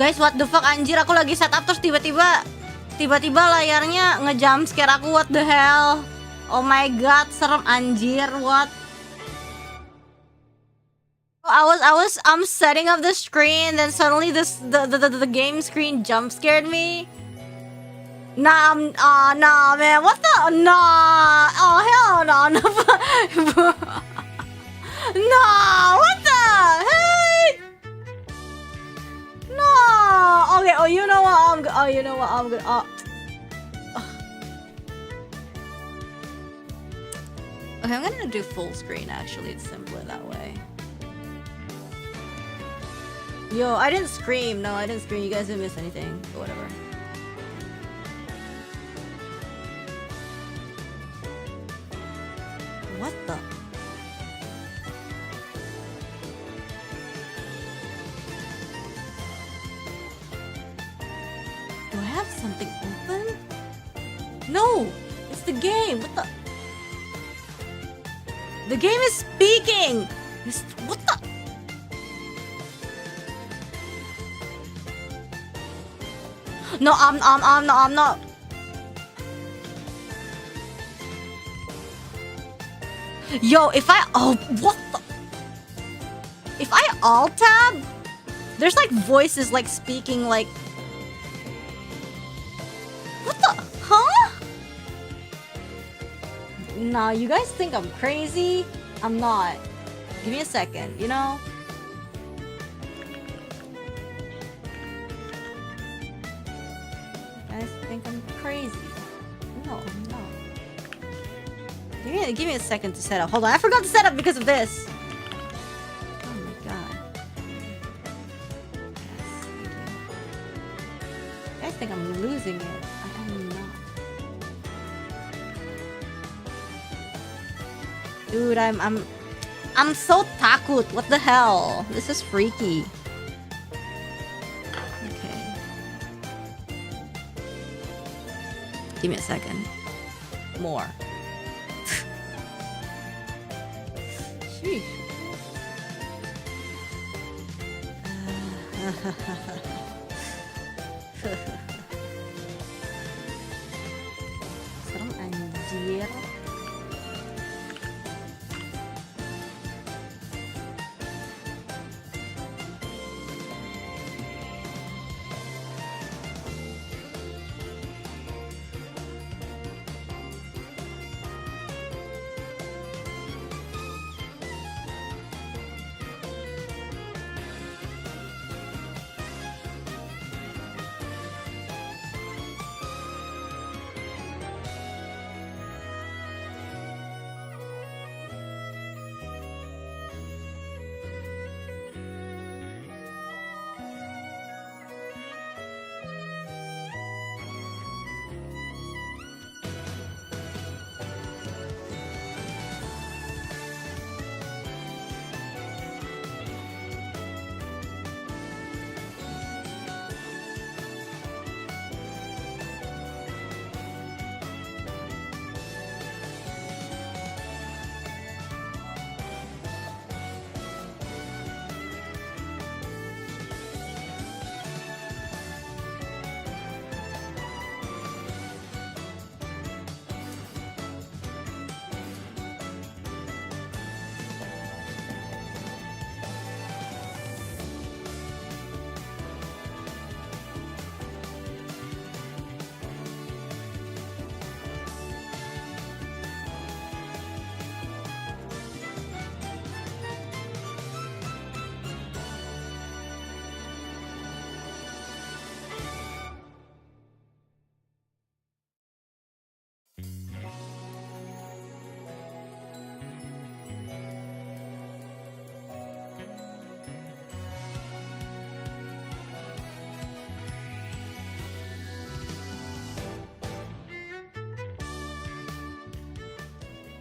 Guys, what the fuck anjir, aku lagi setup terus tiba-tiba layarnya nge-jump scare aku, what the hell? Oh my god, serem anjir, what? I'm setting up the screen, then suddenly the game screen jump scared me. Nah, nah, man, what the? Nah, oh hell no, no, nah, what the heck? No, okay, oh you know what, I'm good. Okay, I'm gonna do full screen. Actually, it's simpler that way. Yo, I didn't scream. No, I didn't scream. You guys didn't miss anything. But whatever. What the? Do I have something open? No! It's the game! What the? The game is speaking! What the? No, I'm not. Yo, if I what the? If I alt tab, there's like voices like speaking like. What the? Huh? Nah, you guys think I'm crazy? I'm not. Give me a second, you know? You guys think I'm crazy? No, I'm not. Give me a second to set up. Hold on, I forgot to set up because of this. Oh my god. Yes, I do. You guys think I'm losing it? I am not. Dude, I'm so takut. What the hell? This is freaky. Okay. Give me a second. More. Sheesh. Serem anjir.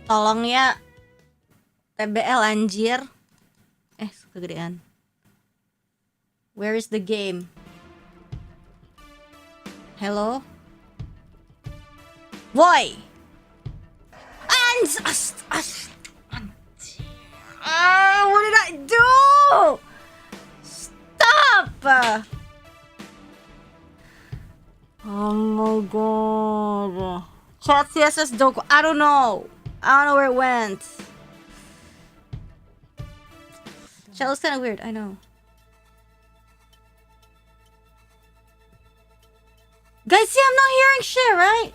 Tolong ya, TBL anjir. Kegedean. Where is the game? Hello? Woi! What did I do? Stop! Oh my god. Chat CSS Doku. I don't know. I don't know where it went. Chat looks kind of weird. I know. Guys, see, I'm not hearing shit, right?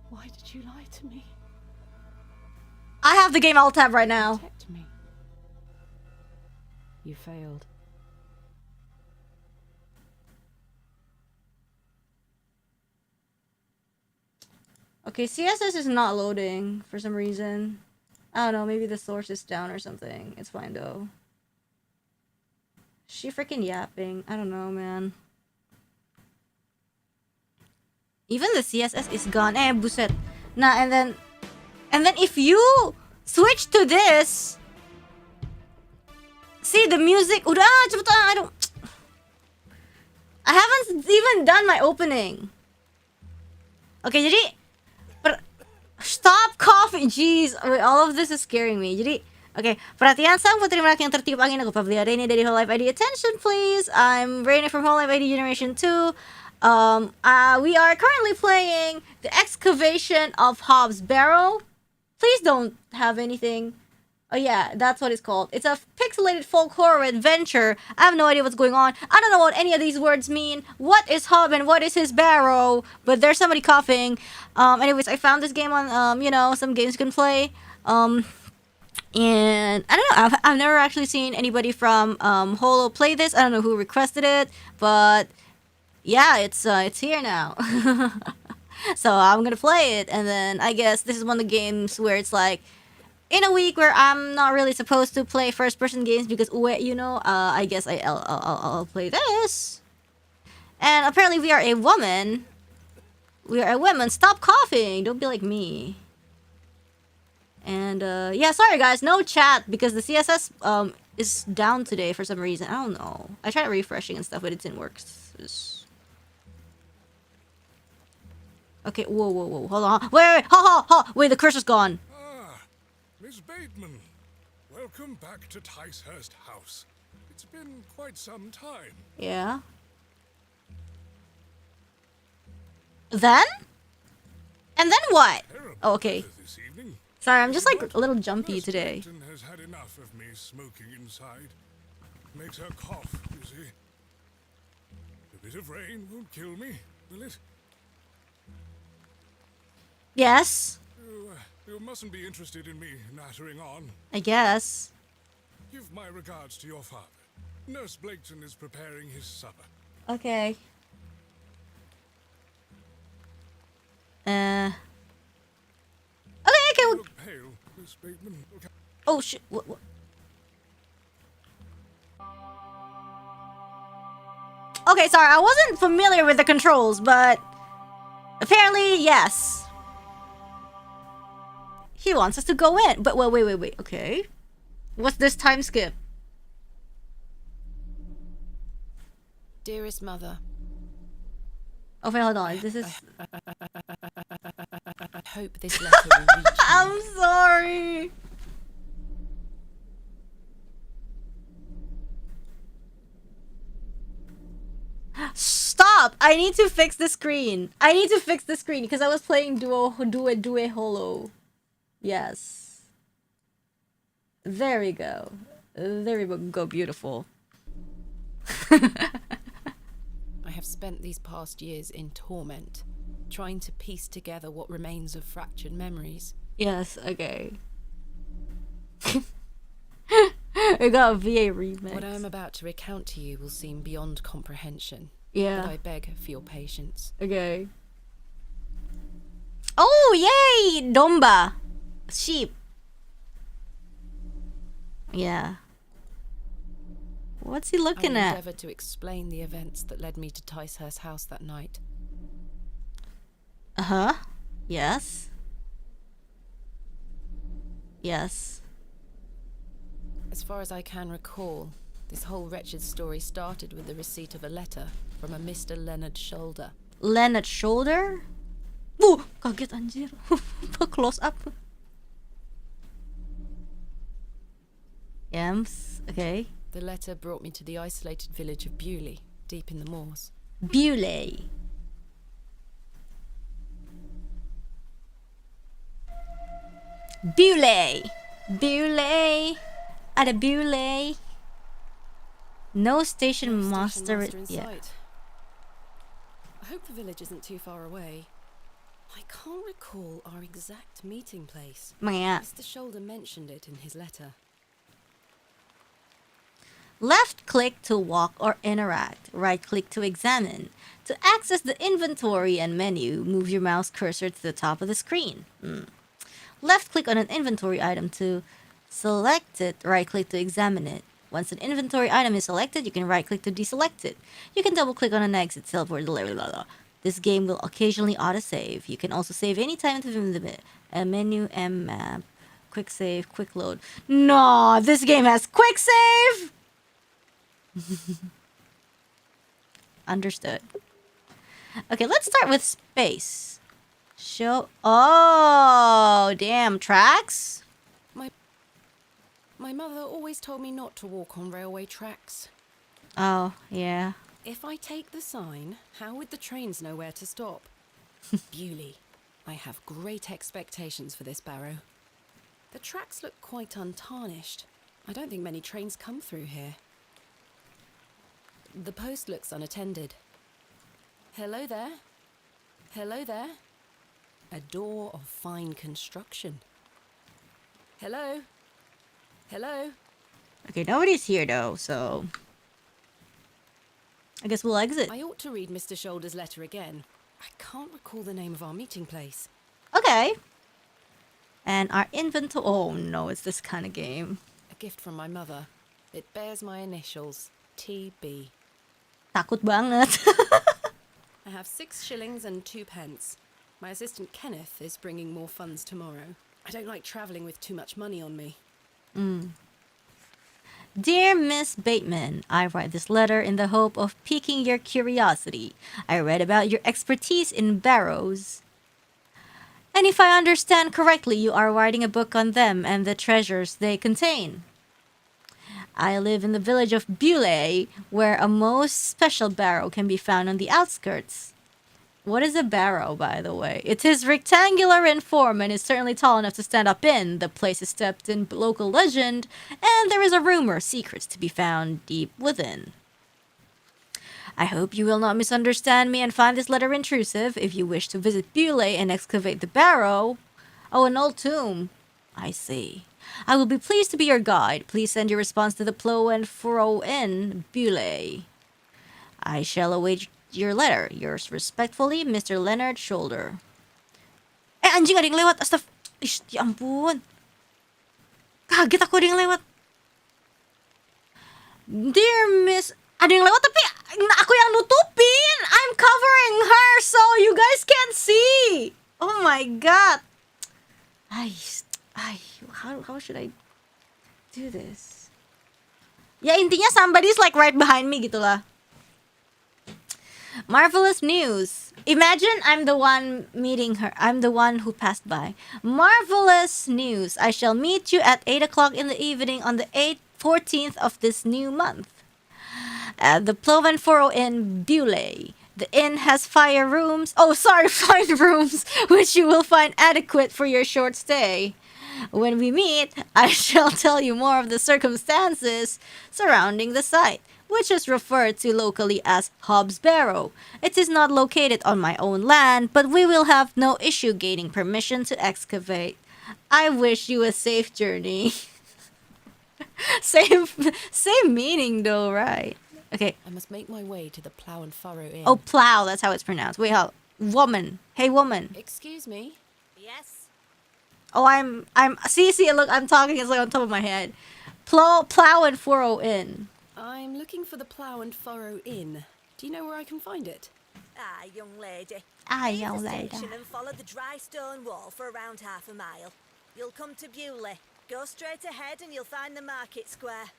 Why did you lie to me? I have the game alt tab right now. Protect me. You failed. Okay, CSS is not loading for some reason. I don't know, maybe the source is down or something. It's fine though. She freaking yapping. I don't know, man. Even the CSS is gone. Eh, buset. Nah, and then if you switch to this, see the music. Udah, cepetan. I haven't even done my opening. Okay, jadi stop coughing. Jeez, all of this is scaring me. Jadi, okay. Perhatian sang putri merak yang tertiup angin aku. Pavolia Reine dari hololiveID. Attention, please. I'm Reine from hololiveID Generation 2. We are currently playing the Excavation of Hobbs Barrow. Please don't have anything. Oh yeah, that's what it's called. It's a pixelated folk horror adventure. I have no idea what's going on. I don't know what any of these words mean. What is Hob and what is his barrow? But there's somebody coughing. Anyways, I found this game on, you know, some games you can play. And I don't know, I've never actually seen anybody from Holo play this. I don't know who requested it, but yeah, it's here now. So I'm gonna play it, and then I guess this is one of the games where it's like, in a week where I'm not really supposed to play first-person games because, you know, I guess I'll play this. And apparently we are a woman. We are a woman. Stop coughing. Don't be like me. And, yeah, sorry guys. No chat because the CSS, is down today for some reason. I don't know. I tried refreshing and stuff, but it didn't work. Okay, whoa. Hold on. Wait. Wait, the cursor's gone. Miss Bateman, welcome back to Ticehurst House. It's been quite some time. Yeah. Then? And then what? Oh, okay. This evening, Sorry, I'm just like a little jumpy today. Bateman has had enough of me smoking inside. Makes her cough, you see. A bit of rain won't kill me, will it? Yes, You mustn't be interested in me nattering on. I guess. Give my regards to your father. Nurse Blaketon is preparing his supper. Okay. Okay. You look pale, Miss Bateman. Oh shit. What? Okay, sorry. I wasn't familiar with the controls, but apparently, yes. He wants us to go in. But wait. Okay. What's this time skip? Dearest mother. Oh, wait, hold on. This is... I hope this letter will reach you. I'm sorry. Stop! I need to fix the screen. Because I was playing Due Holo. Yes. There we go. There we go, beautiful. I have spent these past years in torment, trying to piece together what remains of fractured memories. Yes, okay. We got a VA remix. What I am about to recount to you will seem beyond comprehension. Yeah. But I beg for your patience. Okay. Oh, yay! Domba. Sheep. Yeah. What's he looking I at? endeavour to explain the events that led me to Ticehurst House that night. Uh-huh. Yes. Yes. As far as I can recall, this whole wretched story started with the receipt of a letter from a Mr. Leonard Shoulder. Leonard Shoulder? Oh, kaget anjir. Close up. Yes, okay. The letter brought me to the isolated village of Bewley, deep in the moors. Bewley. Bewley. Bewley. At a Bewley. No station master. in Yeah. sight. I hope the village isn't too far away. I can't recall our exact meeting place. Yeah. Mr. Shoulder mentioned it in his letter. Left click to walk or interact. Right click to examine. To access the inventory and menu, move your mouse cursor to the top of the screen. Left click on an inventory item to select it. Right click to examine it. Once an inventory item is selected, you can right click to deselect it. You can double click on an exit teleport. This game will occasionally autosave. You can also save anytime within the menu, M map, quick save, quick load. No, this game has quick save. Understood. Okay, let's start with space. Show. Oh, damn, tracks. My mother always told me not to walk on railway tracks. Oh, yeah. If I take the sign, how would the trains know where to stop? Bewley. I have great expectations for this Barrow. The tracks look quite untarnished. I don't think many trains come through here. The post looks unattended. Hello there. Hello there. A door of fine construction. Hello. Hello. Okay, nobody's here though, so I guess we'll exit. I ought to read Mr. Shoulder's letter again. I can't recall the name of our meeting place. Okay. And our inventory. Oh no, it's this kind of game. A gift from my mother. It bears my initials, TB. Takot banget. I have 6 shillings and 2 pence. My assistant Kenneth is bringing more funds tomorrow. I don't like travelling with too much money on me. Dear Miss Bateman, I write this letter in the hope of piquing your curiosity. I read about your expertise in barrows. And if I understand correctly, you are writing a book on them and the treasures they contain. I live in the village of Bewley, where a most special barrow can be found on the outskirts. What is a barrow, by the way? It is rectangular in form and is certainly tall enough to stand up in. The place is steeped in local legend, and there is a rumor secrets to be found deep within. I hope you will not misunderstand me and find this letter intrusive. If you wish to visit Bewley and excavate the barrow... Oh, an old tomb. I see. I will be pleased to be your guide. Please send your response to the Plow and Furrow Inn, Bewley. I shall await your letter. Yours respectfully, Mr. Leonard Shoulder. Anjing, ada yang lewat. Ish, ya ampun. Kaget aku ada yang lewat. Dear Miss... Ada yang lewat tapi aku yang nutupin. I'm covering her so you guys can't see. Oh my god. How should I do this? Ya intinya somebody's like right behind me gitulah. Marvelous news. Imagine I'm the one meeting her. I'm the one who passed by. Marvelous news. I shall meet you at 8 o'clock in the evening on the 14th of this new month. At the Plow and Furrow Inn, Bewley. The inn has fine rooms, which you will find adequate for your short stay. When we meet, I shall tell you more of the circumstances surrounding the site, which is referred to locally as Hobbs Barrow. It is not located on my own land, but we will have no issue gaining permission to excavate. I wish you a safe journey. Same meaning though, right? Okay. I must make my way to the Plow and Furrow Inn. Oh, plow, that's how it's pronounced. Wait, how? Woman. Hey, woman. Excuse me? Yes? Oh, see, look, I'm talking, it's like on top of my head. Plow and Furrow Inn. I'm looking for the Plow and Furrow Inn. Do you know where I can find it? Ah, young lady. Aye, Leave young the lady. station and follow the dry stone wall for around half a mile. You'll come to Bewley. Go straight ahead and you'll find the market square.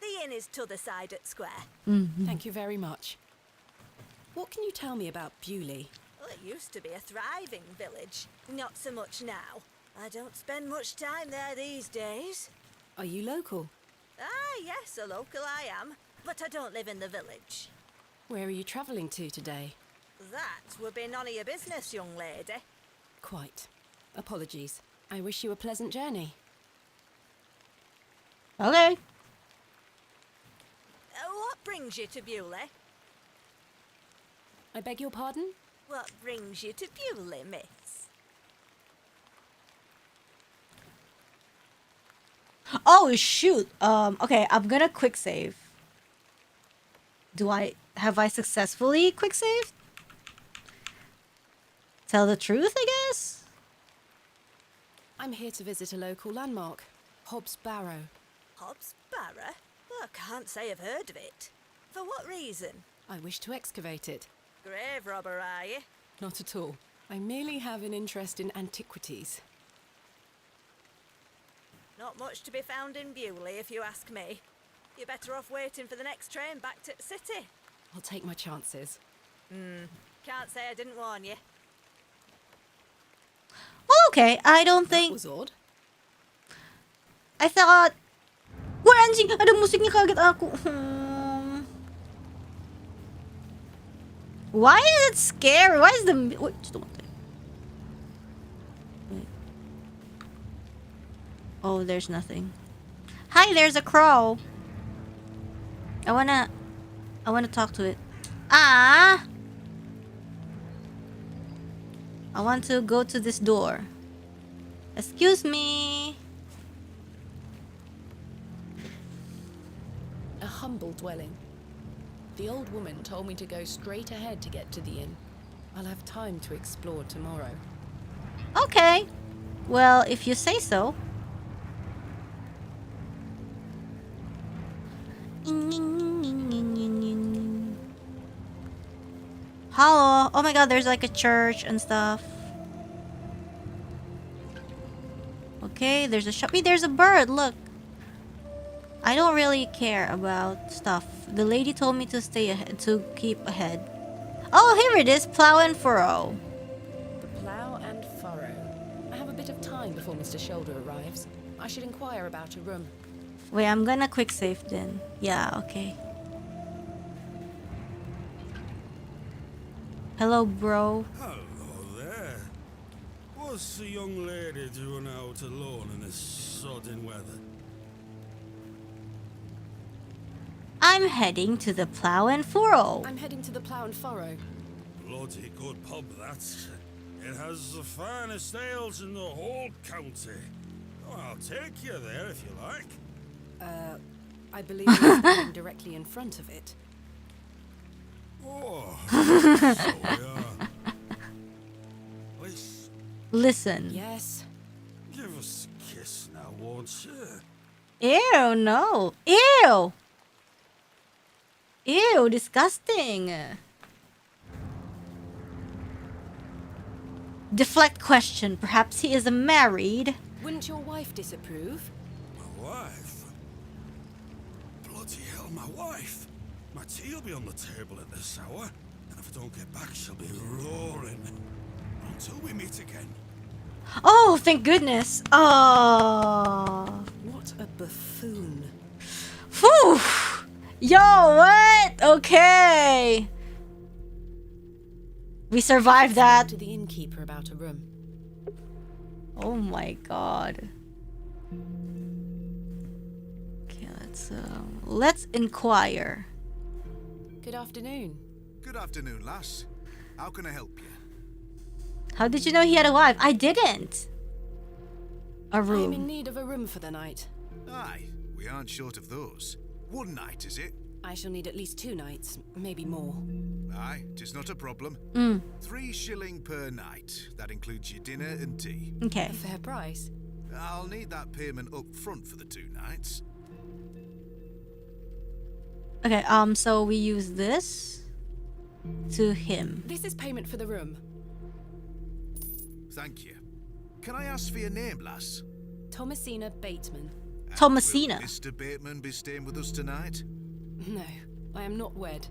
The inn is t'other side at square. Thank you very much. What can you tell me about Bewley? Oh, Well, it used to be a thriving village. Not so much now. I don't spend much time there these days. Are you local? Ah, yes, a local I am. But I don't live in the village. Where are you travelling to today? That would be none of your business, young lady. Quite. Apologies. I wish you a pleasant journey. Okay. What brings you to Bewley? I beg your pardon? What brings you to Bewley, miss? Oh shoot. Okay, I'm gonna quick save. Have I successfully quick saved? Tell the truth, I guess? I'm here to visit a local landmark, Hobbs Barrow. Hobbs Barrow? Well, I can't say I've heard of it. For what reason? I wish to excavate it. Grave robber, are you? Not at all. I merely have an interest in antiquities. Not much to be found in Bewley, if you ask me. You're better off waiting for the next train back to the city. I'll take my chances. Can't say I didn't warn you. Well, okay. I don't That think... was odd. I thought... Uy, anjing! Ada musiknya kaget aku. Why is it scary? Why is the... Wait, just one thing. Wait. Oh, there's nothing. Hi, there's a crow. I wanna talk to it. Ah! I want to go to this door. Excuse me. A humble dwelling. The old woman told me to go straight ahead to get to the inn. I'll have time to explore tomorrow. Okay. Well, if you say so. Hello. Oh my god, there's like a church and stuff. Okay, there's a shop. Hey, there's a bird. Look. I don't really care about stuff. The lady told me to stay ahead, to keep ahead. Oh, here it is. Plow and furrow. The plough and furrow. I have a bit of time before Mr. Shoulder arrives. I should inquire about a room. Wait, I'm gonna quick save then. Yeah, okay. Hello, bro. Hello there. What's the young lady doing out alone in this sodden weather? I'm heading to the plow and furrow. I'm heading to the plough and furrow. Bloody good pub, that. It has the finest ales in the whole county. Oh, I'll take you there if you like. I believe we're standing directly in front of it. Oh, so we are. Please, Listen. Yes. give us a kiss now, won't you? Ew, no. Ew. Ew, disgusting. Deflect question. Perhaps he is married. Wouldn't your wife disapprove? My wife? Bloody hell, my wife. My tea'll be on the table at this hour, and if I don't get back, she'll be roaring. Until we meet again. Oh, thank goodness. Oh. What a buffoon. Whew. Yo, what? Okay. We survived that. To the innkeeper about a room. Oh my god. Okay, let's inquire. Good afternoon. Good afternoon, lass. How can I help you? How did you know he had a wife? I didn't. A I'm in room. need of a room for the night. Aye, we aren't short of those. One night, is it? I shall need at least 2 nights, maybe more. Aye, 'tis not a problem. 3 shilling per night. That includes your dinner and tea. Okay. A fair price. I'll need that payment up front for the 2 nights. Okay, so we use this to him. This is payment for the room. Thank you. Can I ask for your name, lass? Thomasina Bateman. And Thomasina. will Mr. Bateman be staying with us tonight? No, I am not wed.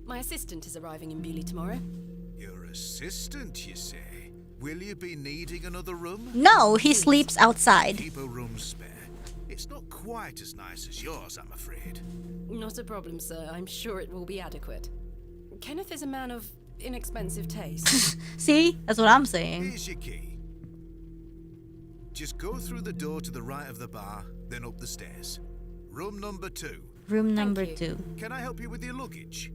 My assistant is arriving in Bewley tomorrow. Your assistant, you say? Will you be needing another room? No, he sleeps outside. Keep a room spare. It's not quite as nice as yours, I'm afraid. Not a problem, sir. I'm sure it will be adequate. Kenneth is a man of inexpensive taste. See? That's what I'm saying. Here's your key. Just go through the door to the right of the bar, then up the stairs. Room number 2. Room number you. 2. Can I help you with your luggage?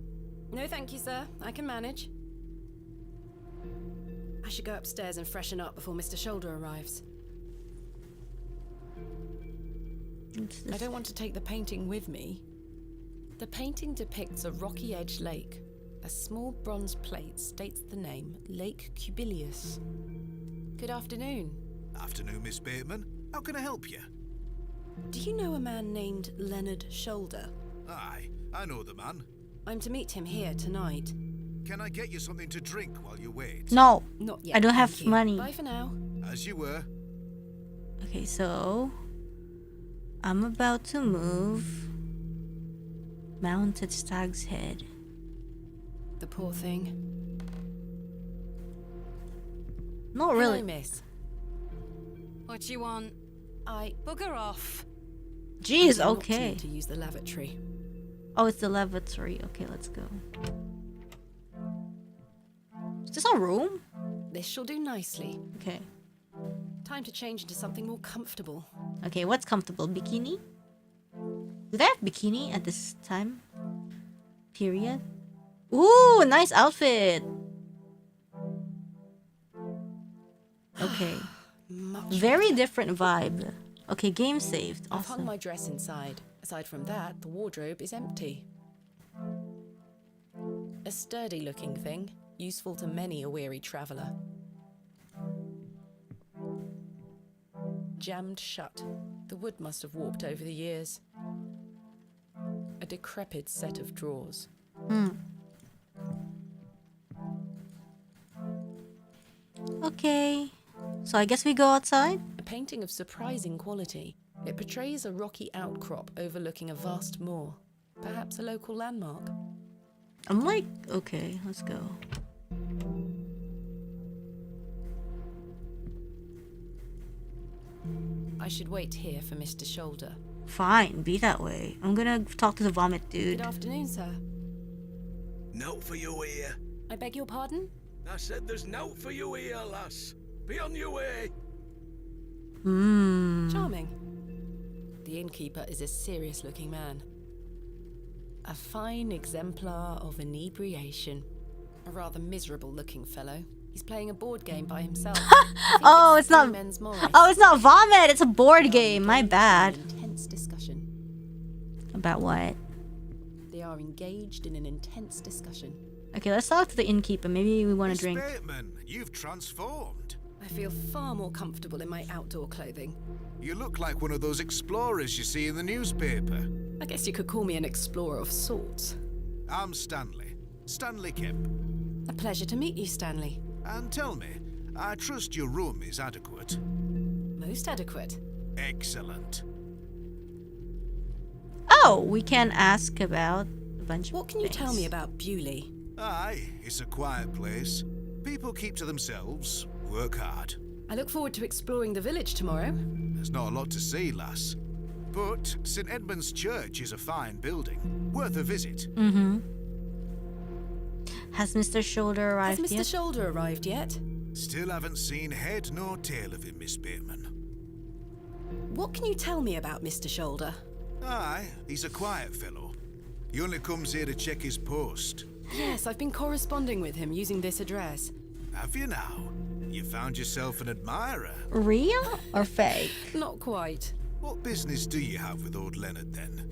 No, thank you, sir. I can manage. I should go upstairs and freshen up before Mr. Shoulder arrives. I don't want to take the painting with me. The painting depicts a rocky-edged lake. A small bronze plate states the name Lake Cubilius. Good afternoon. Afternoon, Miss Bateman. How can I help you? Do you know a man named Leonard Shoulder? Aye, I know the man. I'm to meet him here tonight. Can I get you something to drink while you wait? No, Not yet. I don't have thank you. money. Bye for now. As you were. Okay, so I'm about to move Mounted Stag's Head. The poor thing. Not Hello, really. miss. What you want? I Bugger off. Jeez, not okay. to use the lavatory. Oh, it's the lavatory. Okay, let's go. Is this a room? This shall do nicely. Okay. Time to change into something more comfortable. Okay, what's comfortable? Bikini? Do they have bikini at this time? Period. Ooh, nice outfit. Okay. Much Very different vibe. Okay, game saved. I've hung Awesome. my dress inside. Aside from that, the wardrobe is empty. A sturdy-looking thing, useful to many a weary traveller. Jammed shut. The wood must have warped over the years. A decrepit set of drawers. Okay. So I guess we go outside? A painting of surprising quality. It portrays a rocky outcrop overlooking a vast moor. Perhaps a local landmark. I'm like, okay, let's go. I should wait here for Mr. Shoulder. Fine, be that way. I'm gonna talk to the vomit dude. Good afternoon, sir. Note for you here. I beg your pardon? I said there's note for you here, lass. Be on your way. Charming. The innkeeper is a serious-looking man. A fine exemplar of inebriation. A rather miserable-looking fellow. He's playing a board game by himself. Oh, it's not. Men's Morris. Oh, it's not vomit. It's a board game. My bad. Intense discussion. About what? They are engaged in an intense discussion. Okay, let's talk to the innkeeper. Maybe we want Miss to drink. Bateman, you've transformed. I feel far more comfortable in my outdoor clothing. You look like one of those explorers you see in the newspaper. I guess you could call me an explorer of sorts. I'm Stanley. Stanley Kemp. A pleasure to meet you, Stanley. And tell me, I trust your room is adequate. Most adequate. Excellent. Oh, we can ask about a bunch of What can you tell things. me about Bewley? Aye, it's a quiet place. People keep to themselves, work hard. I look forward to exploring the village tomorrow. There's not a lot to see, lass. But St. Edmund's Church is a fine building, worth a visit. Has Mr. Shoulder Has arrived Mr. yet? Shoulder arrived yet? Still haven't seen head nor tail of him, Miss Bateman. What can you tell me about Mr. Shoulder? Aye, he's a quiet fellow. He only comes here to check his post. Yes, I've been corresponding with him using this address. Have you now? You found yourself an admirer. Real or fake? Not quite. What business do you have with old Leonard then?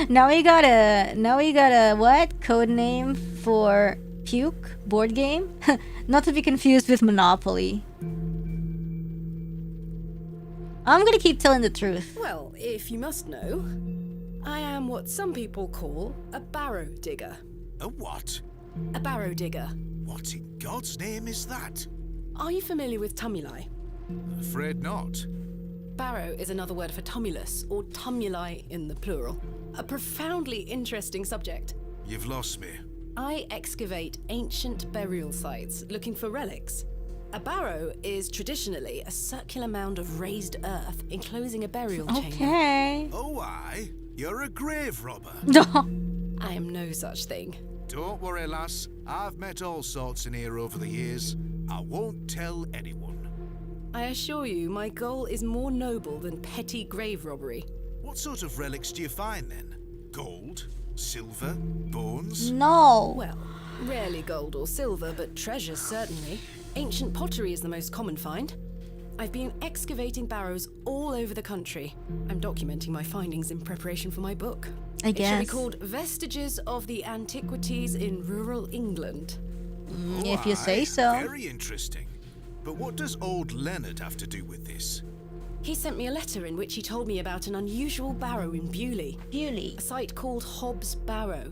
Now we got a what? Code name for puke board game? Not to be confused with Monopoly. I'm gonna keep telling the truth. Well, if you must know, I am what some people call a barrow digger. A what? A barrow digger. What in God's name is that? Are you familiar with tumuli? Afraid not. Barrow is another word for tumulus, or tumuli in the plural. A profoundly interesting subject. You've lost me. I excavate ancient burial sites looking for relics. A barrow is traditionally a circular mound of raised earth enclosing a burial chamber. Okay. Oh, aye. You're a grave robber. I am no such thing. Don't worry, lass. I've met all sorts in here over the years. I won't tell anyone. I assure you, my goal is more noble than petty grave robbery. What sort of relics do you find then? Gold? Silver? Bones? No. Well, rarely gold or silver, but treasures certainly. Ancient pottery is the most common find. I've been excavating barrows all over the country. I'm documenting my findings in preparation for my book. I It shall be guess. called Vestiges of the Antiquities in Rural England. If you say Aye, so. Very interesting. But what does old Leonard have to do with this? He sent me a letter in which he told me about an unusual barrow in Bewley, Beauty. a site called Hobbs Barrow.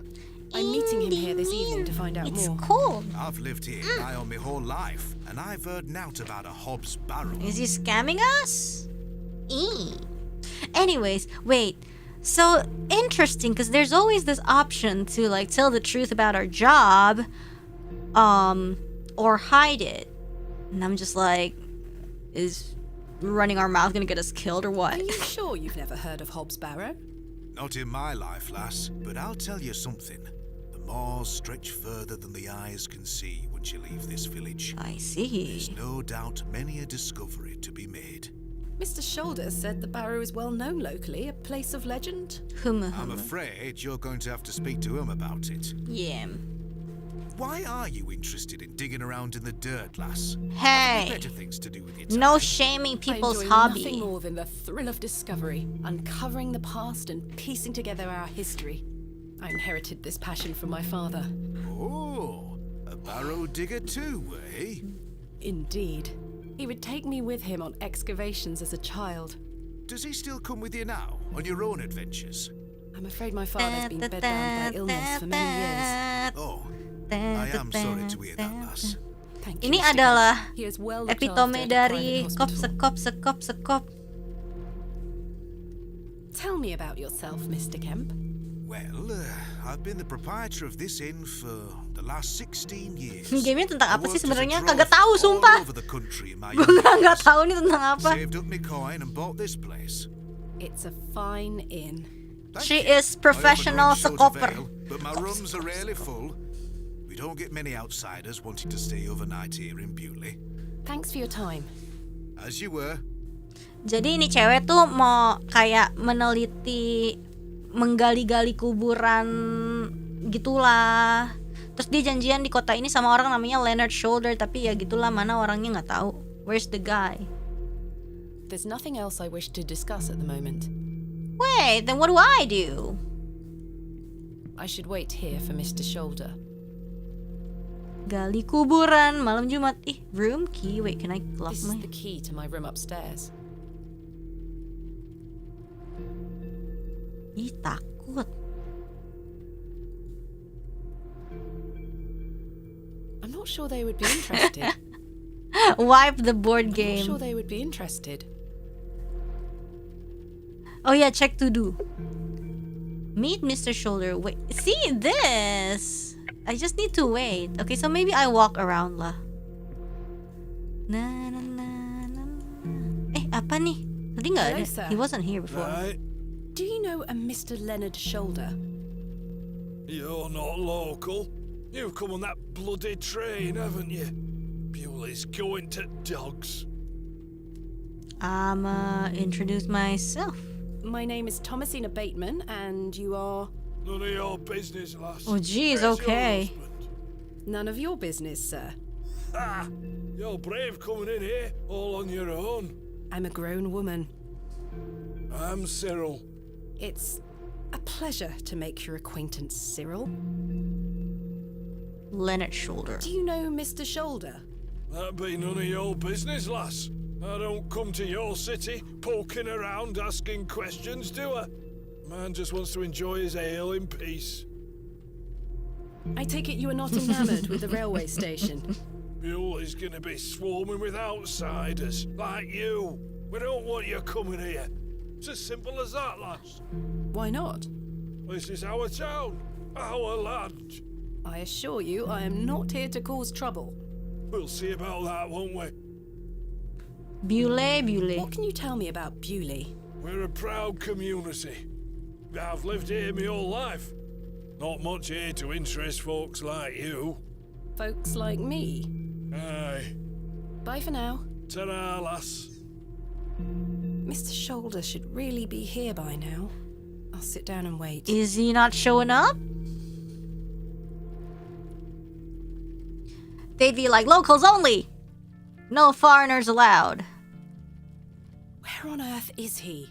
I'm meeting him here this evening to find out It's more. cold. I've lived here nigh on my whole life, and I've heard nought about a Hobbs Barrow. Is he scamming us? Anyways, wait. So interesting, because there's always this option to like tell the truth about our job, or hide it. And I'm just like, is running our mouth gonna get us killed or what? Are you sure you've never heard of Hobbs Barrow? Not in my life, lass, but I'll tell you something. The moors stretch further than the eyes can see once you leave this village. I There's see. no doubt many a discovery to be made. Mr. Shoulder said the barrow is well known locally, a place of legend. I'm afraid you're going to have to speak to him about it. Yeah. Why are you interested in digging around in the dirt, lass? Hey. Better things to do with your time. No shaming people's I enjoy hobby. nothing more than the thrill of discovery, uncovering the past and piecing together our history. I inherited this passion from my father. Oh, a barrow digger too, eh? Indeed. He would take me with him on excavations as a child. Does he still come with you now, on your own adventures? I'm afraid my father's been bedbound by illness for many years. Oh, I am sorry to hear that, lass. Thank you, Ini Mr. adalah Kemp. He is well looked epitome after at a dari private kop hospital. sekop. Tell me about yourself, Mr. Kemp. Well, I've been the proprietor of this inn for the last 16 years. Gamenya tentang I apa sih worked as a sebenarnya? drover Kagak tahu, all sumpah. over the country in my Gue young nggak days. tahu nih tentang apa. Saved up my coin and bought this place. It's a fine inn. Thank She you. is professional I often run short of sekopper. ale, but my rooms are rarely full. We don't get many outsiders wanting to stay overnight here in Bewley. Thanks for your time. As you were. Jadi ini cewek tuh mau kayak meneliti, menggali-gali kuburan gitulah. Terus dia janjian di kota ini sama orang namanya Leonard Shoulder, tapi ya gitulah, mana orangnya nggak tahu. Where's the guy? There's nothing else I wish to discuss at the moment. Wait, then what do I do? I should wait here for Mr. Shoulder. Gali kuburan malam Jumat. Room key. Wait, can I lock This my... is the key to my room upstairs. Takut. I'm not sure they would be interested. Wipe the board I'm not game. sure they would be interested. Oh yeah, check to do. Meet Mr. Shoulder. Wait, see this? I just need to wait. Okay, so maybe I walk around lah. Na na na na. Apa nih? Tadi nggak Hello, ada. sir. He wasn't here before. Right, Do you know a Mr. Leonard Shoulder? you're not local. You've come on that bloody train, haven't you? Bewley's going to dogs. Introduce myself. My name is Thomasina Bateman, and you are None of your business, lass. Oh, jeez, Where's your okay. husband? none of your business, sir. Ah, you're brave coming in here all on your own. I'm a grown woman. I'm Cyril. It's a pleasure to make your acquaintance, Cyril. Leonard Shoulder. Do you know Mr. Shoulder? That be none of your business, lass. I don't come to your city poking around asking questions, do I? Man just wants to enjoy his ale in peace. I take it you are not enamored with the railway station. Bewley's gonna be swarming with outsiders, like you. We don't want you coming here. It's as simple as that, lass. Why not? This is our town, our land. I assure you, I am not here to cause trouble. We'll see about that, won't we? Bule. What can you tell me about Bewley? We're a proud community. I've lived here my whole life. Not much here to interest folks like you. Folks like me. Aye. Bye for now. Ta-ra, lass. Mr. Shoulder should really be here by now. I'll sit down and wait. Is he not showing up? They'd be like, locals only. No foreigners allowed. Where on earth is he?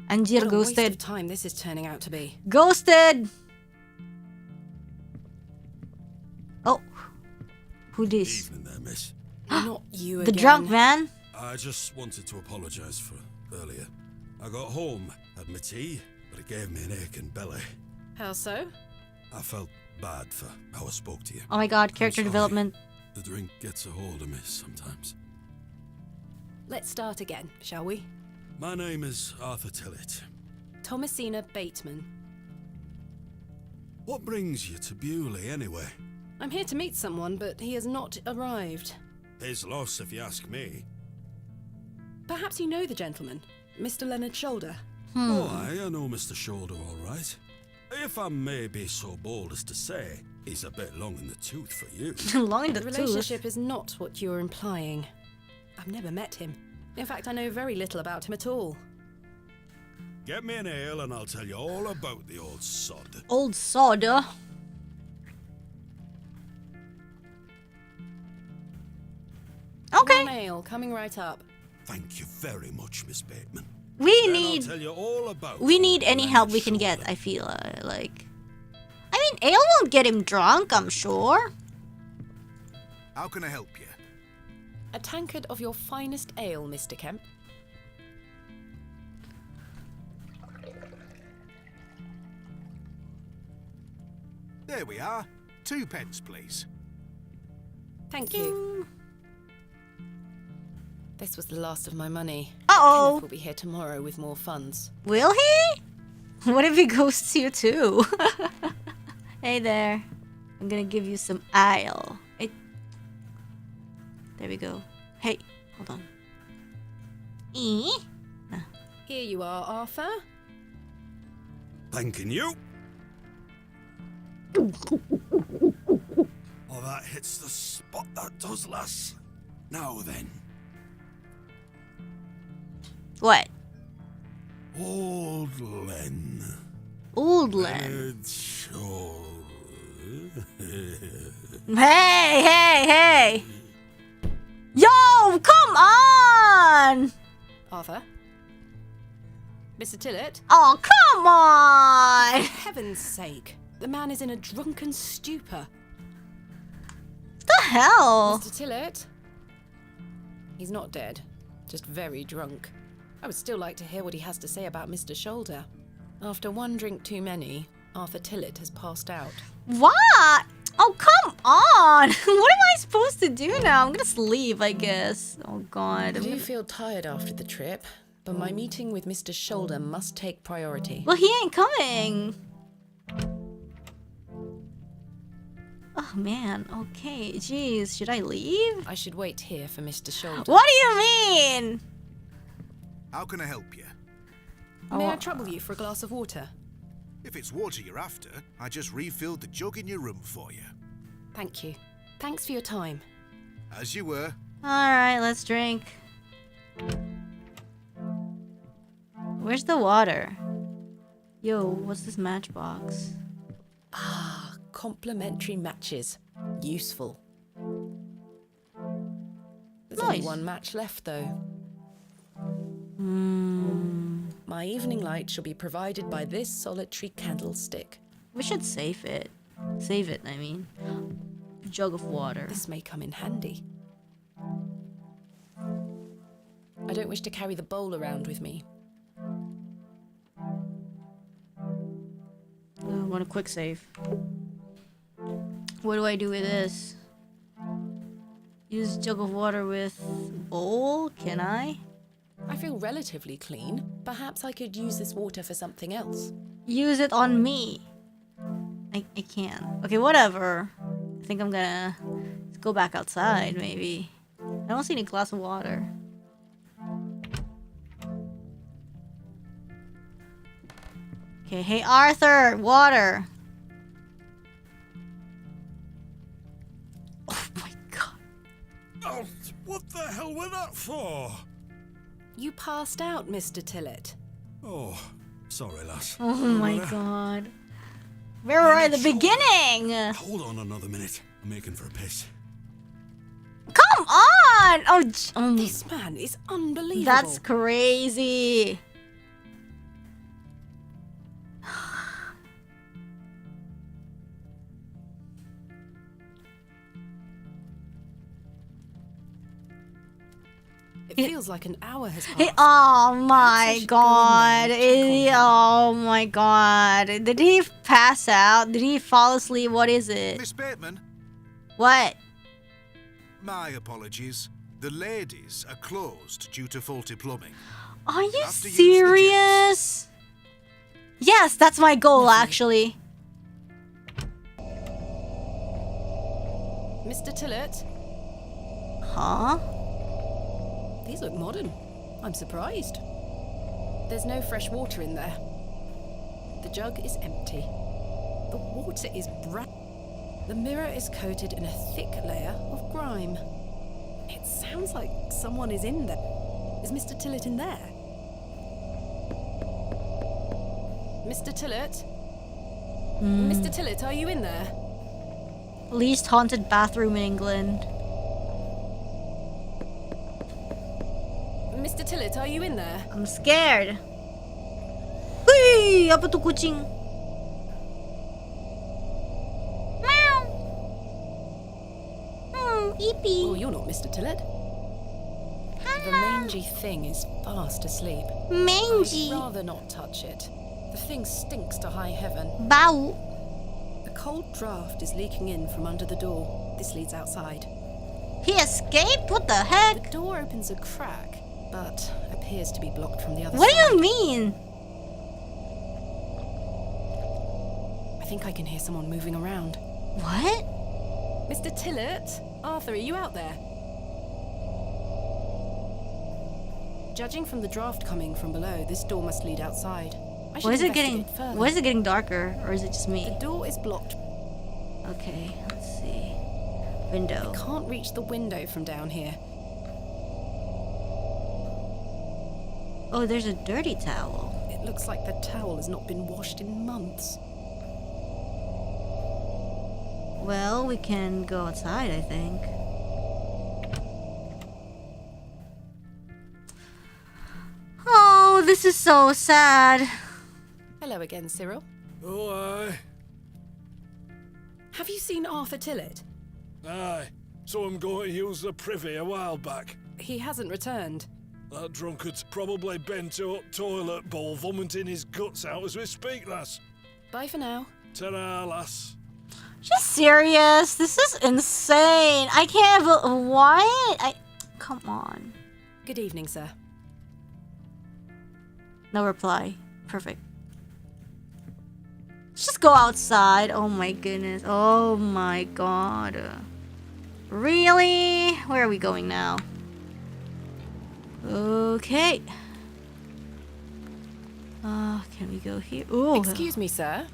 Anjir What a waste of ghosted. time this is turning out to be. Ghosted! Oh. Who this? Evening there, miss. Not you The again. drunk man? I just wanted to apologise for earlier. I got home, had my tea, but it gave me an aching belly. How so? I felt bad for how I spoke to you. Oh my god, character sorry. development. The drink gets a hold of me sometimes. Let's start again, shall we? My name is Arthur Tillett. Thomasina Bateman. What brings you to Bewley, anyway? I'm here to meet someone, but he has not arrived. His loss, if you ask me. Perhaps you know the gentleman, Mr. Leonard Shoulder. Oh, I know Mr. Shoulder all right. If I may be so bold as to say, he's a bit long in the tooth for you. Long in the The tooth. relationship is not what you're implying. I've never met him. In fact, I know very little about him at all. Get me an ale and I'll tell you all about the old sod. Old soda. Okay. One ale, coming right up. Thank you very much, Miss Bateman. We Then need I'll tell you all about any Leonard help we can get, Shoulder. I feel like. I mean, ale won't get him drunk, I'm sure. How can I help you? A tankard of your finest ale, Mr. Kemp. There we are. 2 pence, please. Thank you. This was the last of my money. Uh-oh. Kenneth will be here tomorrow with more funds. Will he? What if he ghosts you too? Hey there. I'm gonna give you some ale. Hey. There we go. Hey, hold on. Here you are, Arthur. Thanking you. Oh, that hits the spot, that does, lass. Now then. What? Old Len. Old Len. Leonard Shoulder. Hey! Yo, come on! Arthur? Mr. Tillett? Oh, come on! For heaven's sake, the man is in a drunken stupor. What the hell? Mr. Tillett? He's not dead, just very drunk. I would still like to hear what he has to say about Mr. Shoulder. After one drink too many, Arthur Tillett has passed out. What? Oh, come on! What am I supposed to do now? I'm gonna sleep, I guess. Oh, God. I do feel tired after the trip, but my meeting with Mr. Shoulder must take priority. Well, he ain't coming. Oh, man. Okay. Jeez. Should I leave? I should wait here for Mr. Shoulder. What do you mean? How can I help you? May I trouble you for a glass of water? If it's water you're after, I just refilled the jug in your room for you. Thank you. Thanks for your time. As you were. Alright, let's drink. Where's the water? Yo, what's this matchbox? Ah, complimentary matches. Useful. There's only Nice. one match left, though. My evening light shall be provided by this solitary candlestick. We should save it. Save it, I mean. Jug of water. This may come in handy. I don't wish to carry the bowl around with me. I want a quick save. What do I do with this? Use jug of water with bowl? Can I? I feel relatively clean. Perhaps I could use this water for something else. Use it on me. I can't. Okay, whatever. I think I'm gonna go back outside, maybe. I don't see any glass of water. Okay, hey Arthur, water. Oh my god. Oh, what the hell were that for? You passed out, Mr. Tillett. Oh, sorry, lass. Oh my god. Where were I at the beginning? Hold on another minute. I'm making for a piss. Come on! Oh, This man is unbelievable. that's crazy. It feels like an hour has passed. Oh my Perhaps I god. should go in there and check on him. Oh my god. Did he pass out? Did he fall asleep? What is it? Miss Bateman, What? my apologies. The ladies are closed due to faulty plumbing. Are you Have to use the serious? Yes, that's my goal actually. Mr. Tillett, Huh? these look modern. I'm surprised. There's no fresh water in there. The jug is empty. The water is brown. The mirror is coated in a thick layer of grime. It sounds like someone is in there. Is Mr. Tillett in there? Mr. Tillett? Mr. Tillett, are you in there? Least haunted bathroom in England. Mr. Tillett, are you in there? I'm scared. Whee! Apa tu kucing? Meow. Oh, Eepy. you're not Mr. Tillett. The mangy thing is fast asleep. Mangy. I'd rather not touch it. The thing stinks to high heaven. Bow. A cold draft is leaking in from under the door. This leads outside. He escaped? What the The heck? door opens a crack, but appears to be blocked from the other What do side. you mean? I think I can hear someone moving around. What? Mr. Tillett? Arthur, are you out there? Judging from the draft coming from below, this door must lead outside. I should Why is it getting? investigate further. Why is it getting darker, or is it just The me? door is blocked. Okay, let's see. Window. Can't reach the window from down here. Oh, there's a dirty towel. It looks like the towel has not been washed in months. Well, we can go outside, I think. Oh, this is so sad. Hello again, Cyril. Oh, aye. Have you seen Arthur Tillett? Aye. Saw him going to use the privy a while back. He hasn't returned. That drunkard's probably bent up toilet bowl vomiting his guts out as we speak, lass. Bye for now. Ta-ra, lass. Just serious? This is insane. I can't. What? Come on. Good evening, sir. No reply. Perfect. Let's just go outside. Oh my goodness. Oh my god. Really? Where are we going now? Okay. Can we go here? Ooh. Excuse me, sir.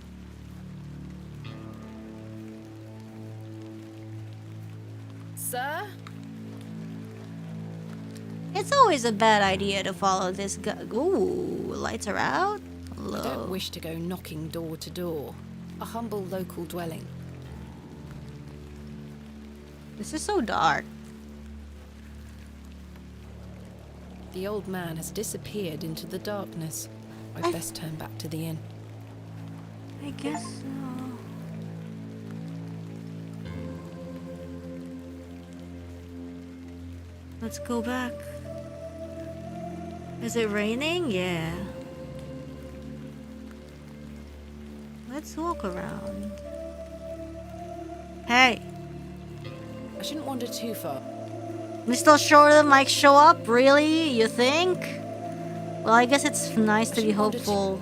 Sir? It's always a bad idea to follow this guy. Ooh, lights are out. I Hello. don't wish to go knocking door to door. A humble local dwelling. This is so dark. The old man has disappeared into the darkness. I'd best turn back to the inn. I guess so. Let's go back. Is it raining? Yeah. Let's walk around. Hey, I shouldn't wander too far. Mr. Shorter might show up? Really? You think? Well, I guess it's nice to be shouldn't wander hopeful.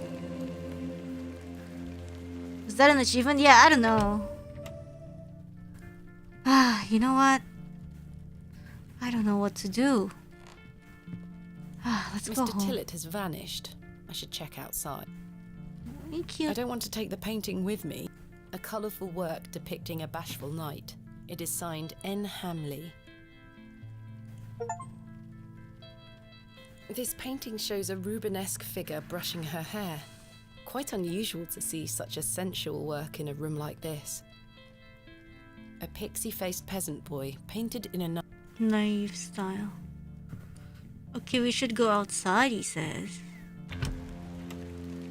that an achievement? Yeah, I don't know. Ah, you know what? I don't know what to do. Ah, let's go Mr. home. Tillett has vanished. I should check outside. Thank you. I don't want to take the painting with me. A colourful work depicting a bashful knight. It is signed N. Hamley. This painting shows a Rubenesque figure brushing her hair. Quite unusual to see such a sensual work in a room like this. A pixie-faced peasant boy painted in a Naive style. Okay, we should go outside, he says.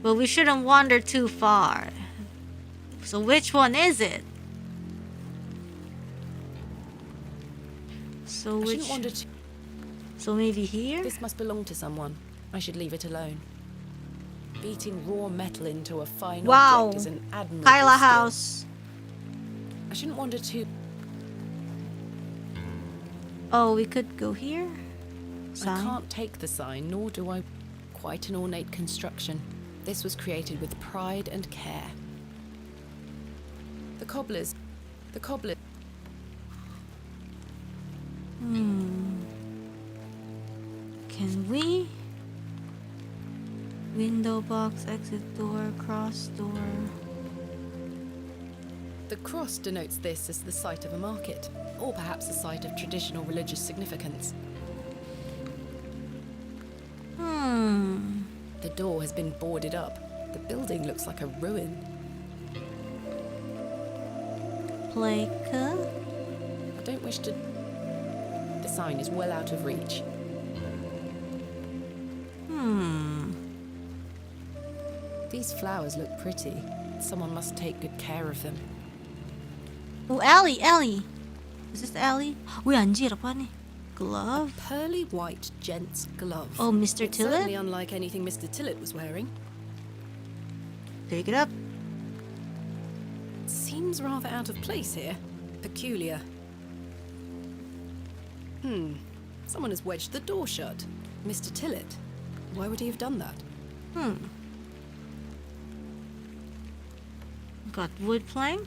But we shouldn't wander too far. So which one is it? So I which... shouldn't wander too... So maybe here? This must belong to someone. I should leave it alone. Beating raw metal into a fine Wow. object is an admirable Kyla skill. house. I shouldn't wander too... Oh, we could go here? I Sign. can't take the sign, nor do I... Quite an ornate construction. This was created with pride and care. The cobblers... Can we? Window box, exit door, cross door. The cross denotes this as the site of a market, or perhaps a site of traditional religious significance. The door has been boarded up. The building looks like a ruin. Plaka. I don't wish to... The sign is well out of reach. These flowers look pretty. Someone must take good care of them. Oh, Ellie. Is this Ellie? Uy, anjir, apa nih? Glove? Pearly white gent's glove. Oh, Mr. It's certainly Tillett? unlike anything Mr. Tillett was wearing. Take it up. Seems rather out of place here. Peculiar. Someone has wedged the door shut. Mr. Tillett. Why would he have done that? Got wood plank.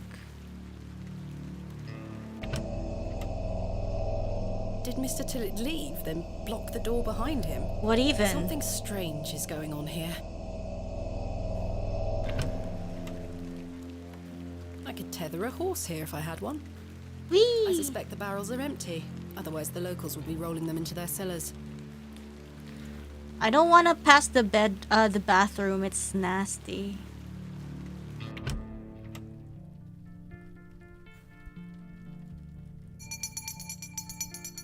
Did Mr. Tillett leave, then block the door behind him? What even? Something strange is going on here. I could tether a horse here if I had one. I Whee! suspect the barrels are empty. Otherwise, the locals would be rolling them into their cellars. I don't want to pass the bathroom. It's nasty.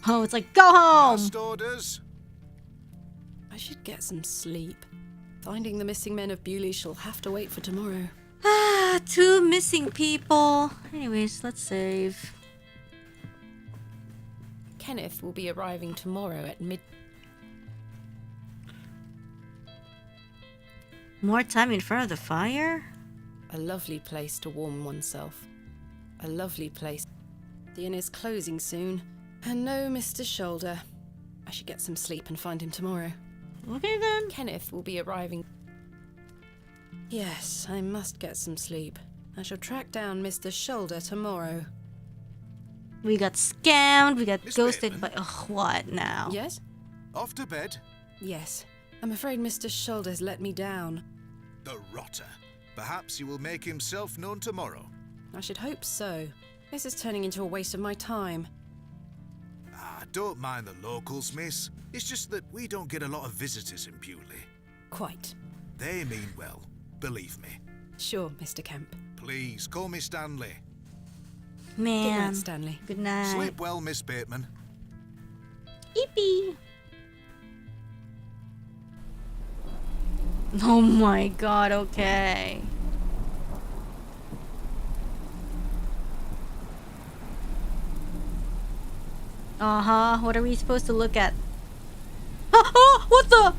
Oh, it's like, go home! Last orders. I should get some sleep. Finding the missing men of Bewley shall have to wait for tomorrow. Ah, 2 missing people. Anyways, let's save. Kenneth will be arriving tomorrow at mid... More time in front of the fire? A lovely place to warm oneself. A lovely place. The inn is closing soon. And no Mr. Shoulder. I should get some sleep and find him tomorrow. Okay then. Kenneth will be arriving... Yes, I must get some sleep. I shall track down Mr. Shoulder tomorrow. We got scammed, we got Miss ghosted Bateman? by... Ugh, what now? Yes? Off to bed. Yes. I'm afraid Mr. Shoulder's let me down. The rotter. Perhaps he will make himself known tomorrow. I should hope so. This is turning into a waste of my time. Ah, don't mind the locals, miss. It's just that we don't get a lot of visitors in Bewley. Quite. They mean well, believe me. Sure, Mr. Kemp. Please, call me Stanley. Good Man. night, Stanley. Good night. Sleep well, Miss Bateman. Yippee. Oh my god, okay. Uh-huh, what are we supposed to look at? Oh, what the?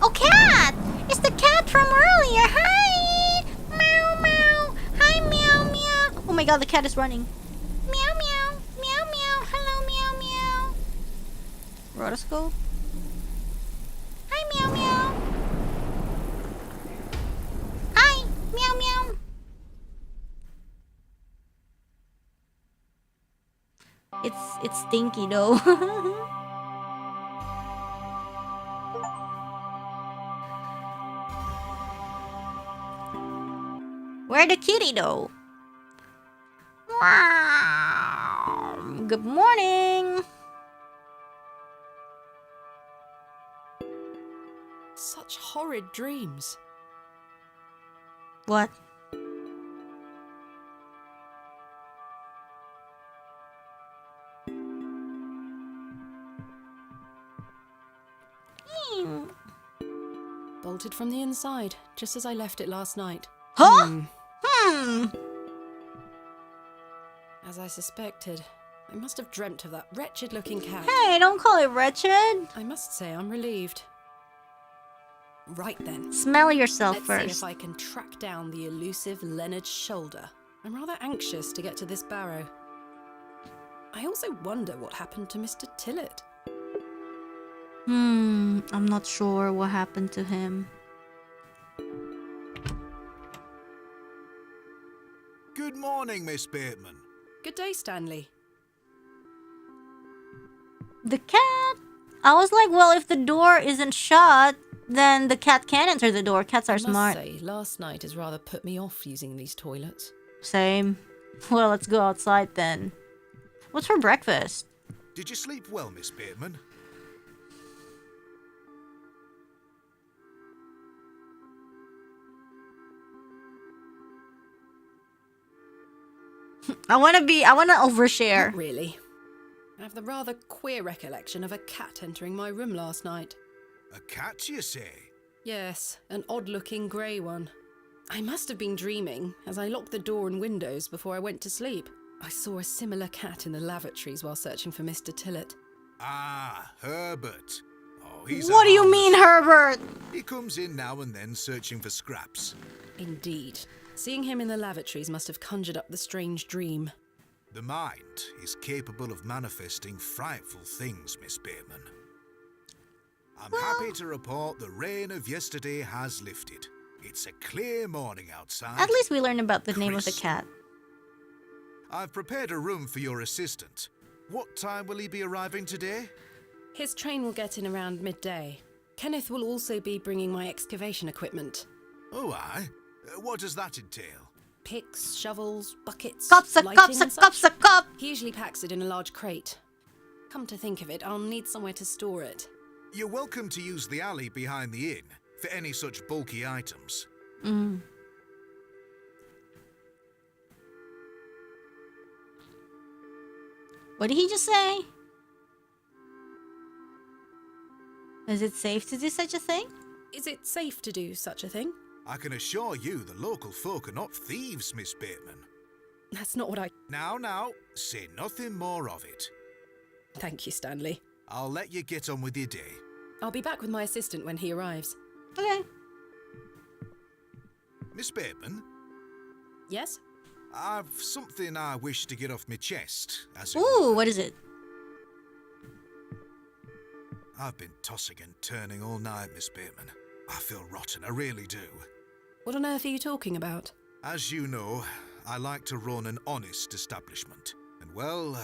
Oh, cat! It's the cat from earlier! Hi! Meow, meow! Hi, meow, meow! Oh my god, the cat is running. Meow, meow! Meow, meow! Hello, meow, meow! Rotoscope? Hi, meow, meow! It's stinky though. Where the kitty though? Good morning. Such horrid dreams. What? Bolted from the inside, just as I left it last night. Huh? As I suspected, I must have dreamt of that wretched-looking cat. Hey, don't call it wretched. I must say I'm relieved. Right then. Smell yourself Let's first. see if I can track down the elusive Leonard Shoulder. I'm rather anxious to get to this barrow. I also wonder what happened to Mr. Tillett. I'm not sure what happened to him. Good morning, Miss Bateman. Good day, Stanley. The cat? I was like, well, if the door isn't shut, then the cat can't enter the door. Cats are I must smart. say, last night has rather put me off using these toilets. Same. Well, let's go outside then. What's for breakfast? Did you sleep well, Miss Bateman? I wanna overshare. Not really. I have the rather queer recollection of a cat entering my room last night. A cat, you say? Yes, an odd-looking grey one. I must have been dreaming, as I locked the door and windows before I went to sleep. I saw a similar cat in the lavatories while searching for Mr. Tillett. Ah, Herbert. Oh, he's What do you mean, Herbert? He comes in now and then searching for scraps. Indeed. Seeing him in the lavatories must have conjured up the strange dream. The mind is capable of manifesting frightful things, Miss Bateman. I'm happy to report the rain of yesterday has lifted. It's a clear morning outside. At least we learned about the name of the Crisp. cat. I've prepared a room for your assistant. What time will he be arriving today? His train will get in around midday. Kenneth will also be bringing my excavation equipment. Oh, aye. What does that entail? Picks, shovels, buckets, Cups, lighting and such. cup. He usually packs it in a large crate. Come to think of it, I'll need somewhere to store it. You're welcome to use the alley behind the inn for any such bulky items. What did he just say? Is it safe to do such a thing? Is it safe to do such a thing? I can assure you the local folk are not thieves, Miss Bateman. That's not what I... Now, say nothing more of it. Thank you, Stanley. I'll let you get on with your day. I'll be back with my assistant when he arrives. Okay. Miss Bateman, Yes? I've something I wish to get off my chest, as it Ooh, were. what is it? I've been tossing and turning all night, Miss Bateman. I feel rotten, I really do. What on earth are you talking about? As you know, I like to run an honest establishment. And well,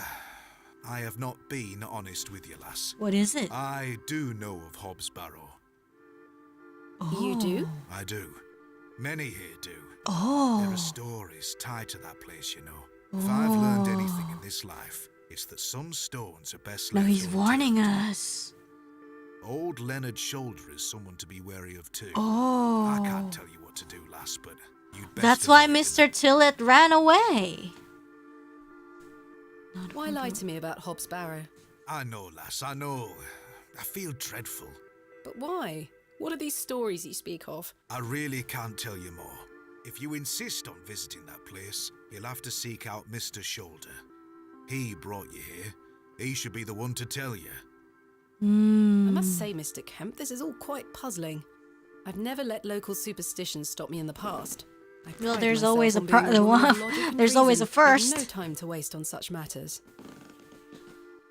I have not been honest with you, lass. What is it? I do know of Hobbs Barrow. You do? I do. Many here do. Oh. There are stories tied to that place, you know. If I've learned anything in this life, it's that some stones are best No, left he's warning unturned. us. Old Leonard Shoulder is someone to be wary of too. Oh. I can't tell you what to do, lass, but you'd best That's why avoid him. Mr. Tillett ran away. Why lie to me about Hobbs Barrow? I know, lass, I know. I feel dreadful. But why? What are these stories you speak of? I really can't tell you more. If you insist on visiting that place, you'll have to seek out Mr. Shoulder. He brought you here. He should be the one to tell you. I must say, Mr. Kemp, this is all quite puzzling. I've never let local superstitions stop me in the past. I Well, pride there's myself always on a being the woman one. of logic and There's always a reason, with first. No time to waste on such matters.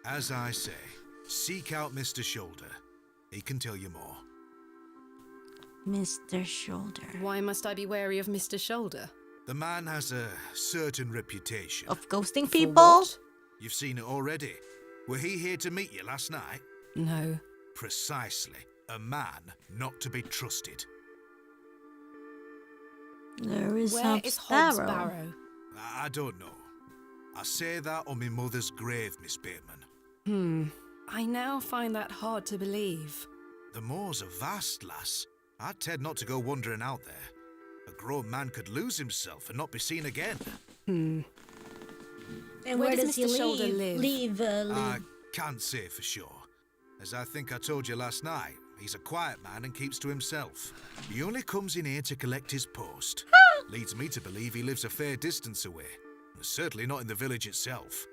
As I say, seek out Mr. Shoulder. He can tell you more. Mr. Shoulder. Why must I be wary of Mr. Shoulder? The man has a certain reputation. Of ghosting For people? what? You've seen it already. Were he here to meet you last night? No. Precisely. A man not to be trusted. There is Where some is Hobbs Barrow. Barrow? I don't know. I say that on my mother's grave, Miss Bateman. I now find that hard to believe. The moors are vast, lass. I'd tend not to go wandering out there. A grown man could lose himself and not be seen again. And Where where does does he Mr. Shoulder live? I can't say for sure. As I think I told you last night, he's a quiet man and keeps to himself. He only comes in here to collect his post. Leads me to believe he lives a fair distance away. Certainly not in the village itself.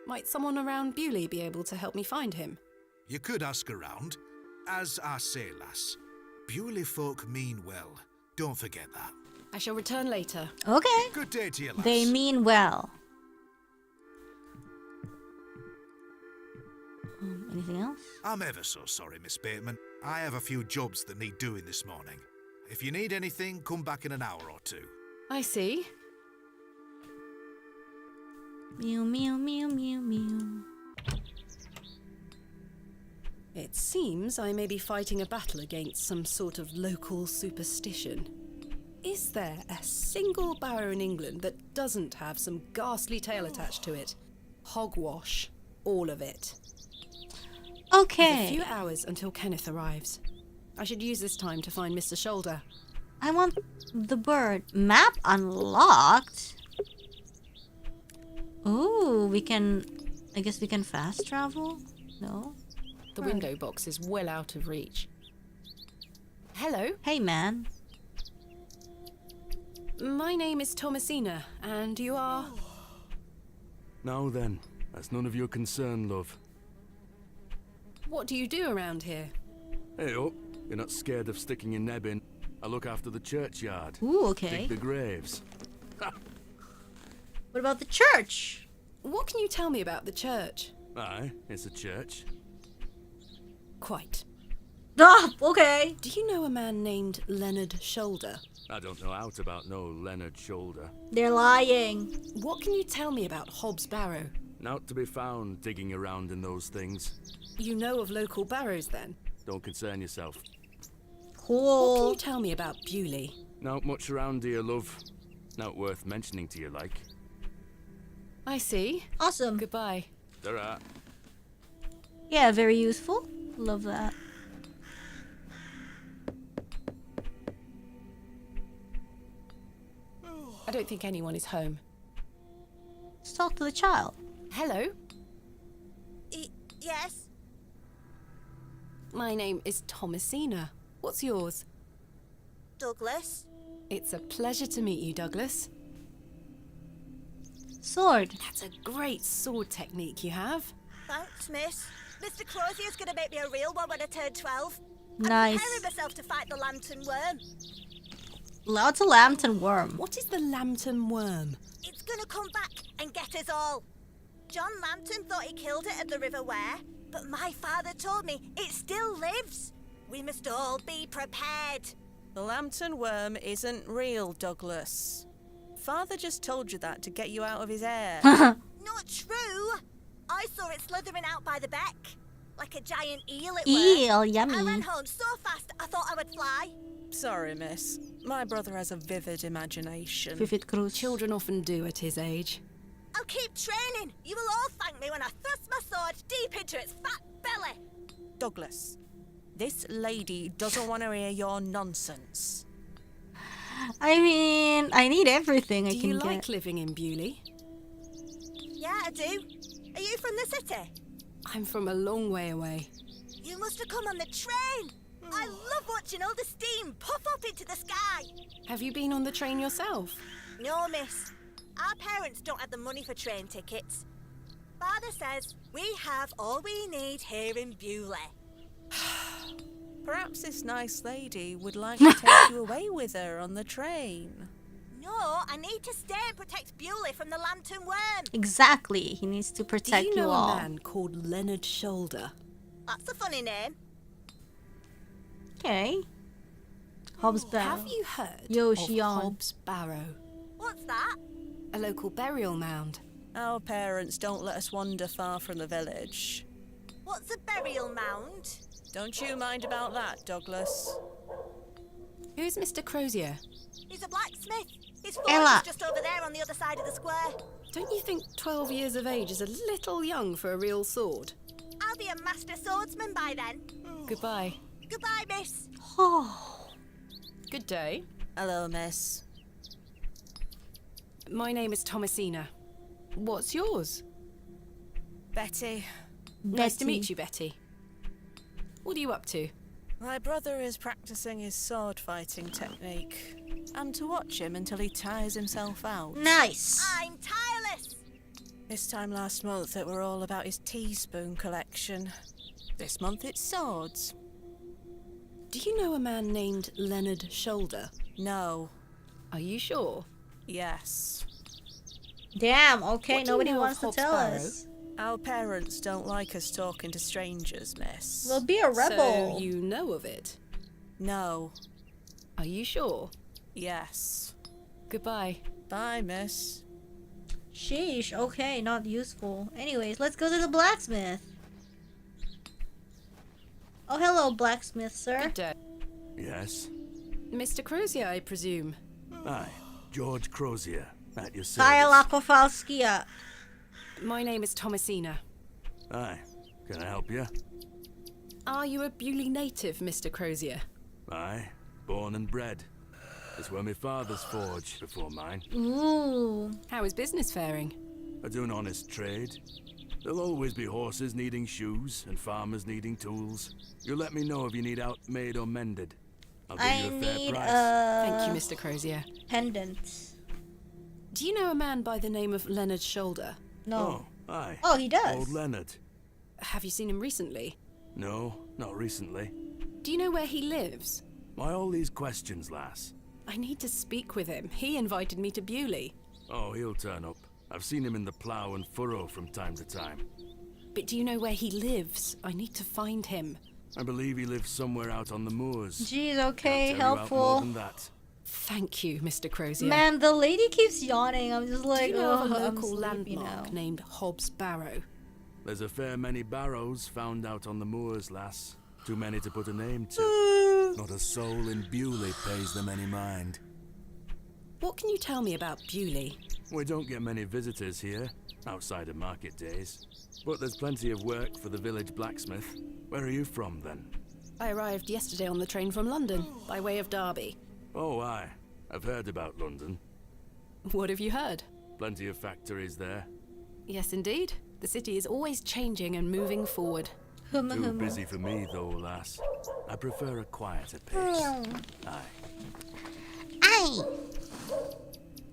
Might someone around Bewley be able to help me find him? You could ask around. As I say, lass, Bewley folk mean well. Don't forget that. I shall return later. Okay. Good day to you, lass. They mean well. Anything else? I'm ever so sorry, Miss Bateman. I have a few jobs that need doing this morning. If you need anything, come back in an hour or two. I see. Mew, mew, mew, mew, mew. It seems I may be fighting a battle against some sort of local superstition. Is there a single barrow in England that doesn't have some ghastly tale attached to it? Hogwash. All of it. I've a Okay. few hours until Kenneth arrives. I should use this time to find Mr. Shoulder. I want the bird. Map unlocked? Ooh, we can... I guess we can fast travel? No? The window box is well out of reach. Hello, Hey, man. my name is Thomasina, and you are... Now then, that's none of your concern, love. What do you do around here? Hey up, you're not scared of sticking your neb in. I look after the churchyard. Ooh, okay. Dig the graves. What about the church? What can you tell me about the church? Aye, it's a church. Quite. Ah, okay. Do you know a man named Leonard Shoulder? I don't know out about no Leonard Shoulder. They're lying. What can you tell me about Hobbs Barrow? Not to be found digging around in those things. You know of local barrows, then? Don't concern yourself. What can Cool. you tell me about Bewley? Not much around here, love. Not worth mentioning to you, like. I see. Awesome. Goodbye. There are. Yeah, very useful. Love that. I don't think anyone is home. Let's talk to the child. Hello, Yes? my name is Thomasina. What's yours? Douglas? It's a pleasure to meet you, Douglas. Sword. That's a great sword technique you have. Thanks, miss. Mr. Crozier's gonna make me a real one when I turn 12. Nice. I'm preparing myself to fight the lantern worm. Loud to lambton worm. What is the lambton worm? It's gonna come back and get us all. John Lambton thought he killed it at the River Ware, but my father told me it still lives. We must all be prepared. The lambton worm isn't real, Douglas. Father just told you that to get you out of his hair. Not true. I saw it slithering out by the beck. Like a giant eel it were. Eel, I yummy. ran home so fast I thought I would fly. Sorry, miss. My brother has a vivid imagination. Vivid Cruz. Children often do at his age. I'll keep training. You will all thank me when I thrust my sword deep into its fat belly. Douglas, this lady doesn't want to hear your nonsense. I mean, I need everything I Do can you get. like living in Bewley? Yeah, I do. Are you from the city? I'm from a long way away. You must have come on the train. I love watching all the steam puff up into the sky. Have you been on the train yourself? No, miss. Our parents don't have the money for train tickets. Father says we have all we need here in Bewley. Perhaps this nice lady would like to take you away with her on the train. No, I need to stay and protect Bewley from the lantern worm. Exactly. He needs to Do protect you know all. a man called Leonard Shoulder? That's a funny name. Okay. Hobbs Barrow. Have you heard Yo, of Shion. Hobbs Barrow? What's that? A local burial mound. Our parents don't let us wander far from the village. What's a burial mound? Don't you mind about that, Douglas. Who's Mr. Crozier? He's a blacksmith. His Ella. forge is just over there on the other side of the square. Don't you think 12 years of age is a little young for a real sword? I'll be a master swordsman by then. Goodbye. Goodbye, miss. Oh. Good day. Hello, miss. My name is Thomasina. What's yours? Betty. Nice to meet you, Betty. What are you up to? My brother is practicing his sword fighting technique. I'm to watch him until he tires himself out. Nice. I'm tireless. This time last month it were all about his teaspoon collection. This month it's swords. Do you know a man named Leonard Shoulder? No. Are you sure? Yes. Damn, okay, What do you nobody know of wants to Hobbs tell Barrow? us. Our parents don't like us talking to strangers, miss. Well, be a rebel. So you know of it? No. Are you sure? Yes. Goodbye. Bye, miss. Sheesh, okay, not useful. Anyways, let's go to the blacksmith. Oh, hello, blacksmith, sir. Good day. Yes? Mr. Crozier, I presume. Aye, George Crozier, at your Kyle service. Akofalskia. My name is Thomasina. Aye, can I help you? Are you a Bewley native, Mr. Crozier? Aye, born and bred. It's where my father's forge before mine. Ooh. How is business faring? I do an honest trade. There'll always be horses needing shoes and farmers needing tools. You let me know if you need out made or mended. I'll give I you a fair need price. Thank you, Mr. Crozier. pendant. Do you know a man by the name of Leonard Shoulder? No. Oh, aye. Oh, he does. Old Leonard. Have you seen him recently? No, not recently. Do you know where he lives? Why all these questions, lass? I need to speak with him. He invited me to Bewley. Oh, he'll turn up. I've seen him in the plough and furrow from time to time. But do you know where he lives? I need to find him. I believe he lives somewhere out on the moors. Jeez, okay, Can't tell you out more helpful. than that. Thank you, Mr. Crozier. Man, the lady keeps yawning. I'm just do like, you know of a oh, I'm local sleepy landmark now. named Hobbs Barrow? There's a fair many barrows found out on the moors, lass. Too many to put a name to. Not a soul in Bewley pays them any mind. What can you tell me about Bewley? We don't get many visitors here, outside of market days. But there's plenty of work for the village blacksmith. Where are you from, then? I arrived yesterday on the train from London, by way of Derby. Oh, aye. I've heard about London. What have you heard? Plenty of factories there. Yes, indeed. The city is always changing and moving forward. Humma, Too humma. busy for me, though, lass. I prefer a quieter pace. Aye. Aye.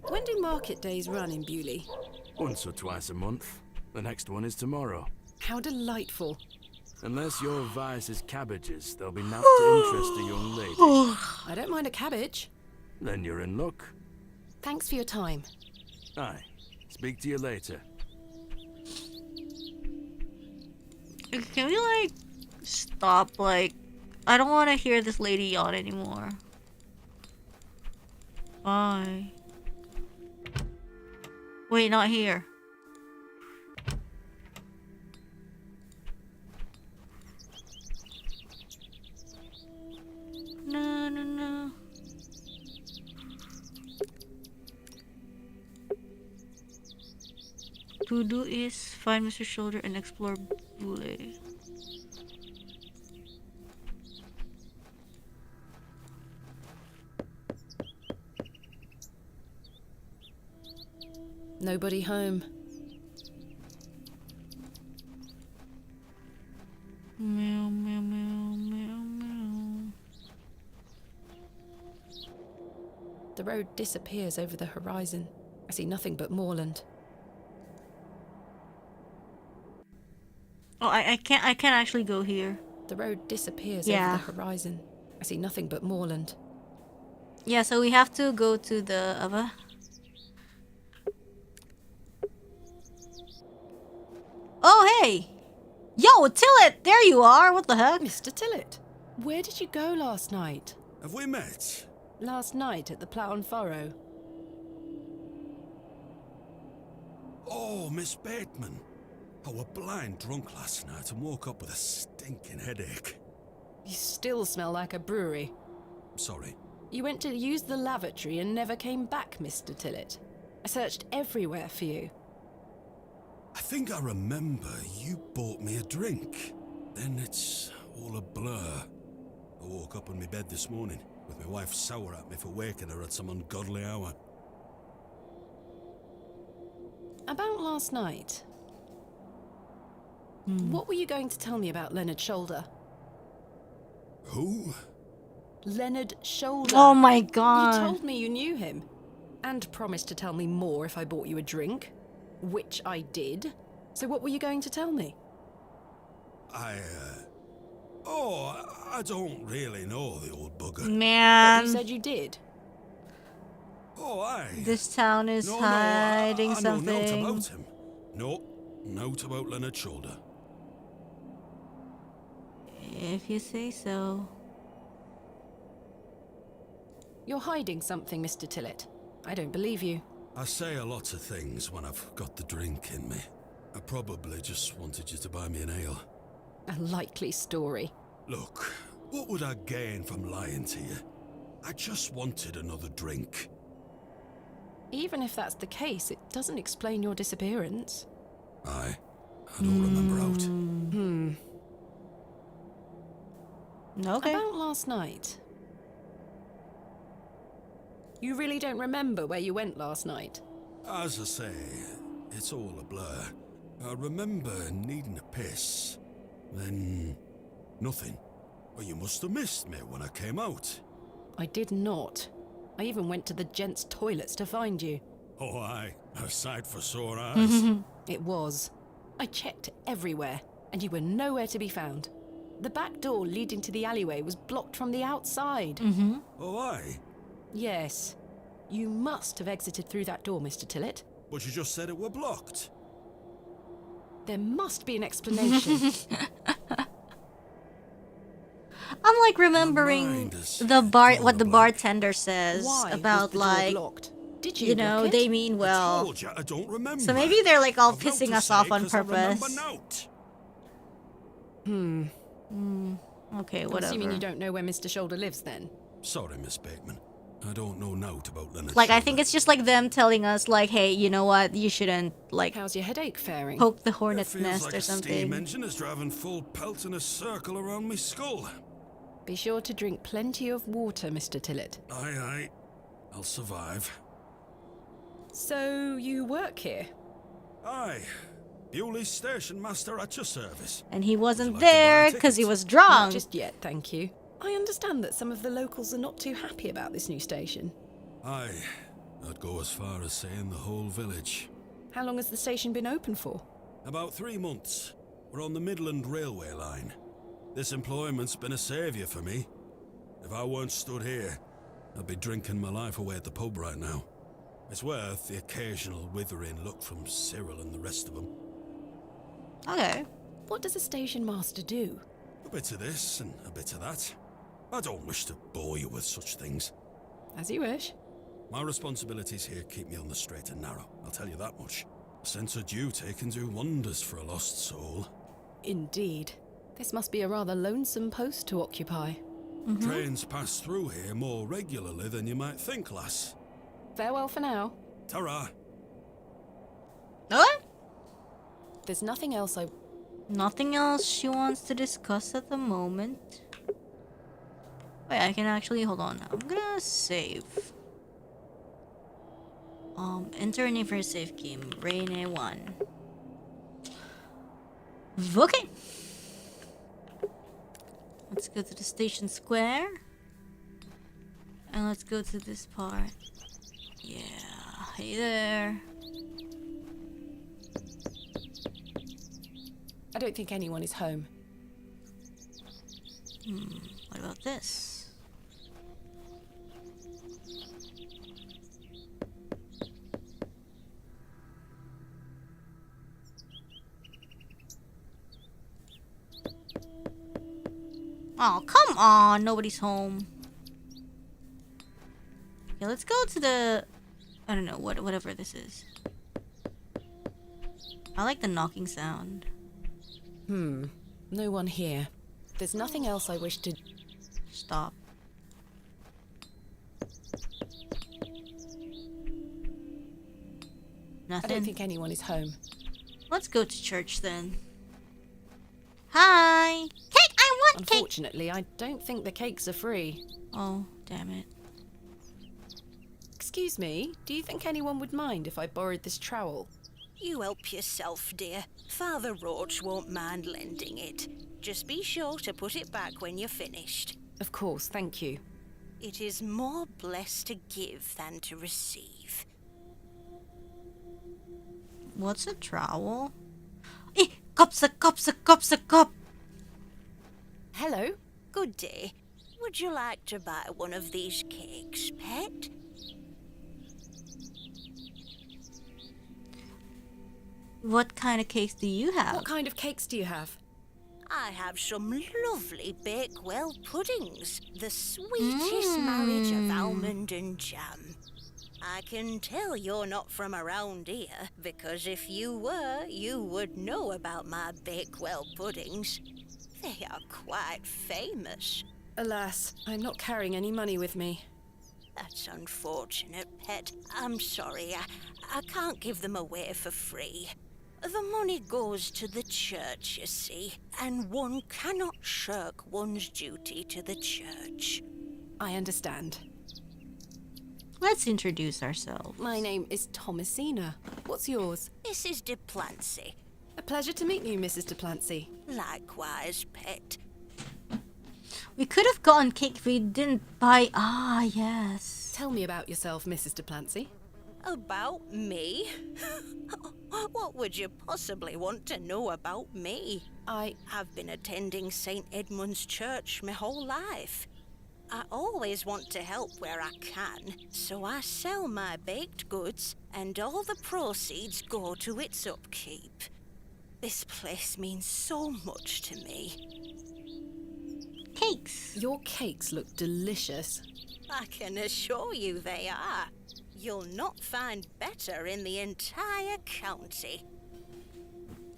When do market days run in Bewley? Once or twice a month. The next one is tomorrow. How delightful. Unless your vice is cabbages, there'll be naught to interest a young lady. I don't mind a cabbage. Then you're in luck. Thanks for your time. Aye. Speak to you later. Can we, like, stop? Like, I don't want to hear this lady yawn anymore. Bye. Wait, not here. No, no, no. To do is find Mr. Shoulder and explore Bule. Nobody home. Meow, meow, meow, meow, meow. The road disappears over the horizon. I see nothing but moorland. Oh, I can't actually go here. The road disappears Yeah. over the horizon. I see nothing but moorland. Yeah, so we have to go to the other. Oh, hey! Yo, Tillet! There you are! What the heck? Mr. Tillett, where did you go last night? Have we met? Last night at the Plough and Furrow. Oh, Miss Bateman. I were blind drunk last night and woke up with a stinking headache. You still smell like a brewery. Sorry. You went to use the lavatory and never came back, Mr. Tillett. I searched everywhere for you. I think I remember you bought me a drink. Then it's all a blur. I woke up in my bed this morning with my wife sour at me for waking her at some ungodly hour. About last night. What were you going to tell me about Leonard Shoulder? Who? Leonard Shoulder. Oh my You god. told me you knew him. And promised to tell me more if I bought you a drink. Which I did. So what were you going to tell me? I don't really know the old bugger. But Man, you said you did. Oh, aye. this town is No, hiding I know naught something. about him. No, naught about Leonard Shoulder. If you say so. You're hiding something, Mr. Tillett. I don't believe you. I say a lot of things when I've got the drink in me. I probably just wanted you to buy me an ale. A likely story. Look, what would I gain from lying to you? I just wanted another drink. Even if that's the case, it doesn't explain your disappearance. Aye, I don't remember out. Okay. About last night. You really don't remember where you went last night? As I say, it's all a blur. I remember needing a piss. Then, nothing. Well, you must have missed me when I came out. I did not. I even went to the gents' toilets to find you. Oh, aye, a sight for sore eyes. It was. I checked everywhere, and you were nowhere to be found. The back door leading to the alleyway was blocked from the outside. Oh, aye. Yes. You must have exited through that door, Mr. Tillett. But you just said it were blocked. There must be an explanation. I'm like remembering mind is the what the gone blank. bartender says Why about was the door like, blocked? Did you, you know, block it? they mean I well. told you, I don't remember. So maybe they're like all I've nought pissing to us say off on 'cause I remember purpose. nought. Okay, I'm whatever. assuming you don't know where Mr. Shoulder lives then. Sorry, Miss Bateman. I don't know nought about Leonard Like, I Shoulder. think it's just like them telling us, like, hey, you know what? You shouldn't, like, How's your headache faring? poke the It hornet's feels nest like or a steam something. engine is driving full pelt in a circle around me skull. Be sure to drink plenty of water, Mr. Tillett. Aye, aye. I'll survive. So, you work here? Aye. Bewley's station master at your service. And he wasn't Would you like to buy a there ticket? because he was Not drunk. just yet, thank you. I understand that some of the locals are not too happy about this new station. Aye. I'd go as far as saying the whole village. How long has the station been open for? About 3 months. We're on the Midland Railway line. This employment's been a saviour for me. If I weren't stood here, I'd be drinking my life away at the pub right now. It's worth the occasional withering look from Cyril and the rest of them. Okay. What does a station master do? A bit of this and a bit of that. I don't wish to bore you with such things. As you wish. My responsibilities here keep me on the straight and narrow, I'll tell you that much. A sense of duty can do wonders for a lost soul. Indeed. This must be a rather lonesome post to occupy. Trains pass through here more regularly than you might think, lass. Farewell for now. Ta-ra. What? There's nothing else I... Nothing else she wants to discuss at the moment. Wait, I can actually, hold on. I'm gonna save. Enter a name for a save game. Reine 1. Okay. Let's go to the station square. And let's go to this part. Yeah. Hey there. I don't think anyone is home. What about this? Oh, come on. Nobody's home. Okay, let's go to the... I don't know, whatever this is. I like the knocking sound. No one here. There's nothing else I wish to... Stop. I Nothing. don't think anyone is home. Let's go to church then. Hi! Cake! I want cake! Unfortunately, I don't think the cakes are free. Oh, damn it. Excuse me, do you think anyone would mind if I borrowed this trowel? You help yourself, dear. Father Roach won't mind lending it. Just be sure to put it back when you're finished. Of course, thank you. It is more blessed to give than to receive. What's a trowel? Eh, cups a cup! Hello? Good day. Would you like to buy one of these cakes, pet? What kind of cakes do you have? What kind of cakes do you have? I have some lovely Bakewell puddings. The sweetest marriage of almond and jam. I can tell you're not from around here, because if you were, you would know about my Bakewell puddings. They are quite famous. Alas, I'm not carrying any money with me. That's unfortunate, pet. I'm sorry, I can't give them away for free. The money goes to the church, you see, and one cannot shirk one's duty to the church. I understand. Let's introduce ourselves. My name is Thomasina. What's yours? Mrs. de Plancy. A pleasure to meet you, Mrs. de Plancy. Likewise, pet. We could have gotten cake if we didn't buy... Ah, yes. Tell me about yourself, Mrs. de Plancy. About me? What would you possibly want to know about me? I've been attending St. Edmund's Church my whole life. I always want to help where I can, so I sell my baked goods, and all the proceeds go to its upkeep. This place means so much to me. Cakes. Your cakes look delicious. I can assure you they are. You'll not find better in the entire county.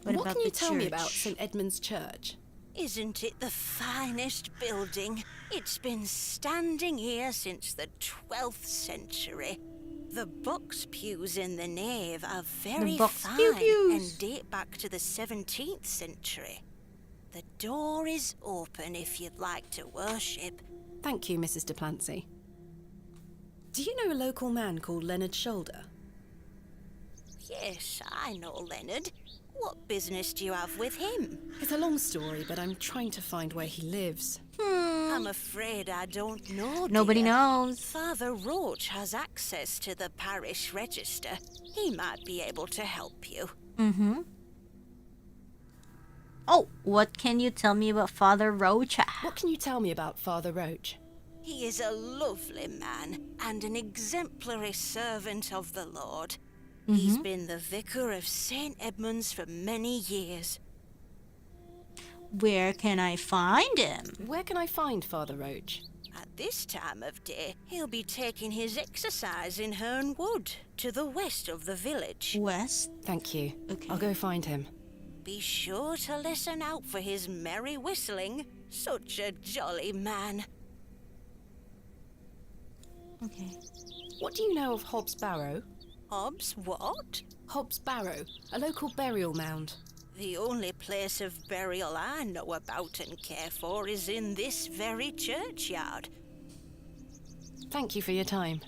What about can you the tell me church? about St. Edmund's Church? Isn't it the finest building? It's been standing here since the 12th century. The box pews in the nave are very fine and date back to the 17th century. The door is open if you'd like to worship. Thank you, Mrs. de Plancy. Do you know a local man called Leonard Shoulder? Yes, I know Leonard. What business do you have with him? It's a long story, but I'm trying to find where he lives. I'm afraid I don't know, Nobody dear. knows. Father Roach has access to the parish register. He might be able to help you. Oh, what can you tell me about Father Roach? What can you tell me about Father Roach? He is a lovely man and an exemplary servant of the Lord. He's been the vicar of St. Edmund's for many years. Where can I find him? Where can I find Father Roach? At this time of day, he'll be taking his exercise in Herne Wood, to the west of the village. West? Thank you. Okay. I'll go find him. Be sure to listen out for his merry whistling. Such a jolly man. Okay. What do you know of Hobbs Barrow? Hobbs what? Hobbs Barrow, a local burial mound. The only place of burial I know about and care for is in this very churchyard. Thank you for your time.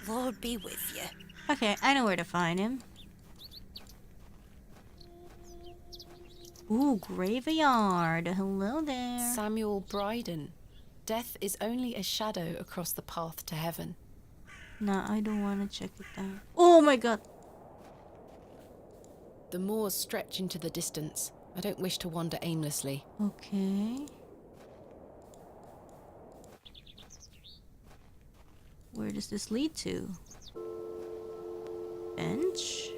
Lord be with you. Okay, I know where to find him. Ooh, graveyard. Hello there. Samuel Bryden. Death is only a shadow across the path to heaven. Nah, I don't want to check it out. Oh my god. The moors stretch into the distance. I don't wish to wander aimlessly. Okay. Where does this lead to? Bench?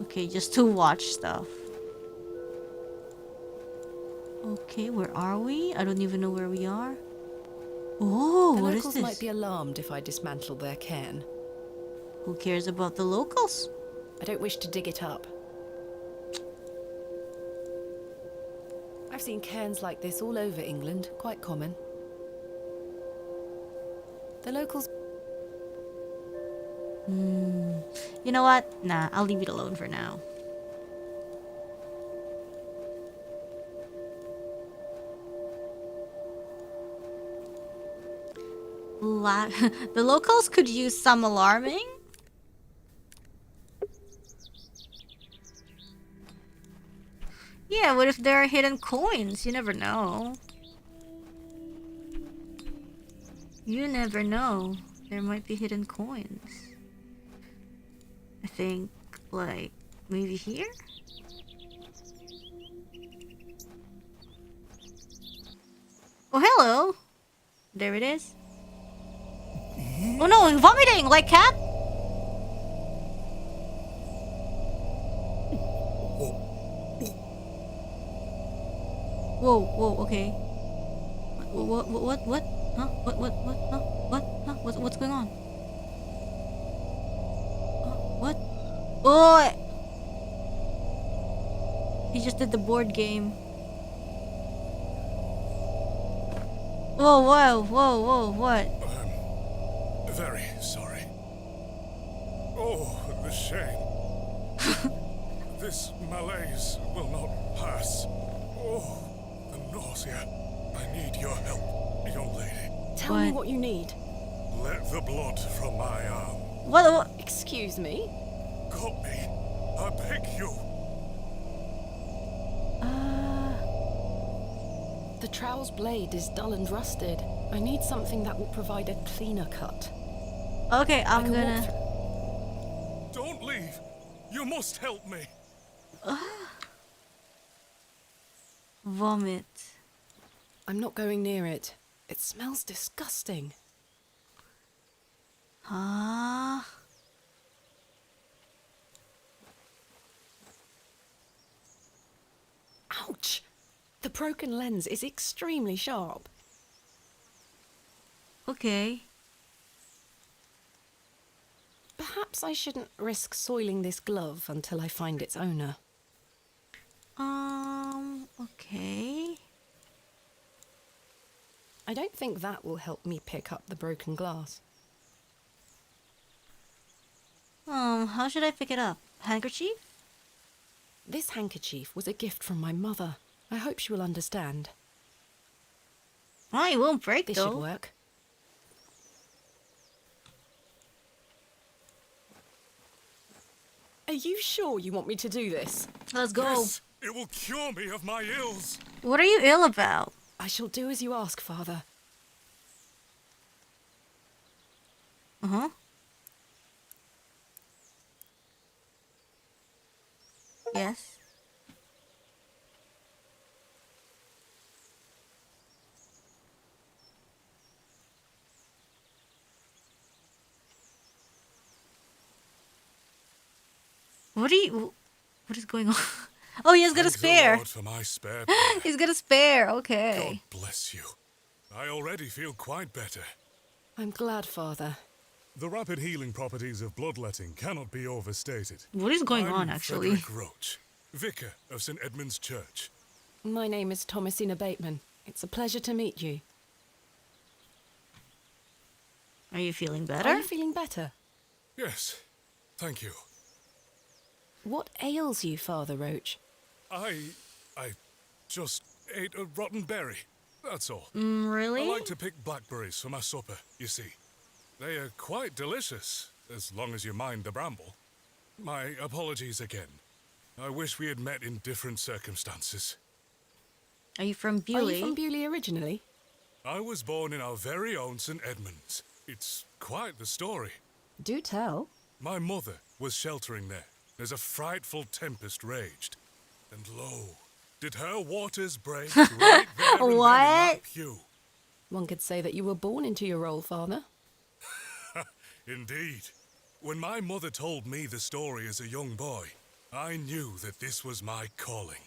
Okay, just to watch stuff. Okay, where are we? I don't even know where we are. Oh, The what is locals this? might be alarmed if I dismantle their cairn. Who cares about the locals? I don't wish to dig it up. I've seen cairns like this all over England, quite common. The locals... You know what? Nah, I'll leave it alone for now. The locals could use some alarming. Yeah, what if there are hidden coins? You never know. You never know. There might be hidden coins. I think, like, maybe here? Oh, hello! There it is. Oh no, vomiting! Like cat? Whoa, whoa, okay. What? Huh? What? Huh? What? What's going on? What? Oh! He just did the board game. Whoa, what? Very sorry. Oh, the shame. This malaise will not pass. Oh, the nausea. I need your help, young lady. Tell me what you need. Let the blood from my arm. What? Excuse me? Cut me. I beg you. The trowel's blade is dull and rusted. I need something that will provide a cleaner cut. Okay, I'm can gonna... walk Don't leave. You must help me. Vomit. I'm not going near it. It smells disgusting. Huh? Ouch! The broken lens is extremely sharp. Okay. Perhaps I shouldn't risk soiling this glove until I find its owner. Okay. I don't think that will help me pick up the broken glass. How should I pick it up? Handkerchief? This handkerchief was a gift from my mother. I hope she will understand. Oh, it won't break This though. should work. Are you sure you want me to do this? Let's go. Yes, it will cure me of my ills. What are you ill about? I shall do as you ask, Father. Uh-huh. Yes. What is going on? Oh, he has got a Thank the spare. Lord for my spare. He's got a spare. God Okay. bless you. I already feel quite better. I'm glad, Father. The rapid healing properties of bloodletting cannot be overstated. What is going I'm on, actually? Frederick Roach, vicar of St. Edmund's Church. My name is Thomasina Bateman. It's a pleasure to meet you. Are you feeling Are better? you feeling better? Yes, thank you. What ails you, Father Roach? I just ate a rotten berry. That's all. Really? I like to pick blackberries for my supper, you see. They are quite delicious, as long as you mind the bramble. My apologies again. I wish we had met in different circumstances. Are you from Are Bewley? you from Bewley originally? I was born in our very own St. Edmund's. It's quite the story. Do tell. My mother was sheltering there as a frightful tempest raged. And lo, did her waters break right there and then in that What? pew. One could say that you were born into your role, Father. Indeed. When my mother told me the story as a young boy, I knew that this was my calling.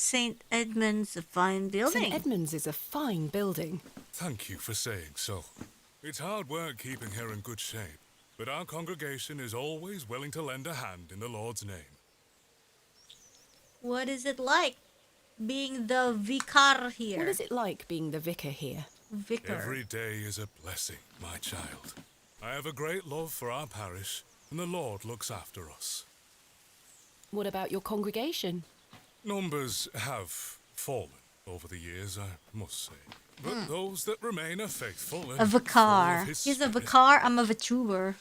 St. Edmund's a fine building. St. Edmund's is a fine building. Thank you for saying so. It's hard work keeping her in good shape, but our congregation is always willing to lend a hand in the Lord's name. What is it like being the vicar here? What is it like being the vicar here? Vicar. Every day is a blessing, my child. I have a great love for our parish, and the Lord looks after us. What about your congregation? Numbers have fallen over the years, I must say. But those that remain are faithful and A full vicar. of his He's a spirit. vicar, I'm a VTuber.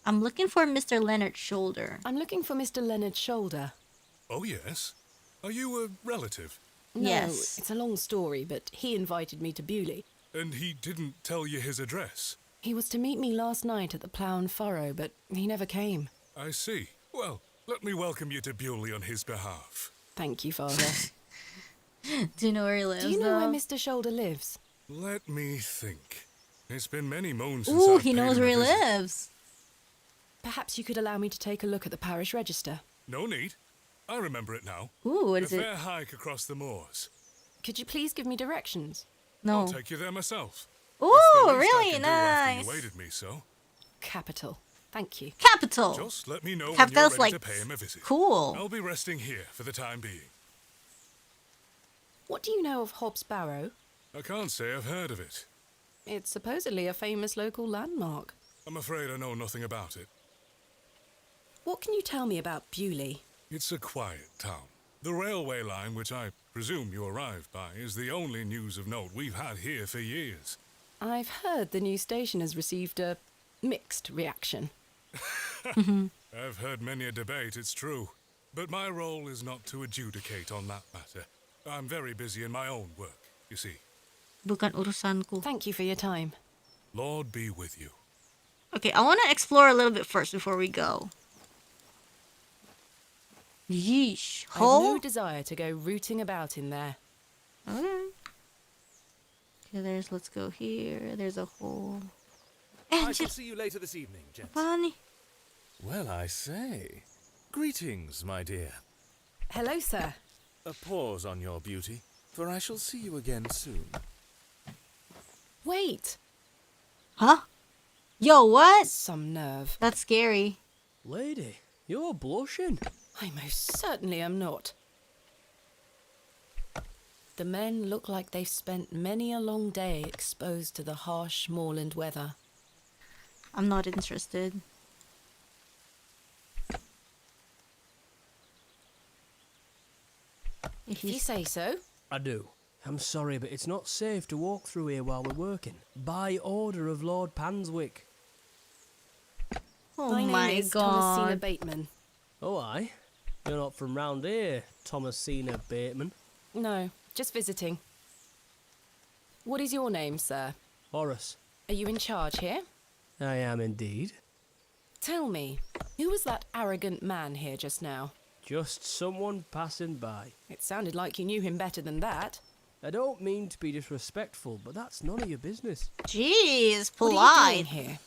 I'm looking for Mr. Leonard Shoulder. I'm looking for Mr. Leonard Shoulder. Oh, yes? Are you a relative? No, Yes. it's a long story, but he invited me to Bewley. And he didn't tell you his address? He was to meet me last night at the Plough and Furrow, but he never came. I see. Well, let me welcome you to Bewley on his behalf. Thank you, Father. Do you know where he lives? Do you know though? where Mr. Shoulder lives? Let me think. It's been many moons since Ooh, I've he paid knows him a where he visit. lives. Perhaps you could allow me to take a look at the parish register. No need. I remember it now. Ooh, what A is it? fair hike across the moors. Could you please give me directions? No. I'll take you there myself. Ooh, It's the least I really can do after nice. you waited me so. Capital. Thank you. Capital. Just let me know when Capital's you're ready like to pay him a visit. cool. I'll be resting here for the time being. What do you know of Hobbs Barrow? I can't say I've heard of it. It's supposedly a famous local landmark. I'm afraid I know nothing about it. What can you tell me about Bewley? It's a quiet town. The railway line, which I presume you arrived by, is the only news of note we've had here for years. I've heard the new station has received a mixed reaction. I've heard many a debate, it's true. But my role is not to adjudicate on that matter. I'm very busy in my own work, you see. Bukan urusanku. Thank you for your time. Lord be with you. Okay, I want to explore a little bit first before we go. Yeesh. I have no Hole? desire to go rooting about in there. Okay, let's go here. There's a hole. I shall see you later this evening, gents. Funny. Well, I say. Greetings, my dear. Hello, sir. A pause on your beauty, for I shall see you again soon. Wait. Huh? Yo, what? Some nerve. That's scary. Lady, you're blushing. I most certainly am not. The men look like they've spent many a long day exposed to the harsh moorland weather. I'm not interested. If you say so. I do. I'm sorry, but it's not safe to walk through here while we're working. By order of Lord Panswick. Oh My my name is god. Thomasina Bateman. Oh, aye? You're not from round here, Thomasina Bateman. No, just visiting. What is your name, sir? Horace. Are you in charge here? I am indeed. Tell me, who was that arrogant man here just now? Just someone passing by. It sounded like you knew him better than that. I don't mean to be disrespectful, but that's none of your business. Jeez, What are you doing polite. here?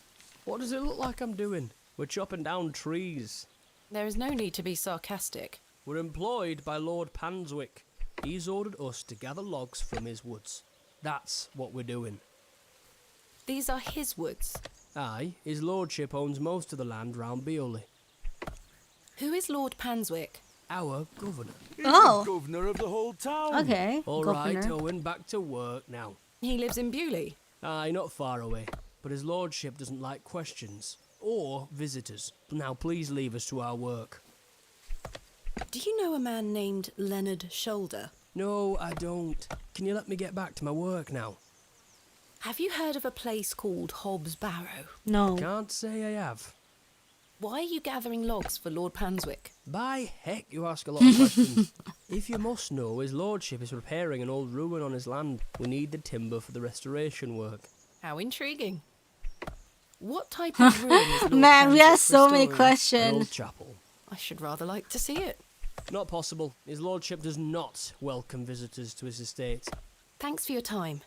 What does it look like I'm doing? We're chopping down trees. There is no need to be sarcastic. We're employed by Lord Panswick. He's ordered us to gather logs from his woods. That's what we're doing. These are his woods. Aye, his lordship owns most of the land round Bewley. Who is Lord Panswick? Our governor. He's Oh. the governor of the whole town. Okay. All right, governor. Owen, back to work now. He lives in Bewley. Aye, not far away, but his lordship doesn't like questions or visitors. Now please leave us to our work. Do you know a man named Leonard Shoulder? No, I don't. Can you let me get back to my work now? Have you heard of a place called Hobbs Barrow? No. Can't say I have. Why are you gathering logs for Lord Panswick? By heck, you ask a lot of questions. If you must know, his lordship is repairing an old ruin on his land. We need the timber for the restoration work. How intriguing. What type of ruin is Lord Man, we Panswick have so many restoring? An questions. old chapel. I should rather like to see it. Not possible. His lordship does not welcome visitors to his estate. Thanks for your time.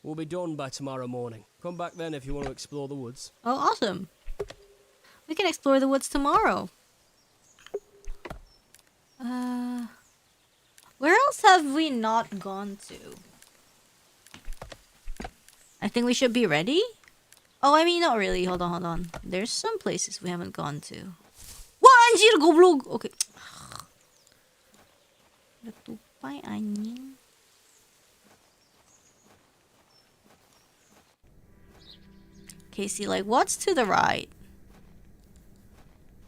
We'll be done by tomorrow morning. Come back then if you want to explore the woods. Oh, awesome. We can explore the woods tomorrow. Where else have we not gone to? I think we should be ready. Oh, I mean, not really. Hold on. There's some places we haven't gone to. Wah, anjir, goblok. Okay. Tupai anjing. Casey, like, what's to the right?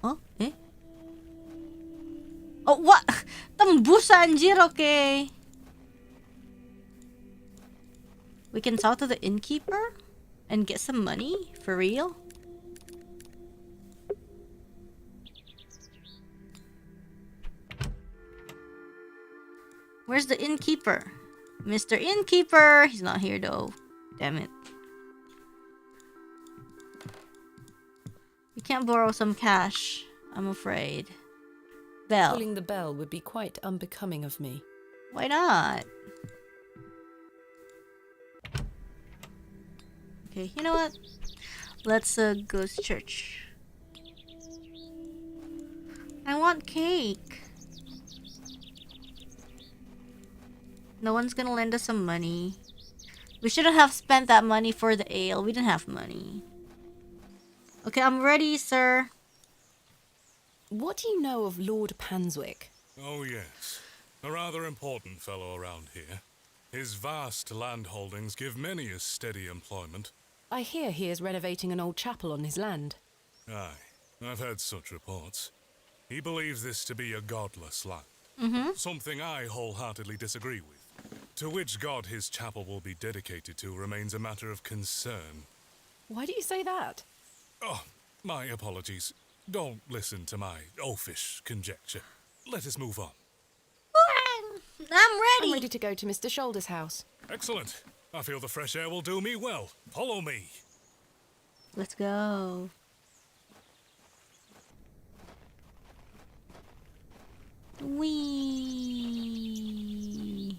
Oh, eh? Oh, what? Tembus anjir, okay. We can talk to the innkeeper and get some money? For real? Where's the innkeeper? Mr. Innkeeper! He's not here though. Damn it. We can't borrow some cash, I'm afraid. Bell. Pulling the bell would be quite unbecoming of me. Why not? Okay, you know what? Let's go to church. I want cake. No one's gonna lend us some money. We shouldn't have spent that money for the ale. We didn't have money. Okay, I'm ready, sir. What do you know of Lord Panswick? Oh, yes. A rather important fellow around here. His vast land holdings give many a steady employment. I hear he is renovating an old chapel on his land. Aye, I've heard such reports. He believes this to be a godless land. Something I wholeheartedly disagree with. To which god his chapel will be dedicated to remains a matter of concern. Why do you say that? Oh, my apologies. Don't listen to my oafish conjecture. Let us move on. I'm ready. I'm ready to go to Mr. Shoulder's house. Excellent. I feel the fresh air will do me well. Follow me. Let's go. Wee.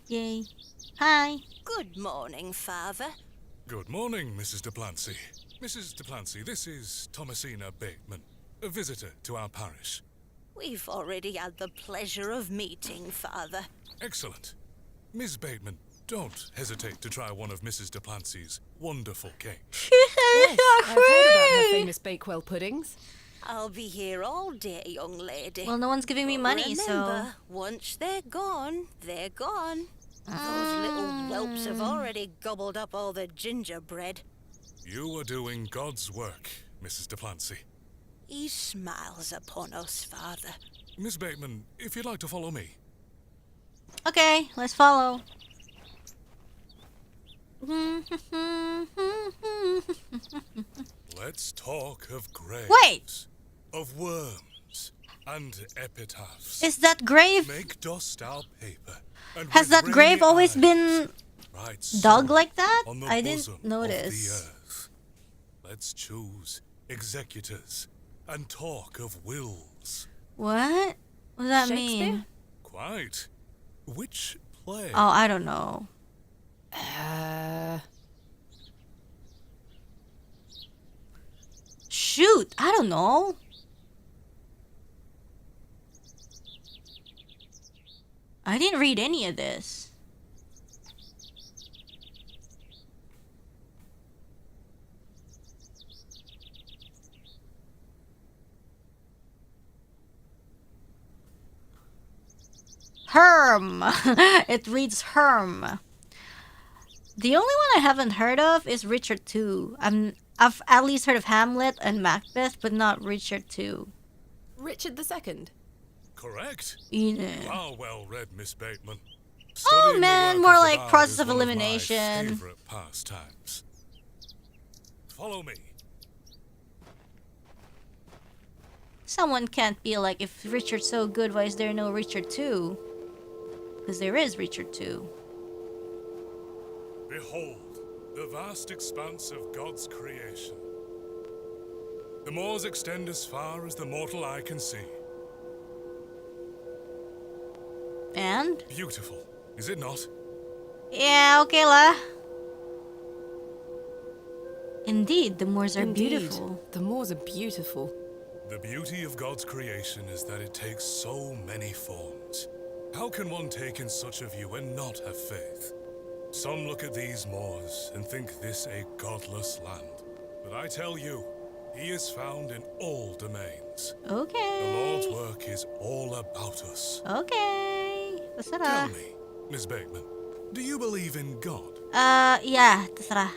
Yay. Hi. Good morning, Father. Good morning, Mrs. Duplancy. Mrs. Duplancy, this is Thomasina Bateman, a visitor to our parish. We've already had the pleasure of meeting, Father. Excellent. Miss Bateman, don't hesitate to try one of Mrs. Duplancy's wonderful cakes. Yes, I've heard about her famous Bakewell puddings. I'll be here all day, young lady. Well, no one's giving me money, Remember, once they're gone, they're gone. Those little whelps have already gobbled up all the gingerbread. You are doing God's work, Mrs. Duplancy. He smiles upon us, Father. Miss Bateman, if you'd like to follow me. Okay, let's follow. Let's talk of graves. Wait! Of worms and epitaphs. Is that grave? Make dust our paper. And Has that with grave rainy always eyes been write dug sorrow like that? on the I bosom didn't of the notice. earth. Let's choose executors and talk of wills. What? What does that Shakespeare? mean? Quite. Which play? Oh, I don't know. Shoot, I don't know. I didn't read any of this. Herm. It reads Herm. The only one I haven't heard of is Richard II. I've at least heard of Hamlet and Macbeth, but not Richard II. Richard II? Correct. Yeah. Ah, well read, Miss Bateman. Oh Studying the man, work more of the like bard process is of one my elimination. favorite pastimes. Follow me. Someone can't be like, if Richard's so good, why is there no Richard II? Because there is Richard II. Behold, the vast expanse of God's creation. The moors extend as far as the mortal eye can see. And? Beautiful, is it not? Yeah, okay lah. Indeed, the moors are Indeed, beautiful. The moors are beautiful. The beauty of God's creation is that it takes so many forms. How can one take in such a view and not have faith? Some look at these moors and think this a godless land. But I tell you, he is found in all domains. Okay. The Lord's work is all about us. Okay. Tell Terserah. me, Miss Bateman, do you believe in God? Yeah, terserah.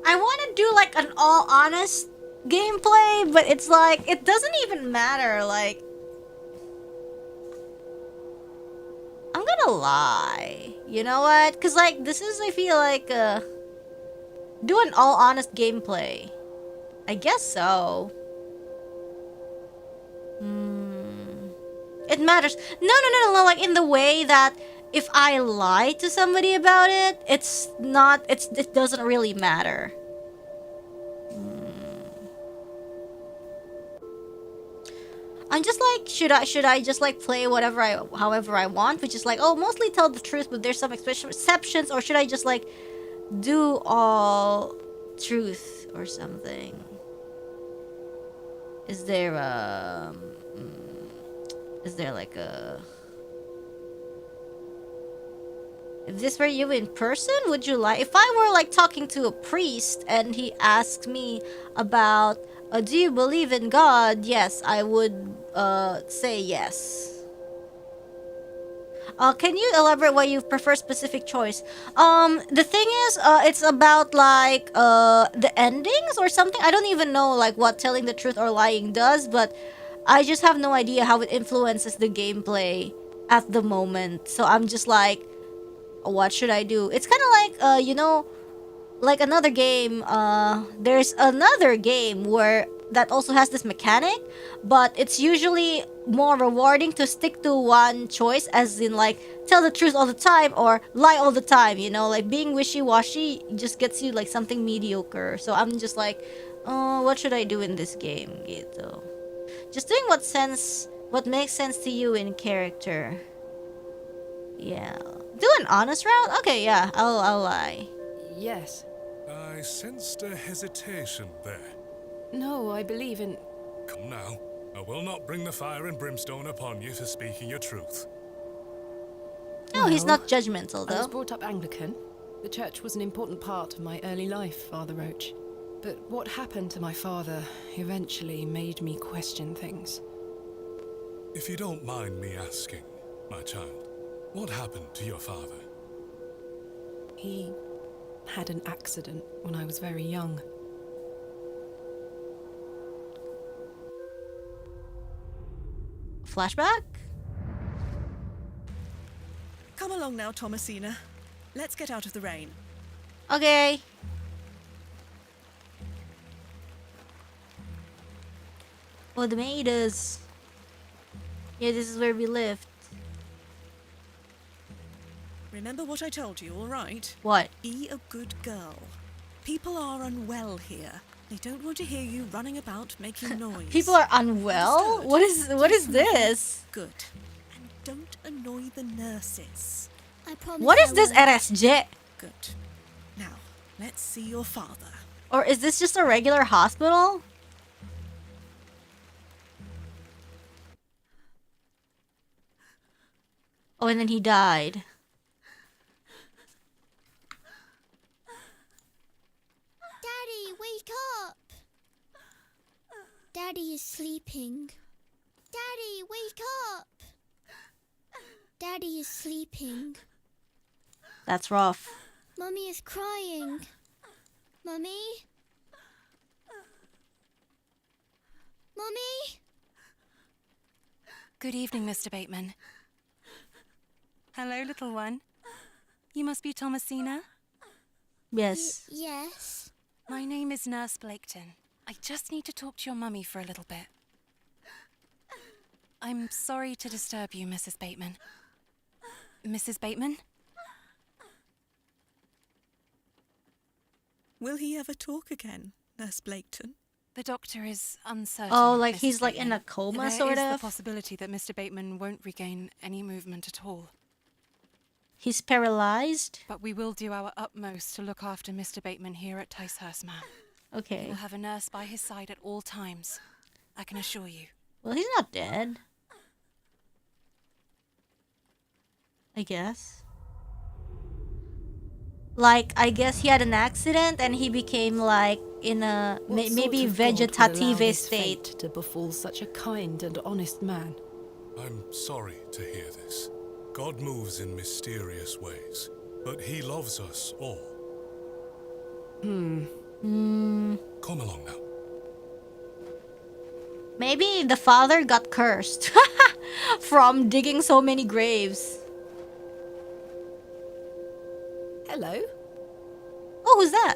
I want to do like an all honest gameplay, but it's like it doesn't even matter. Like, I'm gonna lie. You know what? Cause like this is, I feel like do an all honest gameplay. I guess so. It matters. No. Like in the way that if I lie to somebody about it, it's not. It doesn't really matter. I'm just like, should I just like play however I want, which is like, oh, mostly tell the truth, but there's some exceptions, or should I just like do all truth or something? Is there like a... If this were you in person, would you lie? If I were like talking to a priest and he asked me about, do you believe in God? Yes, I would say yes. Can you elaborate why you prefer specific choice? The thing is, it's about like the endings or something. I don't even know like what telling the truth or lying does, but I just have no idea how it influences the gameplay at the moment. So I'm just like, what should I do? It's kind of like, you know, like another game. There's another game where that also has this mechanic, but it's usually more rewarding to stick to one choice, as in like tell the truth all the time or lie all the time, you know, like being wishy-washy just gets you like something mediocre. So I'm just like, what should I do in this game, Gito? Just doing what makes sense to you in character. Yeah, do an honest route. Okay, yeah, I'll lie. Yes. I sensed a hesitation there. No, I believe in... Come now, I will not bring the fire and brimstone upon you for speaking your truth. No, he's Well, not judgmental, I was though. brought up Anglican. The church was an important part of my early life, Father Roach. But what happened to my father eventually made me question things. If you don't mind me asking, my child, what happened to your father? He had an accident when I was very young. Flashback? Come along now, Thomasina. Let's get out of the rain. Okay. Oh, the maidens. Yeah, this is where we lived. Remember what I told you, all right? What? Be a good girl. People are unwell here. They don't want to hear you running about making noise. People are unwell? Understood? What is this? Good. And don't annoy the nurses. I promise. What is I this won't. RSJ? Good. Now, let's see your father. Or is this just a regular hospital? Oh, and then he died. Daddy, wake up! Daddy is sleeping. Daddy, wake up! Daddy is sleeping. That's rough. Mummy is crying. Mummy? Mummy? Good evening, Mr. Bateman. Hello, little one. You must be Thomasina? Yes. Yes. My name is Nurse Blaketon. I just need to talk to your mummy for a little bit. I'm sorry to disturb you, Mrs. Bateman. Mrs. Bateman? Will he ever talk again, Nurse Blaketon? The doctor is uncertain. Oh, like Mrs. he's like in Bateman. a coma, There sort is of. the possibility that Mr. Bateman won't regain any movement at all. He's paralyzed. But we will do our utmost to look after Mr. Bateman here at Ticehurst Manor. Okay. We'll have a nurse by his side at all times. I can assure you. Well, he's not dead. I guess. Like, I guess he had an accident and he became like in a maybe vegetative state to befall such a kind and honest man. I'm sorry to hear this. God moves in mysterious ways, but he loves us all. Come along now. Maybe the father got cursed from digging so many graves. Hello. Oh, who's that?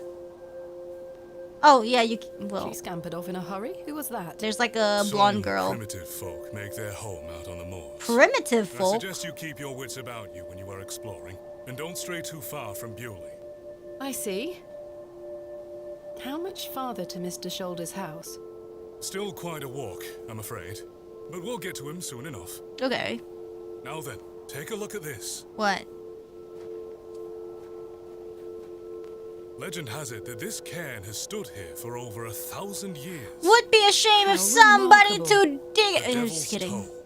Oh, yeah, well, She scampered off in a hurry. Who was that? there's like a blonde girl. Primitive folk make their home out on the moors. Primitive I folk? suggest you keep your wits about you when you are exploring, and don't stray too far from Bewley. I see. How much farther to Mr. Shoulder's house? Still quite a walk, I'm afraid. But we'll get to him soon enough. Okay. Now then, take a look at this. What? Legend has it that this cairn has stood here for over 1,000 years. Would be a shame How if somebody remarkable. to dig. The Devil's Just kidding. Toe.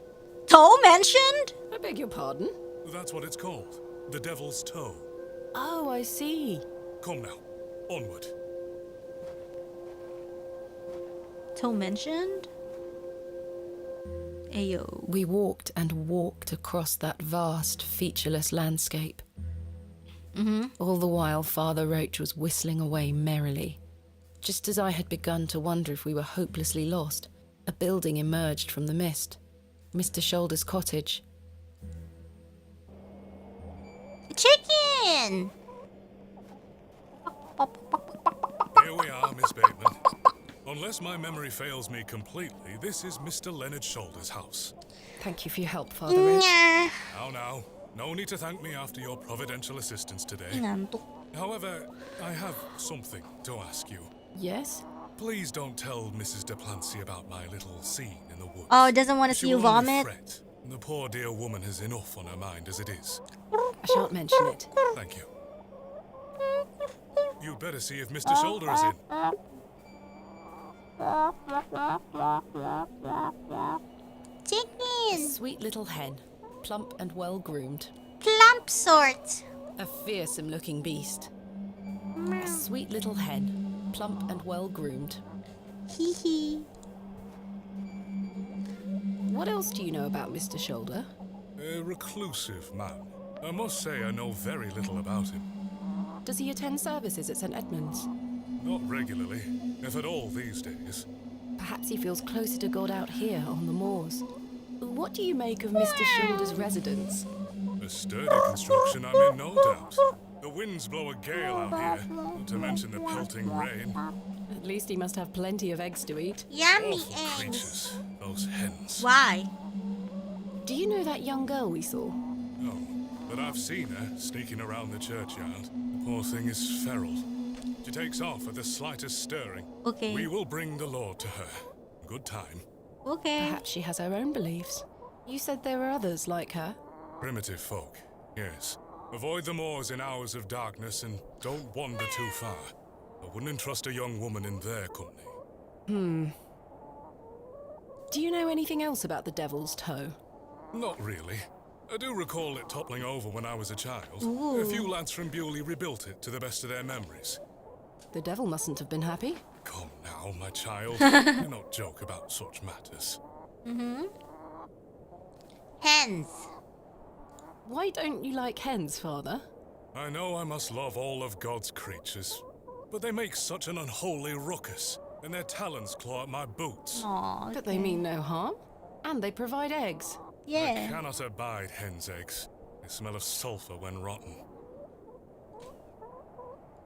Toe mentioned? I beg your pardon? That's what it's called. The Devil's Toe. Oh, I see. Come now, onward. Toe mentioned? Ayo. We walked and walked across that vast, featureless landscape. All the while, Father Roach was whistling away merrily. Just as I had begun to wonder if we were hopelessly lost, a building emerged from the mist. Mr. Shoulder's cottage. Chicken! Here we are, Miss Bateman. Unless my memory fails me completely, this is Mr. Leonard Shoulder's house. Thank you for your help, Father Roach. Nah. Now, no need to thank me after your providential assistance today. However, I have something to ask you. Yes? Please don't tell Mrs. Duplancy about my little scene in the woods. Oh, doesn't want to see She you will only vomit? fret. The poor dear woman has enough on her mind as it is. I shan't mention it. Thank you. You'd better see if Mr. Shoulder is in. Chicken! Sweet little hen, plump and well groomed. Plump sort. A fearsome looking beast. A sweet little hen, plump and well groomed. Hee hee. What else do you know about Mr. Shoulder? A reclusive man. I must say I know very little about him. Does he attend services at St. Edmund's? Not regularly, if at all these days. Perhaps he feels closer to God out here on the moors. What do you make of Mr. Shoulder's residence? A sturdy construction, I'm in no doubt. The winds blow a gale out here, not to mention the pelting rain. At least he must have plenty of eggs to eat. Yummy Awful eggs. creatures, those hens. Why? Do you know that young girl we saw? No, but I've seen her sneaking around the churchyard. The poor thing is feral. She takes off at the slightest stirring. Okay. We will bring the Lord to her. Good time. Okay. Perhaps she has her own beliefs. You said there were others like her. Primitive folk, yes. Avoid the moors in hours of darkness and don't wander too far. I wouldn't entrust a young woman in their company. Do you know anything else about the Devil's Toe? Not really. I do recall it toppling over when I was a child. Ooh. A few lads from Bewley rebuilt it to the best of their memories. The devil mustn't have been happy. Come now, my child. Do not joke about such matters. Hens. Why don't you like hens, Father? I know I must love all of God's creatures, but they make such an unholy ruckus, and their talons claw at my boots. Aw. But they mean no harm. And they provide eggs. I Yeah. cannot abide hens' eggs. They smell of sulfur when rotten.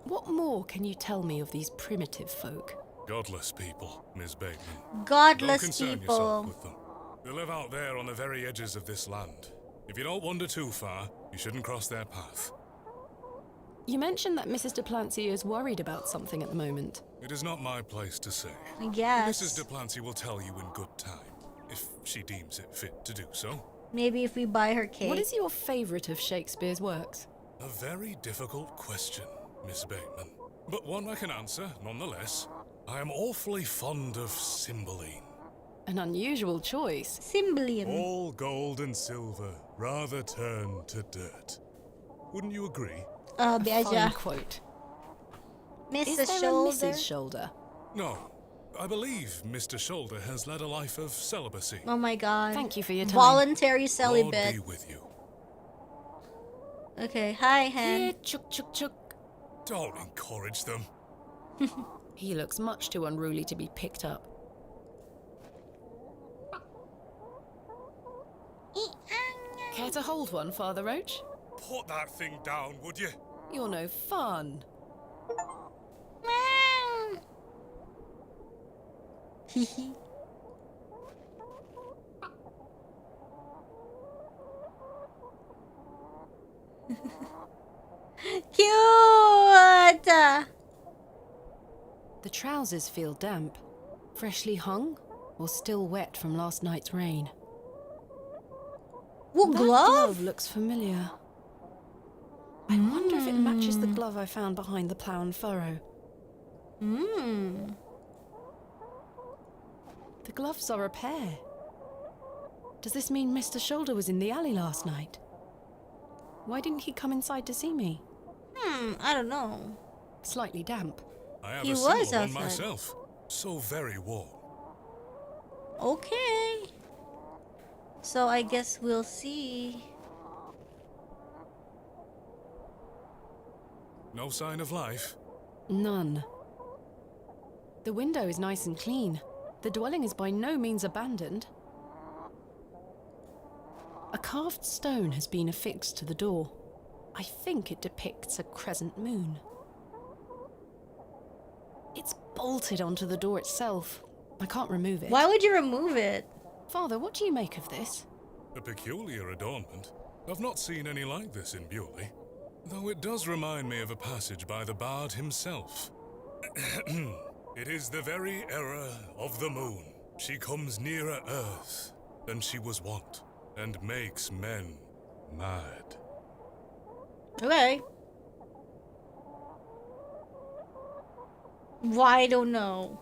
What more can you tell me of these primitive folk? Godless people, Miss Bateman. Don't Godless concern people. yourself with them. They live out there on the very edges of this land. If you don't wander too far, you shouldn't cross their path. You mentioned that Mrs. Duplancy is worried about something at the moment. It is not my place to say. I guess. Mrs. Duplancy will tell you in good time, if she deems it fit to do so. Maybe if we buy her cake. What is your favourite of Shakespeare's works? A very difficult question, Miss Bateman. But one I can answer, nonetheless. I am awfully fond of Cymbeline. An unusual choice. Cymbeline. All gold and silver rather turn to dirt. Wouldn't you agree? A fine quote. Mr. Is there Shoulder? a Mrs. Shoulder? No. I believe Mr. Shoulder has led a life of celibacy. Oh my god. Thank you for your time. Voluntary Lord celibate. be with you. Okay, hi, Hen. Here, chuk chuk chuk. Don't encourage them. He looks much too unruly to be picked up. Care to hold one, Father Roach? Put that thing down, would you? You're no fun. Hehe. Cute! The trousers feel damp. Freshly hung, or still wet from last night's rain? What That glove looks familiar. I wonder if it matches the glove I found behind the plough and furrow. The gloves are a pair. Does this mean Mr. Shoulder was in the alley last night? Why didn't he come inside to see me? I don't know. Slightly damp. I have He a was similar one outside. myself. So very warm. Okay. So I guess we'll see. No sign of life. None. The window is nice and clean. The dwelling is by no means abandoned. A carved stone has been affixed to the door. I think it depicts a crescent moon. It's bolted onto the door itself. I can't remove it. Why would you remove it? Father, what do you make of this? A peculiar adornment. I've not seen any like this in Bewley. Though it does remind me of a passage by the bard himself. It is the very error of the moon. She comes nearer earth than she was wont, and makes men mad. Okay. Why, I don't know.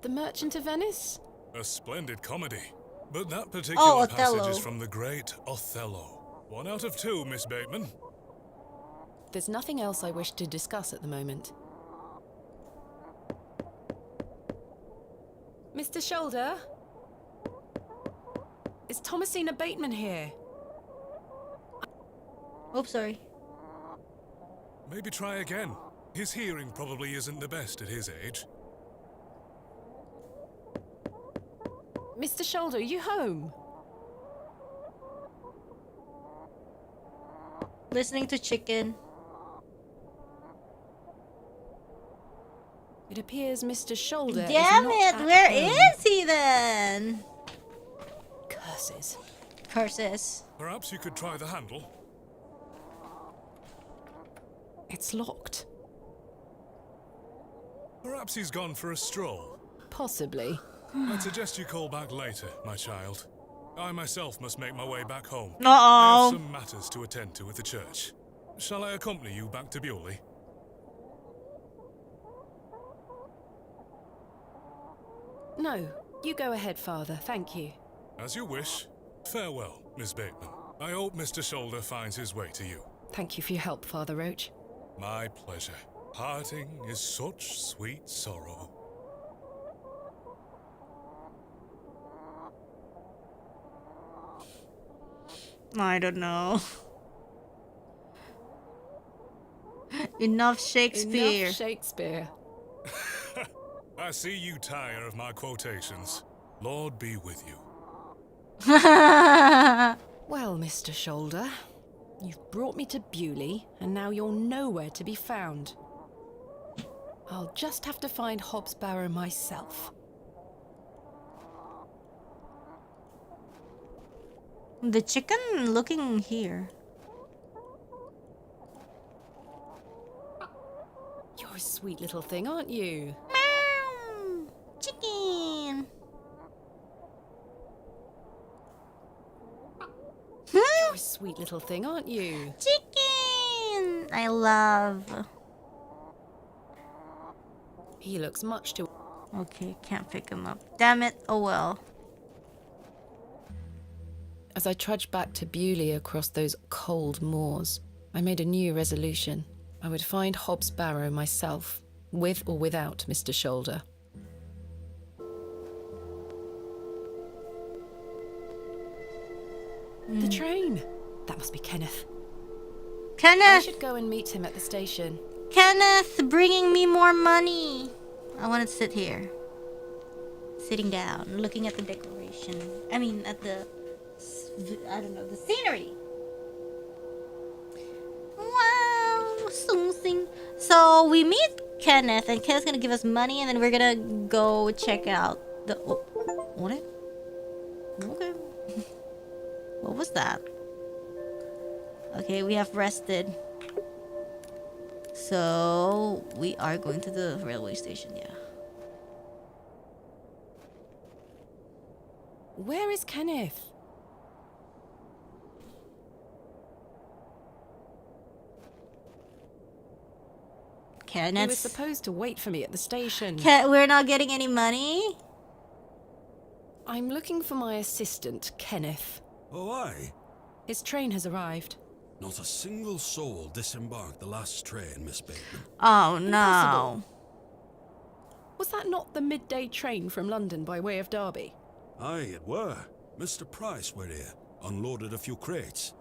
The Merchant of Venice? A splendid comedy. But that particular Othello. passage is from the great Othello. 1 out of 2, Miss Bateman. There's nothing else I wish to discuss at the moment. Mr. Shoulder? Is Thomasina Bateman here? Oops, sorry. Maybe try again. His hearing probably isn't the best at his age. Mr. Shoulder, are you home? Listening to chicken. It appears Mr. Shoulder Damn is not it! at Where home. is he then? Curses. Curses. Perhaps you could try the handle. It's locked. Perhaps he's gone for a stroll. Possibly. I'd suggest you call back later, my child. I myself must make my way back home. I Uh-oh. have some matters to attend to at the church. Shall I accompany you back to Bewley? No, you go ahead, Father. Thank you. As you wish. Farewell, Miss Bateman. I hope Mr. Shoulder finds his way to you. Thank you for your help, Father Roach. My pleasure. Parting is such sweet sorrow. I don't know. Enough Shakespeare. Enough Shakespeare. I see you tire of my quotations. Lord be with you. Well, Mr. Shoulder, you've brought me to Bewley, and now you're nowhere to be found. I'll just have to find Hobbs Barrow myself. The chicken looking here. You're a sweet little thing, aren't you? Meow. Chicken. You're a sweet little thing, aren't you? Chicken. I love. He looks much too... Okay, can't pick him up. Damn it. Oh well. As I trudged back to Bewley across those cold moors, I made a new resolution. I would find Hobbs Barrow myself, with or without Mr. Shoulder. The train! That must be Kenneth. Kenneth! I should go and meet him at the station. Kenneth, bringing me more money. I want to sit here. Sitting down, looking at the decoration. I mean, at the... I don't know, the scenery. Wow, something. So we meet Kenneth, and Kenneth's gonna give us money, and then we're gonna go check out the. Oh, what? Okay. What was that? Okay, we have rested. So we are going to the railway station. Yeah. Where is Kenneth? Kenneth. He was supposed to wait for me at the station. We're not getting any money? I'm looking for my assistant, Kenneth. Oh, aye. His train has arrived. Not a single soul disembarked the last train, Miss Bateman. Oh, no. Impossible. Was that not the midday train from London by way of Derby? Aye, it were. Mr. Price were here, unloaded a few crates.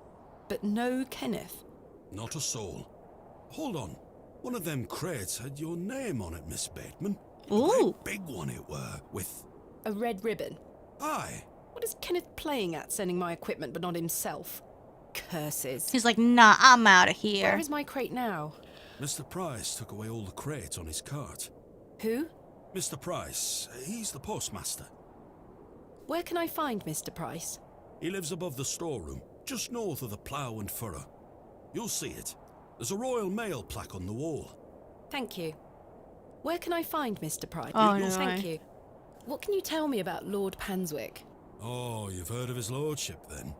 But no Kenneth. Not a soul. Hold on. One of them crates had your name on it, Miss Bateman. Ooh. A big one it were, with... A red ribbon. Aye. What is Kenneth playing at, sending my equipment but not himself? Curses. He's like, nah, I'm out of here. Where is my crate now? Mr. Price took away all the crates on his cart. Who? Mr. Price, he's the postmaster. Where can I find Mr. Price? He lives above the storeroom, just north of the plough and furrow. You'll see it. There's a Royal Mail plaque on the wall. Thank you. Where can I find Mr. Price? Oh, no. Thank you. What can you tell me about Lord Panswick? Oh, you've heard of his lordship, then?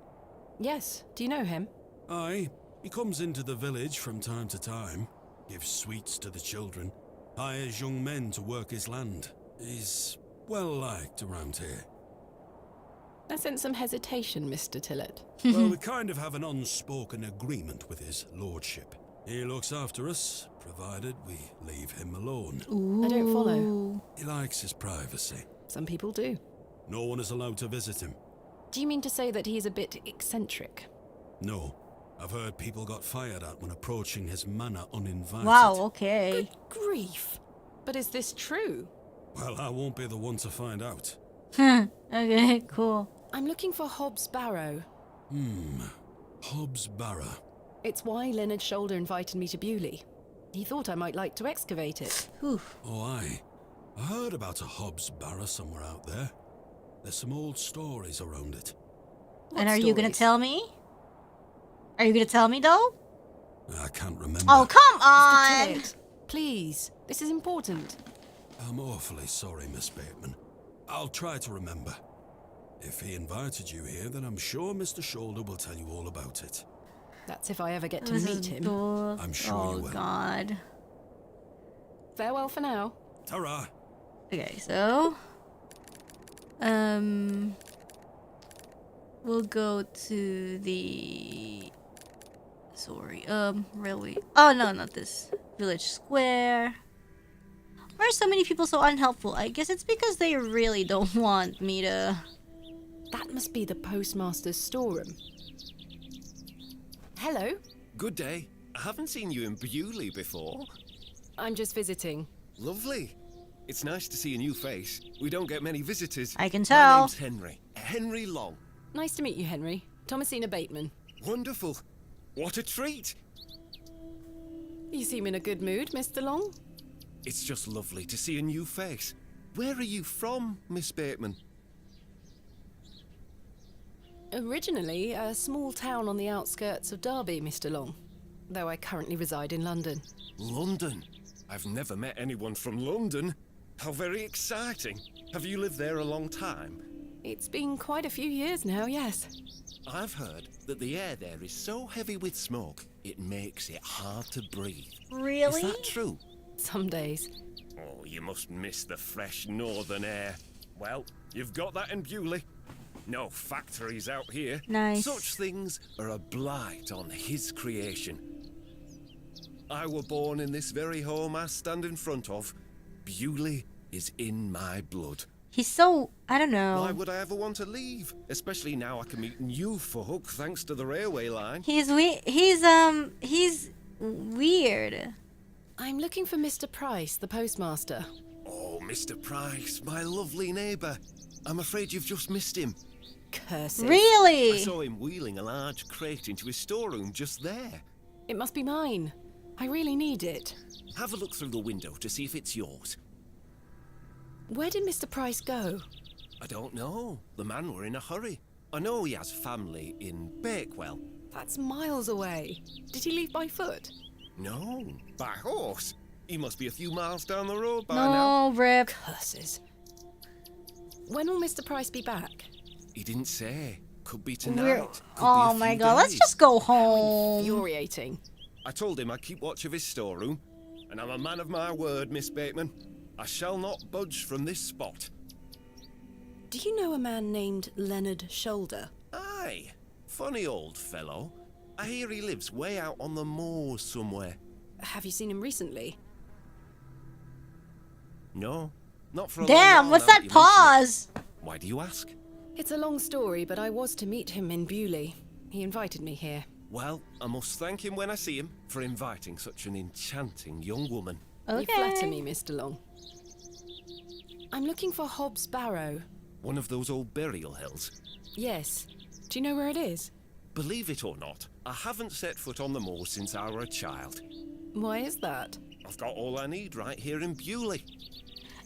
Yes. Do you know him? Aye. He comes into the village from time to time, gives sweets to the children, hires young men to work his land. He's well liked around here. I sense some hesitation, Mr. Tillett. Well, we kind of have an unspoken agreement with his lordship. He looks after us, provided we leave him alone. Ooh. I don't follow. He likes his privacy. Some people do. No one is allowed to visit him. Do you mean to say that he's a bit eccentric? No. I've heard people got fired at when approaching his manor uninvited. Wow, okay. Good grief. But is this true? Well, I won't be the one to find out. Okay, cool. I'm looking for Hobbs Barrow. Hobbs Barrow. It's why Leonard Shoulder invited me to Bewley. He thought I might like to excavate it. Oof. Oh, aye. I heard about a Hobbs Barrow somewhere out there. There's some old stories around it. And are you gonna tell me? Are you gonna tell me, though? I can't remember. Oh, come on! Tillett, please, this is important. I'm awfully sorry, Miss Bateman. I'll try to remember. If he invited you here, then I'm sure Mr. Shoulder will tell you all about it. That's if I ever get to This meet is him. I'm sure oh, you will. God. Farewell for now. Ta-ra! Okay, so... We'll go to the... Sorry, railway... Oh, no, not this. Village Square. Why are so many people so unhelpful? I guess it's because they really don't want me to... That must be the postmaster's storeroom. Hello. Good day. I haven't seen you in Bewley before. I'm just visiting. Lovely. It's nice to see a new face. We don't get many visitors. I can My tell. name's Henry. Henry Long. Nice to meet you, Henry. Thomasina Bateman. Wonderful. What a treat. You seem in a good mood, Mr. Long. It's just lovely to see a new face. Where are you from, Miss Bateman? Originally, a small town on the outskirts of Derby, Mr. Long. Though I currently reside in London. London? I've never met anyone from London. How very exciting. Have you lived there a long time? It's been quite a few years now, yes. I've heard that the air there is so heavy with smoke, it makes it hard to breathe. Really? Is that true? Some days. Oh, you must miss the fresh northern air. Well, you've got that in Bewley. No factories out here. Nice. Such things are a blight on his creation. I were born in this very home I stand in front of. Bewley is in my blood. He's so, I don't know. Why would I ever want to leave? Especially now I can meet new folk thanks to the railway line. He's weird. I'm looking for Mr. Price, the postmaster. Oh, Mr. Price, my lovely neighbour. I'm afraid you've just missed him. Curses. Really? I saw him wheeling a large crate into his storeroom just there. It must be mine. I really need it. Have a look through the window to see if it's yours. Where did Mr. Price go? I don't know. The man were in a hurry. I know he has family in Bakewell. That's miles away. Did he leave by foot? No, by horse. He must be a few miles down the road by now. No, Rip. Curses. When will Mr. Price be back? He didn't say. Could be tonight. Could Oh be a my few god, let's days. just go home. Infuriating. I told him I'd keep watch of his storeroom, and I'm a man of my word, Miss Bateman. I shall not budge from this spot. Do you know a man named Leonard Shoulder? Aye, funny old fellow. I hear he lives way out on the moors somewhere. Have you seen him recently? No, not for a Damn, long what's while now that you mention pause? it. Why do you ask? It's a long story, but I was to meet him in Bewley. He invited me here. Well, I must thank him when I see him for inviting such an enchanting young woman. You flatter me, Mr. Long. I'm looking for Hobbs Barrow. One of those old burial hills. Yes. Do you know where it is? Believe it or not, I haven't set foot on the moor since I were a child. Why is that? I've got all I need right here in Bewley.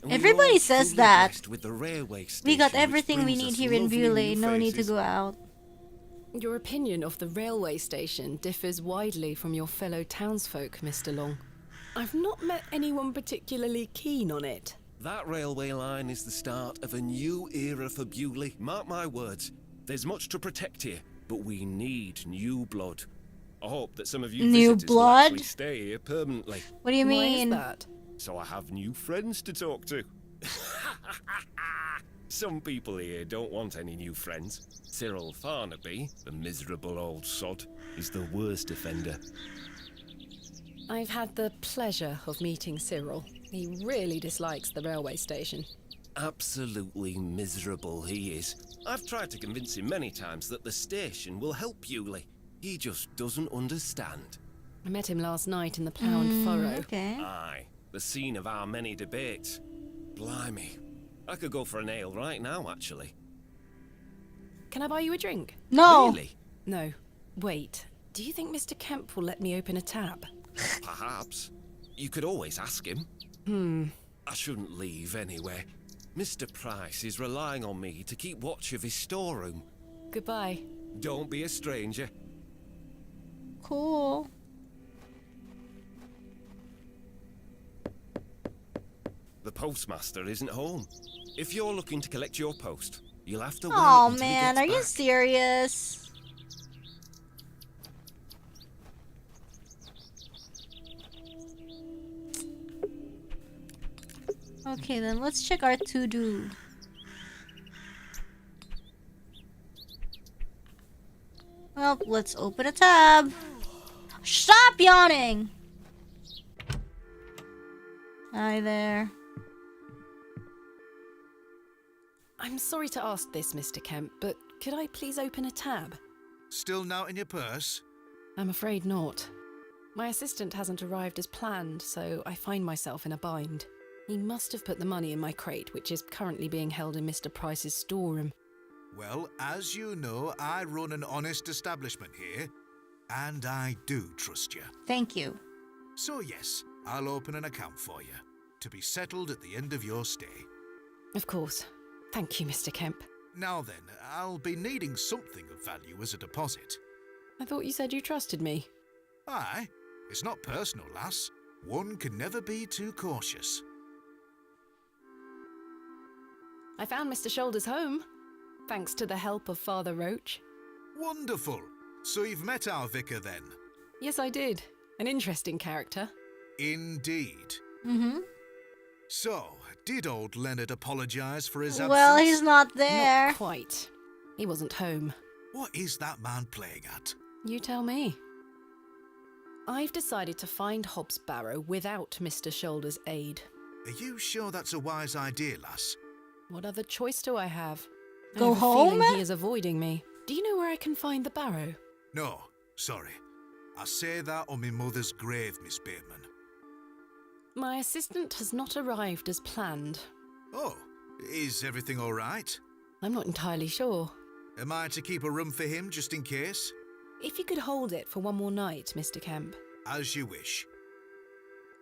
And we're Everybody all says truly that. blessed with the railway We got station, which everything we brings need us here in lovely Bewley. new No need to faces. go out. Your opinion of the railway station differs widely from your fellow townsfolk, Mr. Long. I've not met anyone particularly keen on it. That railway line is the start of a new era for Bewley. Mark my words. There's much to protect here, but we need new blood. I hope that some of you New visitors will blood? actually stay here permanently. What do you Why is mean? that? So I have new friends to talk to. Some people here don't want any new friends. Cyril Farnaby, the miserable old sod, is the worst offender. I've had the pleasure of meeting Cyril. He really dislikes the railway station. Absolutely miserable he is. I've tried to convince him many times that the station will help Bewley. He just doesn't understand. I met him last night in the ploughed furrow. Okay. Aye, the scene of our many debates. Blimey. I could go for an ale right now, actually. Can I buy you a drink? No. Really? No. Wait. Do you think Mr. Kemp will let me open a tab? Perhaps. You could always ask him. I shouldn't leave anyway. Mr. Price is relying on me to keep watch of his storeroom. Goodbye. Don't be a stranger. Cool. The postmaster isn't home. If you're looking to collect your post, you'll have to wait Oh until he man, gets are you back. serious? Okay, then let's check our to-do. Well, let's open a tab. Stop yawning! Hi there. I'm sorry to ask this, Mr. Kemp, but could I please open a tab? Still not in your purse? I'm afraid not. My assistant hasn't arrived as planned, so I find myself in a bind. He must have put the money in my crate, which is currently being held in Mr. Price's storeroom. Well, as you know, I run an honest establishment here, and I do trust you. Thank you. So yes, I'll open an account for you, to be settled at the end of your stay. Of course. Thank you, Mr. Kemp. Now then, I'll be needing something of value as a deposit. I thought you said you trusted me. Aye, it's not personal, lass. One can never be too cautious. I found Mr. Shoulder's home, thanks to the help of Father Roach. Wonderful. So you've met our vicar then? Yes, I did. An interesting character. Indeed. Mm-hmm. So, did old Leonard apologise for his absence? Well, he's not there. Not quite. He wasn't home. What is that man playing at? You tell me. I've decided to find Hobbs Barrow without Mr. Shoulder's aid. Are you sure that's a wise idea, lass? What other choice do I have? Go I have a home? feeling he is avoiding me. Do you know where I can find the Barrow? No, sorry. I say that on my mother's grave, Miss Bateman. My assistant has not arrived as planned. Oh, is everything all right? I'm not entirely sure. Am I to keep a room for him just in case? If you could hold it for one more night, Mr. Kemp. As you wish.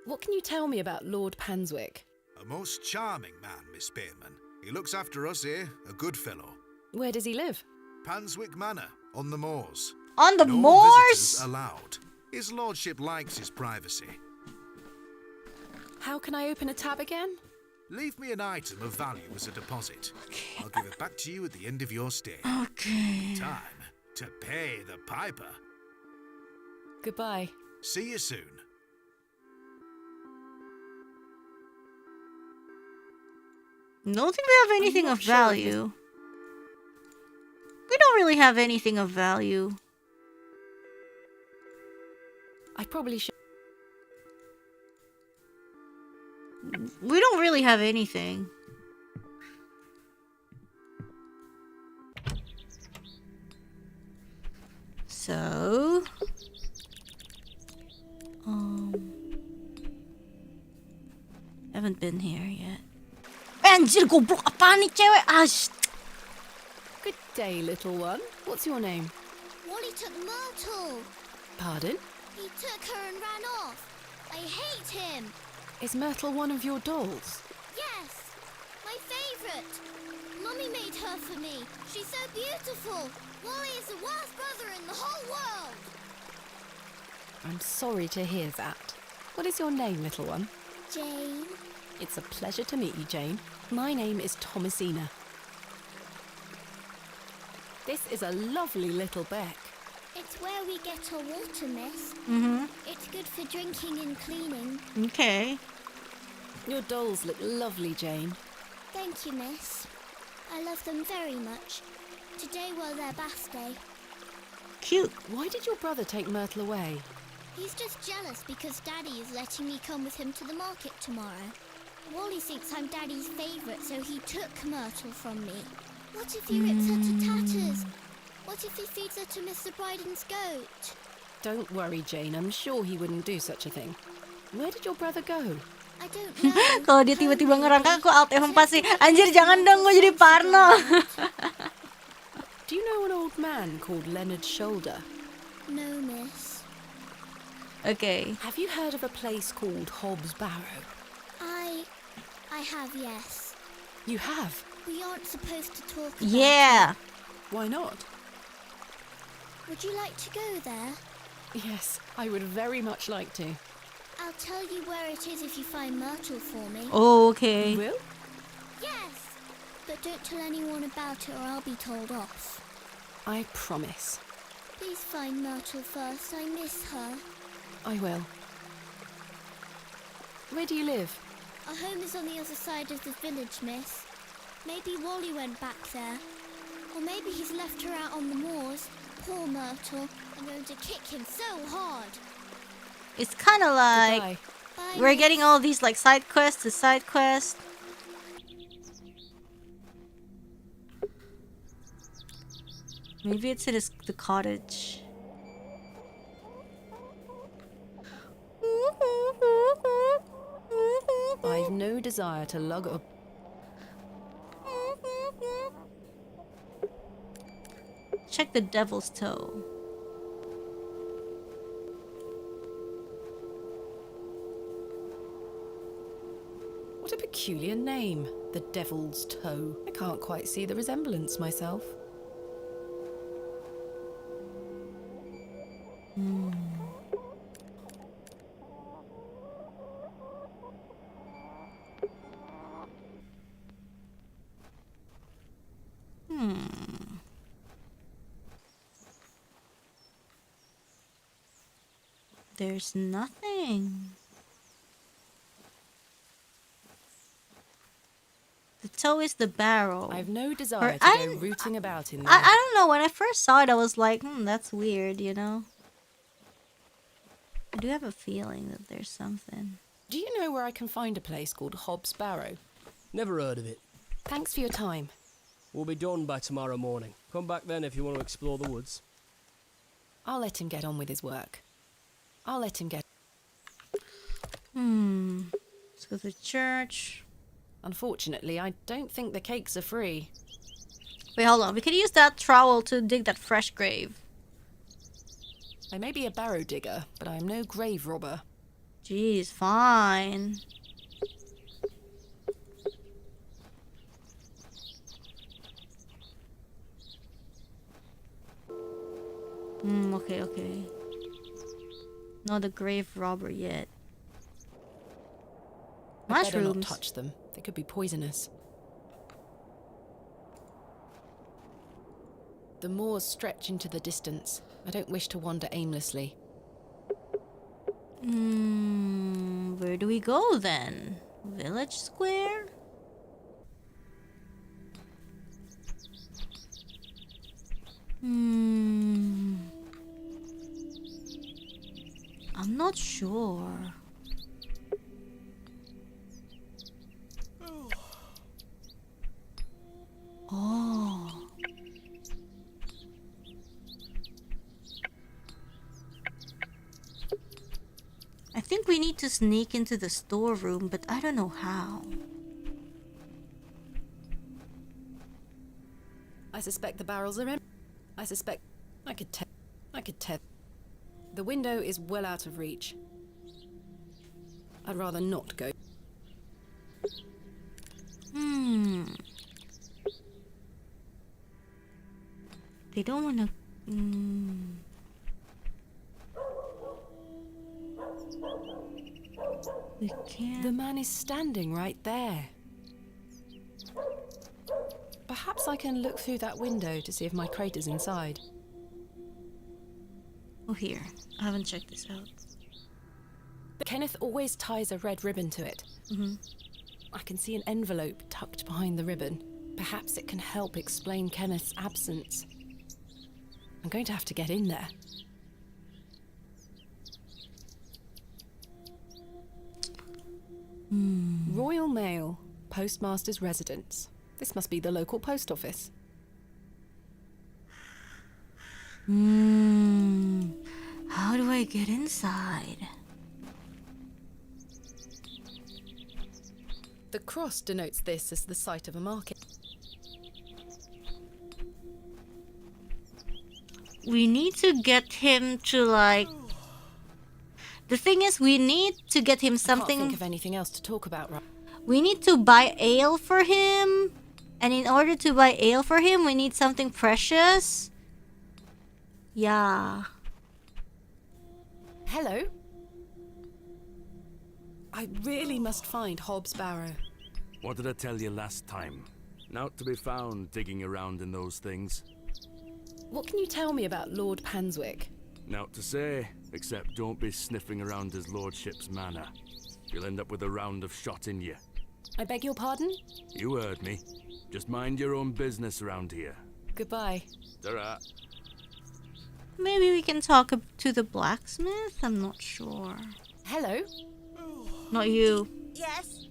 What can you tell me about Lord Panswick? A most charming man, Miss Bateman. He looks after us here, a good fellow. Where does he live? Panswick Manor, on the moors. On the no moors? Visitors allowed. His lordship likes his privacy. How can I open a tab again? Leave me an item of value as a deposit. I'll give it back to you at the end of your stay. Okay. Time to pay the piper. Goodbye. See you soon. Don't think we have anything of value. We don't really have anything of value. I probably should. We don't really have anything. So... haven't been here yet. Anjir, goblok apaan nih cewek? Good day, little one. What's your name? Wally took Myrtle. Pardon? He took her and ran off. I hate him. Is Myrtle one of your dolls? Yes, my favourite. Mummy made her for me. She's so beautiful. Wally is the worst brother in the whole world. I'm sorry to hear that. What is your name, little one? Jane. It's a pleasure to meet you, Jane. My name is Thomasina. This is a lovely little beck. It's where we get our water, miss. Mm-hmm. It's good for drinking and cleaning. Okay. Your dolls look lovely, Jane. Thank you, miss. I love them very much. Today was their bath day. Cute. Why did your brother take Myrtle away? He's just jealous because Daddy is letting me come with him to the market tomorrow. Wally thinks I'm Daddy's favourite, so he took Myrtle from me. What if he rips her to tatters? What if he feeds her to Mr. Bryden's goat? Don't worry, Jane. I'm sure he wouldn't do such a thing. Where did your brother go? I don't know. Kalau dia tiba-tiba ngerangka, aku Alt F4 sih. Anjir, jangan dong, gue jadi parno. Do you know an old man called Leonard Shoulder? No, miss. Okay. Have you heard of a place called Hobbs Barrow? I have, yes. You have? We aren't supposed to talk about Yeah. Why not? Would you like to go there? Yes, I would very much like to. I'll tell you where it is if you find Myrtle for me. Oh, okay. You will? Yes! But don't tell anyone about it or I'll be told off. I promise. Please find Myrtle first. I miss her. I will. Where do you live? Our home is on the other side of the village, miss. Maybe Wally went back there. Or maybe he's left her out on the moors. Poor Myrtle. I'm going to kick him so hard. It's kind of like Goodbye. Bye, we're miss. getting all these like side quests to side quest. Maybe it's in the cottage. I've no desire to lug up. Check the devil's toe. What a peculiar name, the Devil's Toe. I can't quite see the resemblance myself. There's nothing. The toe is the barrow. I've no desire to go rooting about in there. I don't know. When I first saw it, I was like, that's weird, you know? I do have a feeling that there's something. Do you know where I can find a place called Hobbs Barrow? Never heard of it. Thanks for your time. We'll be done by tomorrow morning. Come back then if you want to explore the woods. I'll let him get on with his work. I'll let him get... Let's go to church. Unfortunately, I don't think the cakes are free. Wait, hold on. We could use that trowel to dig that fresh grave. I may be a barrow digger, but I am no grave robber. Jeez, fine. Okay. Not a grave robber yet. I better not Mushrooms. touch them. They could be poisonous. The moors stretch into the distance. I don't wish to wander aimlessly. Where do we go then? Village square? I'm not sure. Oh. I think we need to sneak into the storeroom, but I don't know how. I suspect the barrels are empty. I suspect I could tell. The window is well out of reach. I'd rather not go. They don't want to... We can't... The man is standing right there. Perhaps I can look through that window to see if my crate is inside. Oh, here. I haven't checked this out. Kenneth always ties a red ribbon to it. I can see an envelope tucked behind the ribbon. Perhaps it can help explain Kenneth's absence. I'm going to have to get in there. Royal Mail, Postmaster's Residence. This must be the local post office. How do I get inside? The cross denotes this as the site of a market. We need to get him to, like... The thing is, we need to get him something... I can't think of anything else to talk about, right? We need to buy ale for him. And in order to buy ale for him, we need something precious. Yeah. Hello? I really must find Hobbs Barrow. What did I tell you last time? Not to be found digging around in those things. What can you tell me about Lord Panswick? Naught to say, except don't be sniffing around his lordship's manor. You'll end up with a round of shot in you. I beg your pardon? You heard me. Just mind your own business around here. Goodbye. Ta-ra. Maybe we can talk to the blacksmith? I'm not sure. Hello? Not you. Yes?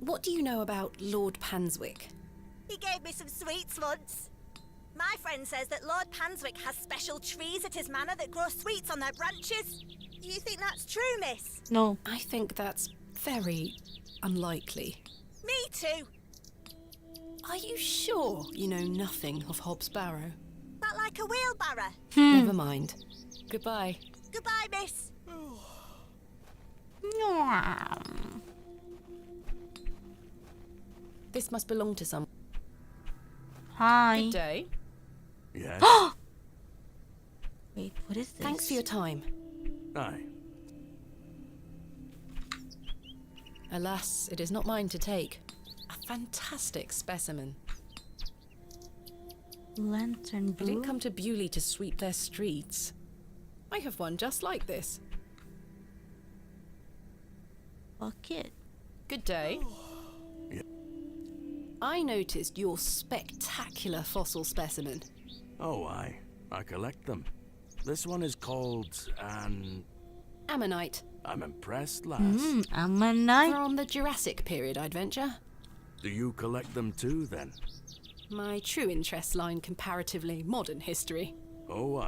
What do you know about Lord Panswick? He gave me some sweets once. My friend says that Lord Panswick has special trees at his manor that grow sweets on their branches. You think that's true, miss? No. I think that's very unlikely. Me too. Are you sure you know nothing of Hobbs Barrow? That like a wheelbarrow? Never mind. Goodbye. Goodbye, miss. This must belong to some... Hi. Good day. Yes? Wait, what is this? Thanks for your time. Aye. Alas, it is not mine to take. A fantastic specimen. Lantern I blue? didn't come to Bewley to sweep their streets. I have one just like this. Fuck it. Good day. Yeah. I noticed your spectacular fossil specimen. Oh, I collect them. This one is called an... Ammonite. I'm impressed, lass. Ammonite. From the Jurassic period, I'd venture. Do you collect them too, then? My true interests lie in comparatively modern history. Oh,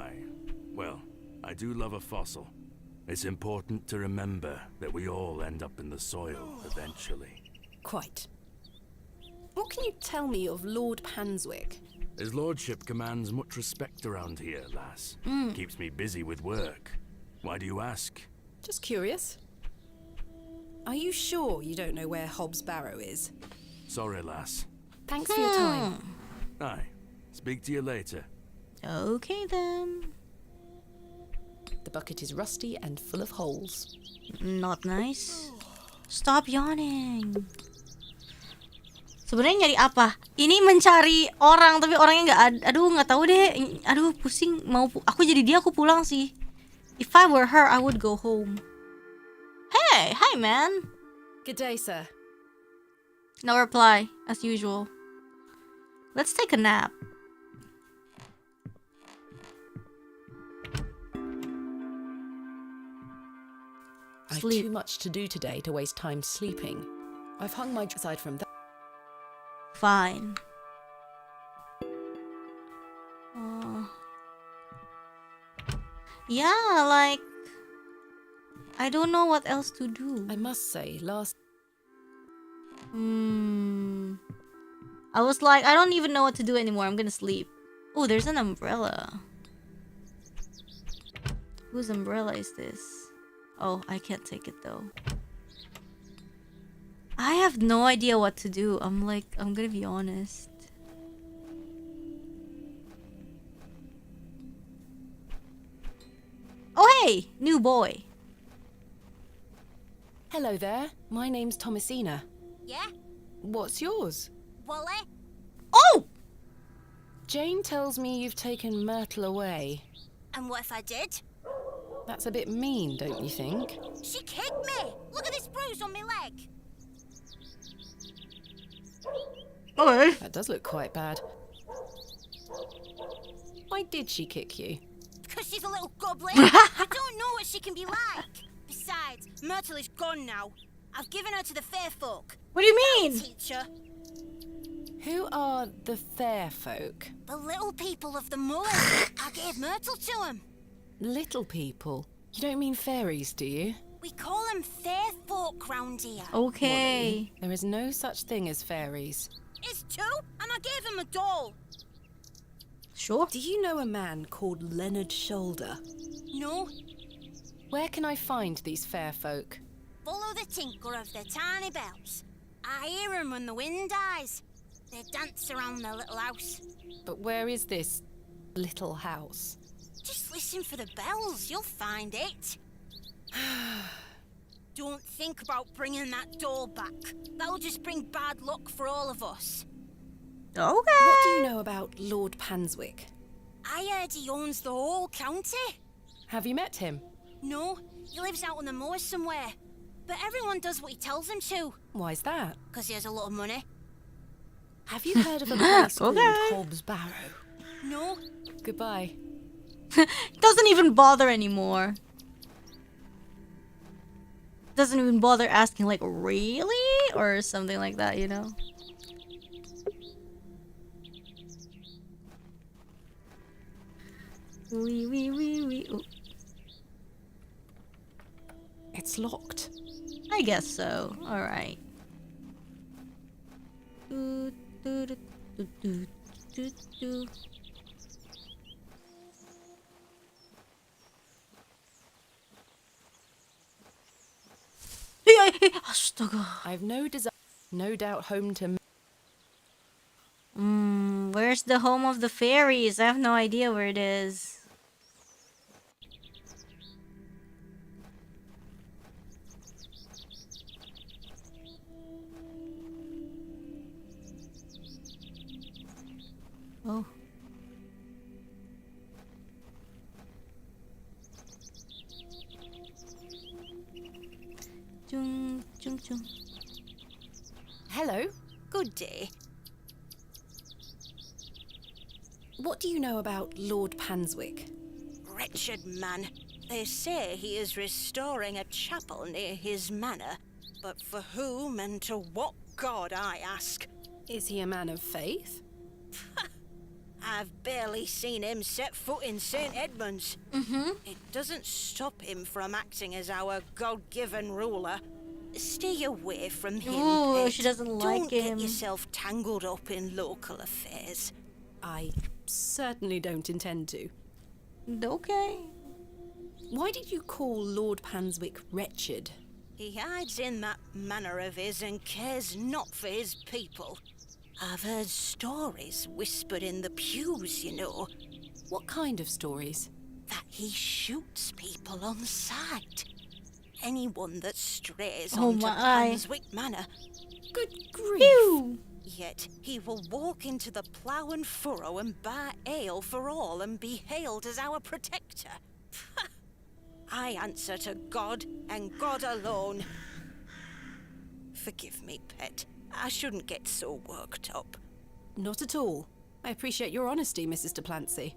well, I do love a fossil. It's important to remember that we all end up in the soil eventually. Quite. What can you tell me of Lord Panswick? His lordship commands much respect around here, lass. Keeps me busy with work. Why do you ask? Just curious. Are you sure you don't know where Hobbs Barrow is? Sorry, lass. Thanks for your time. Aye. Speak to you later. Okay then. The bucket is rusty and full of holes. Not nice. Stop yawning. Sebenarnya nyari apa? Ini mencari orang tapi orangnya nggak ada. Aduh nggak tahu deh. Aduh pusing. Aku jadi dia aku pulang sih. If I were her, I would go home. Hey, hi man. Good day, sir. No reply, as usual. Let's take a nap. I've too much to do today to waste time sleeping. I've hung my aside from that. Fine. Yeah, like I don't know what else to do. I must say, I was like, I don't even know what to do anymore. I'm gonna sleep. Oh, there's an umbrella. Whose umbrella is this? Oh, I can't take it though. I have no idea what to do. I'm gonna be honest. Oh, hey, new boy. Hello there. My name's Thomasina. Yeah? What's yours? Wally? Oh! Jane tells me you've taken Myrtle away. And what if I did? That's a bit mean, don't you think? She kicked me! Look at this bruise on my leg! Okay. That does look quite bad. Why did she kick you? Because she's a little goblin. I don't know what she can be like. Besides, Myrtle is gone now. I've given her to the fair folk. What do you mean? Teacher. Who are the fair folk? The little people of the moor. I gave Myrtle to them. Little people? You don't mean fairies, do you? We call them fair folk round here. Okay. Molly, there is no such thing as fairies. It's two, and I gave him a doll. Sure. Do you know a man called Leonard Shoulder? No. Where can I find these fair folk? Follow the tinkle of their tiny bells. I hear them when the wind dies. They dance around their little house. But where is this little house? Just listen for the bells, you'll find it. Don't think about bringing that doll back. That'll just bring bad luck for all of us. Okay. What do you know about Lord Panswick? I heard he owns the whole county. Have you met him? No, he lives out on the moors somewhere. But everyone does what he tells them to. Why's that? Because he has a lot of money. Have you heard of a place called Okay. Hobbs Barrow? No. Goodbye. Doesn't even bother anymore. Doesn't even bother asking, like, really? Or something like that, you know? Wee. Ooh. It's locked. I guess so. Alright. Astaga. I've no doubt home to... Where's the home of the fairies? I have no idea where it is. Oh. Chung chung. Hello. Good day. What do you know about Lord Panswick? Wretched man. They say he is restoring a chapel near his manor. But for whom and to what god, I ask? Is he a man of faith? I've barely seen him set foot in St. Edmunds. It doesn't stop him from acting as our God-given ruler. Stay away from him. Ooh, Pet. she doesn't like Don't him. get yourself tangled up in local affairs. I certainly don't intend to. Okay. Why did you call Lord Panswick wretched? He hides in that manor of his and cares not for his people. I've heard stories whispered in the pews, you know. What kind of stories? That he shoots people on sight. Anyone that strays Oh onto my. Panswick Manor. Good grief. Phew. Yet he will walk into the plough and furrow and buy ale for all and be hailed as our protector. I answer to God and God alone. Forgive me, pet. I shouldn't get so worked up. Not at all. I appreciate your honesty, Mrs. de Plancy.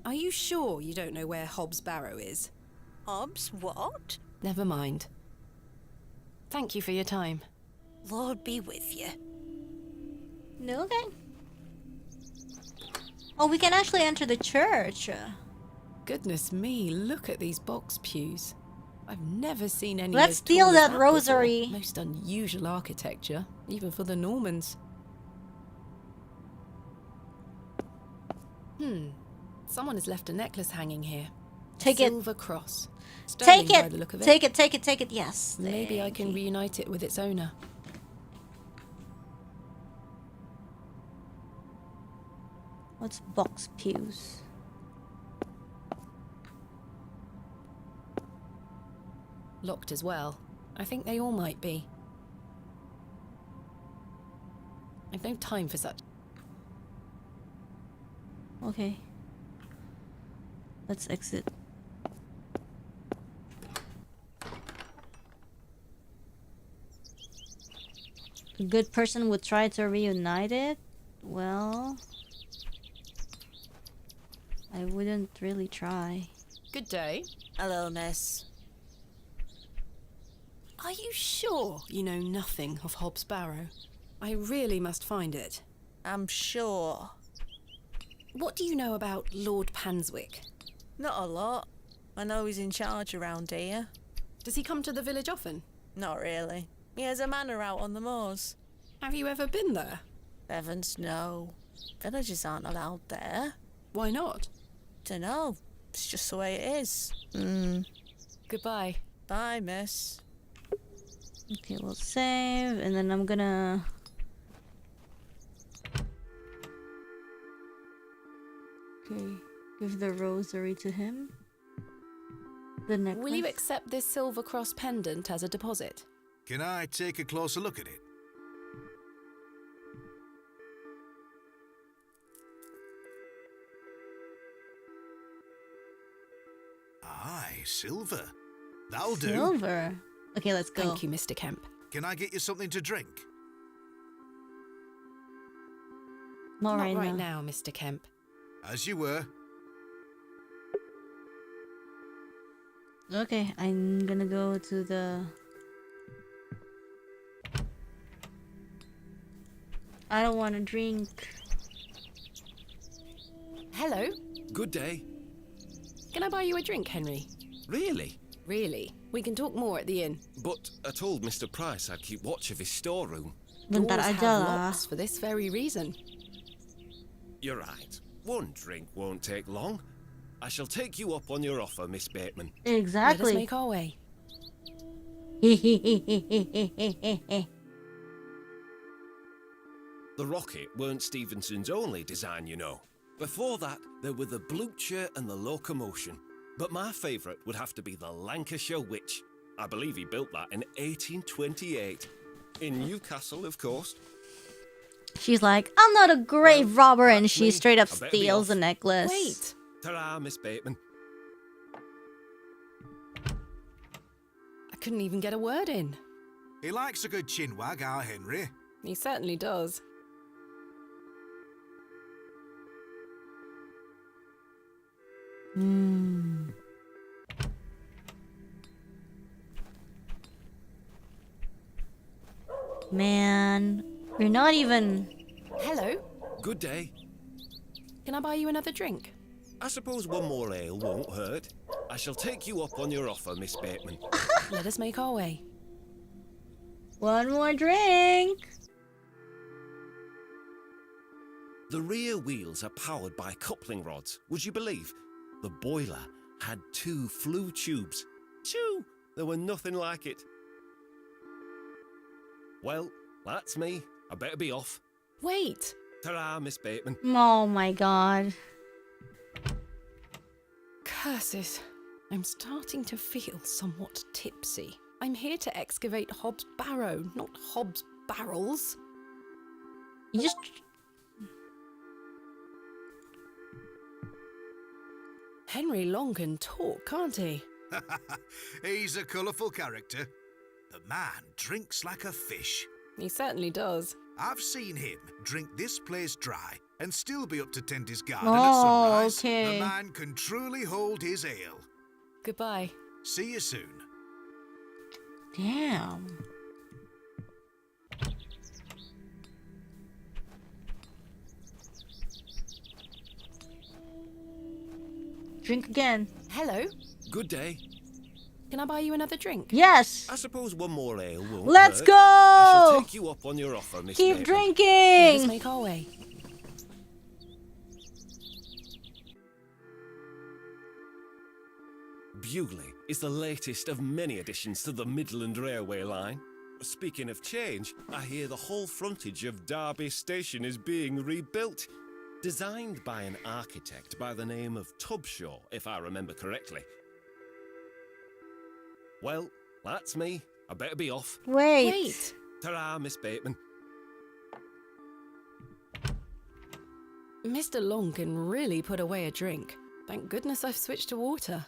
Are you sure you don't know where Hobbs Barrow is? Hobbs, what? Never mind. Thank you for your time. Lord be with you. Okay. Oh, we can actually enter the church. Goodness me, look at these box pews. I've never seen any Let's as steal tall as that rosary. before. Most unusual architecture, even for the Normans. Someone has left a necklace hanging here. Take a it. Silver cross. Take Sterling by the look of it. it. Take it. Take it. Take it. Yes. Maybe I thank can you. reunite it with its owner. What's box pews? Locked as well. I think they all might be. I've no time for such. Okay. Let's exit. A good person would try to reunite it? Well, I wouldn't really try. Good day. Hello, miss. Are you sure you know nothing of Hobbs Barrow? I really must find it. I'm sure. What do you know about Lord Panswick? Not a lot. I know he's in charge around here. Does he come to the village often? Not really. He has a manor out on the moors. Have you ever been there? Heavens, no. Villagers aren't allowed there. Why not? Dunno. It's just the way it is. Goodbye. Bye, miss. Okay, we'll save, and then I'm gonna... Okay, give the rosary to him. The necklace. Will you accept this silver cross pendant as a deposit? Can I take a closer look at it? Aye, silver. That'll do. Silver. Okay, let's go. Thank you, Mr. Kemp. Can I get you something to drink? Not Not right now. Mr. Kemp. As you were. Okay, I'm gonna go to the... I don't want to drink. Hello. Good day. Can I buy you a drink, Henry? Really? Really? We can talk more at the inn. But I told Mr. Price I'd keep watch of his storeroom. Bentar Doors aja have lah. locks for this very reason. You're right. One drink won't take long. I shall take you up on your offer, Miss Bateman. Let us Exactly. make our way. The rocket weren't Stevenson's only design, you know. Before that, there were the Blucher and the Locomotion. But my favourite would have to be the Lancashire Witch. I believe he built that in 1828. In Newcastle, of course. She's like, I'm not a grave robber, and she me. straight up I better be steals the off. necklace. Wait. Ta-ra, Miss Bateman. A couldn't even get a word in. He likes a good chinwag, our Henry. He certainly does. Man, we're not even... Hello? Good day. Can I buy you another drink? I suppose one more ale won't hurt. I shall take you up on your offer, Miss Bateman. Let us make our way. One more drink. The rear wheels are powered by coupling rods. Would you believe? The boiler had 2 flue tubes. 2! There were nothing like it. Well, that's me. I better be off. Wait! Ta-ra, Miss Bateman. Oh my god. Curses. I'm starting to feel somewhat tipsy. I'm here to excavate Hobbs' barrow, not Hobbs' barrels. You just... Henry Long can talk, can't he? He's a colourful character. The man drinks like a fish. He certainly does. I've seen him drink this place dry and still be up to tend his garden Oh, at sunrise. okay. The man can truly hold his ale. Goodbye. See you soon. Damn. Drink again. Hello? Good day. Can I buy you another drink? Yes. I suppose one more ale won't Let's hurt. go. I shall take you up on your offer, Miss Keep Bateman. Let us drinking. make our way. Bewley is the latest of many additions to the Midland Railway line. Speaking of change, I hear the whole frontage of Derby Station is being rebuilt. Designed by an architect by the name of Tubshaw, if I remember correctly. Well, that's me. I better be off. Wait. Ta-ra, Miss Bateman. Mr. Long can really put away a drink. Thank goodness I've switched to water.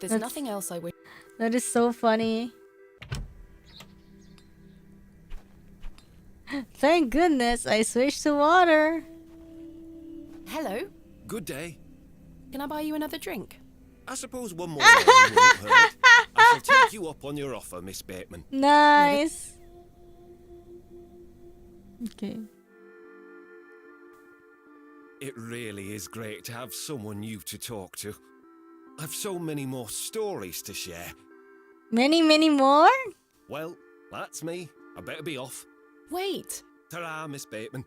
There's nothing else I wish. That is so funny. Thank goodness I switched to water. Hello? Good day. Can I buy you another drink? I suppose one more ale won't hurt. I shall take you up on your offer, Miss Bateman. Nice. Okay. It really is great to have someone new to talk to. I've so many more stories to share. Many more? Well, that's me. I better be off. Wait. Ta-ra, Miss Bateman.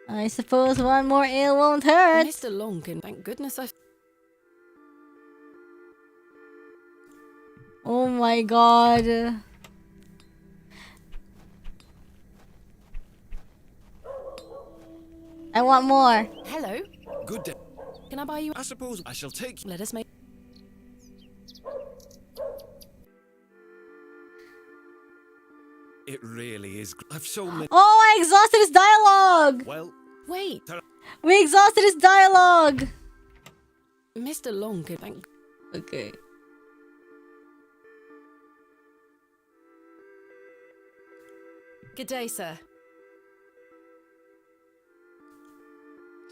I suppose one more ale won't hurt. Mr. Long can... Thank goodness I've... Oh my god. I want more. Hello? Good day. Can I buy you... I suppose I shall take... Let us make... It really is... I've so many... Oh, I exhausted his dialogue. Well... Wait. We exhausted his dialogue. Mr. Long can... Thank... Okay. Good day, sir.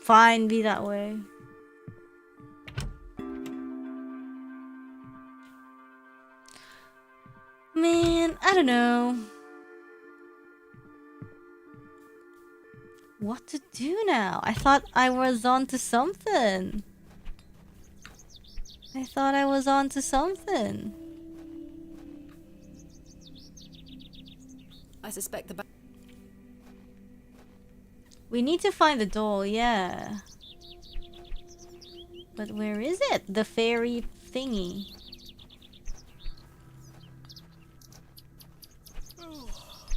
Fine, be that way. Man, I don't know what to do now. I thought I was on to something. I suspect the... We need to find the doll, yeah. But where is it? The fairy thingy.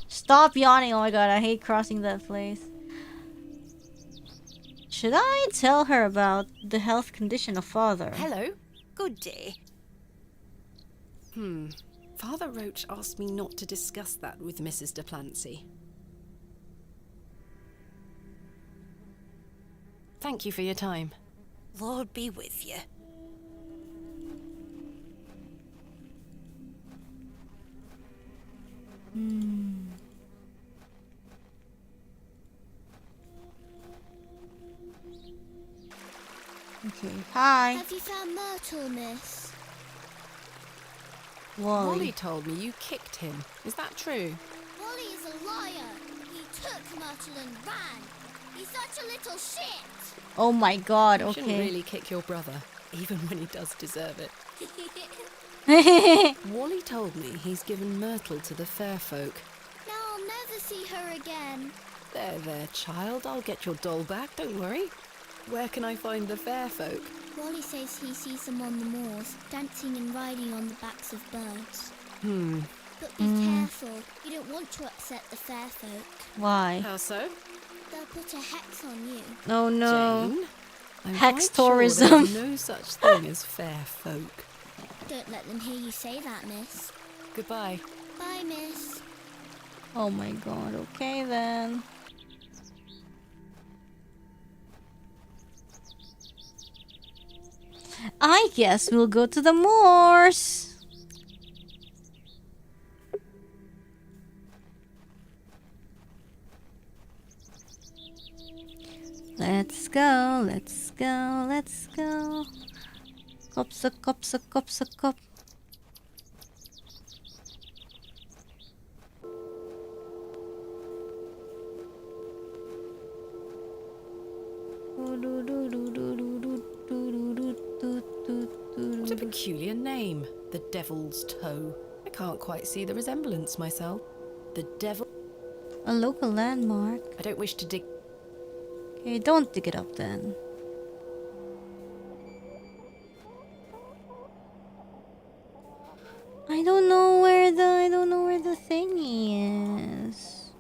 Stop yawning. Oh my god, I hate crossing that place. Should I tell her about the health condition of father? Hello? Good day. Father Roach asked me not to discuss that with Mrs. Duplancy. Thank you for your time. Lord be with you. Okay, hi. Have you found Myrtle, miss? Wally. Wally told me you kicked him. Is that true? Wally is a liar. He took Myrtle and ran. He's such a little shit. Oh my god, You shouldn't okay. really kick your brother, even when he does deserve it. Wally told me he's given Myrtle to the fair folk. Now I'll never see her again. There, child. I'll get your doll back, don't worry. Where can I find the fair folk? Wally says he sees them on the moors, dancing and riding on the backs of birds. But be careful. You don't want to upset the fair folk. Why? How so? They'll put a hex on you. Oh no. Jane? I'm Hex quite sure tourism. there's no such thing as fair folk. Don't let them hear you say that, miss. Goodbye. Bye, miss. Oh my god, okay then. I guess we'll go to the moors. Let's go, let's go, let's go. Kopsa, kopsa, kopsa, kop. What a peculiar name. The Devil's Toe. I can't quite see the resemblance myself. The Devil... A local landmark. I don't wish to dig... Okay, don't dig it up then. I don't know where the thingy is.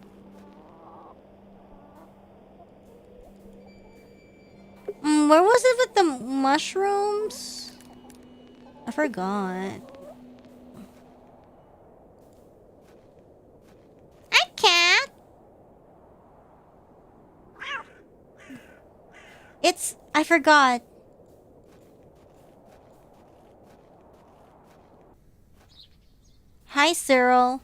Where was it with the mushrooms? I forgot. I can't. I forgot. Hi, Cyril.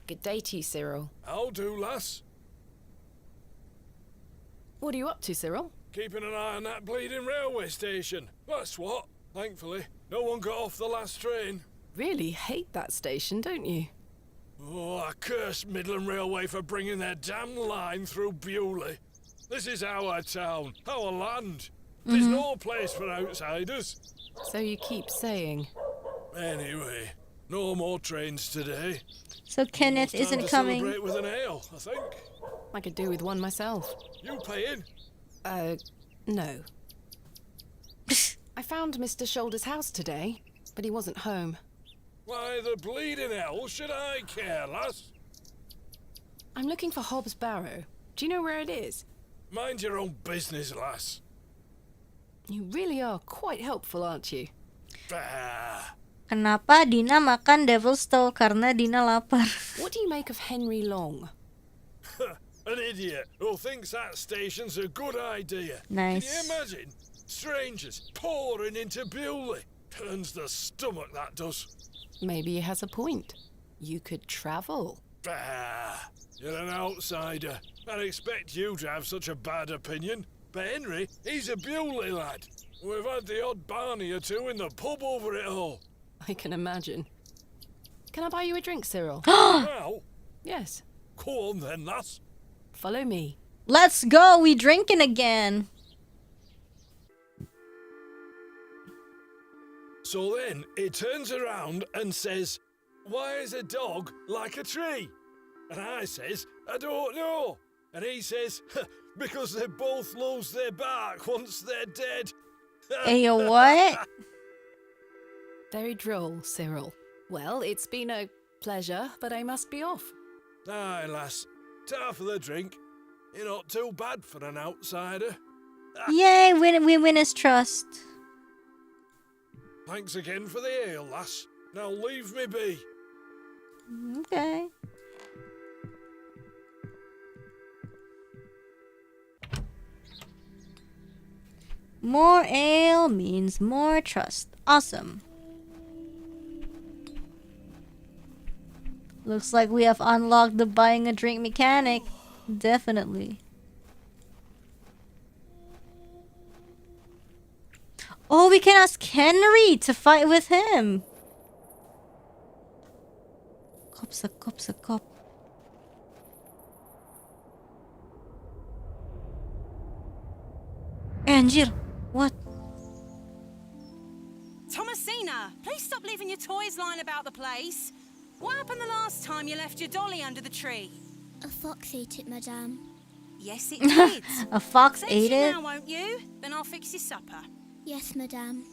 Good day to you, Cyril. How do, lass? What are you up to, Cyril? Keeping an eye on that bleeding railway station. That's what. Thankfully, no one got off the last train. Really hate that station, don't you? Oh, I curse Midland Railway for bringing their damn line through Bewley. This is our town, our land. There's no place for outsiders. So you keep saying. Anyway, no more trains today. So Kenneth Time isn't to coming. celebrate with an ale, I think. I could do with one myself. You paying? No. I found Mr. Shoulder's house today, but he wasn't home. Why the bleeding hell should I care, lass? I'm looking for Hobbs Barrow. Do you know where it is? Mind your own business, lass. You really are quite helpful, aren't you? Bah. Kenapa Dina makan Devil's Toe? Karena Dina lapar. What do you make of Henry Long? An idiot who thinks that station's a good idea. Nice. Can you imagine? Strangers pouring into Bewley. Turns the stomach, that does. Maybe he has a point. You could travel. Bah. You're an outsider. I'd expect you to have such a bad opinion. But Henry, he's a Bewley lad. We've had the odd Barney or two in the pub over it all. I can imagine. Can I buy you a drink, Cyril? Well, Yes. go on then, lass. Follow me. Let's go. We drinking again. So then he turns around and says, "Why is a dog like a tree?" And I says, "I don't know." And he says, "Because they both lose their bark once they're dead." Ayo, what? Very droll, Cyril. Well, it's been a pleasure, but I must be off. Aye, lass. Ta for the drink. You're not too bad for an outsider. Yay, we win his trust. Thanks again for the ale, lass. Now leave me be. Okay. More ale means more trust. Awesome. Looks like we have unlocked the buying a drink mechanic. Definitely. Oh, we can ask Henry to fight with him. Kopsa, kopsa, kop. Anjir, what? Thomasina, please stop leaving your toys lying about the place. What happened the last time you left your dolly under the tree? A fox ate it, madame. Yes, it did. A fox Save ate you it? now, won't you? Then I'll fix your supper. Yes, madame.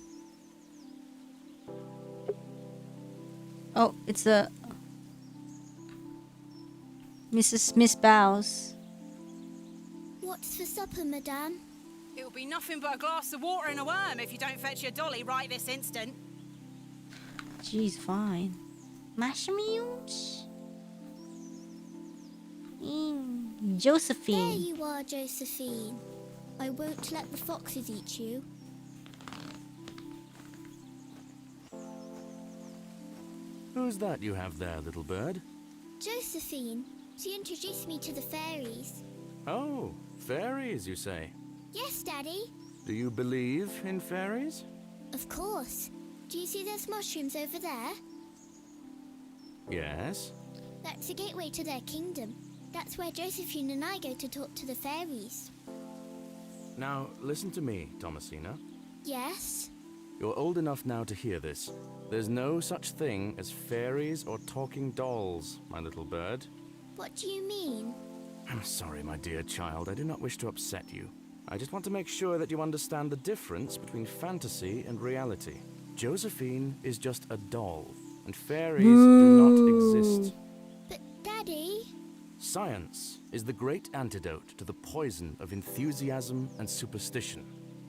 Oh, it's a Miss Bows. What's for supper, madame? It'll be nothing but a glass of water and a worm if you don't fetch your dolly right this instant. Jeez, fine. Mushrooms? Josephine. There you are, Josephine. I won't let the foxes eat you. Who's that you have there, little bird? Josephine. She introduced me to the fairies. Oh, fairies, you say? Yes, Daddy. Do you believe in fairies? Of course. Do you see those mushrooms over there? Yes. That's a gateway to their kingdom. That's where Josephine and I go to talk to the fairies. Now, listen to me, Thomasina. Yes? You're old enough now to hear this. There's no such thing as fairies or talking dolls, my little bird. What do you mean? I'm sorry, my dear child. I do not wish to upset you. I just want to make sure that you understand the difference between fantasy and reality. Josephine is just a doll, and fairies do not exist. But, Daddy... Science is the great antidote to the poison of enthusiasm and superstition.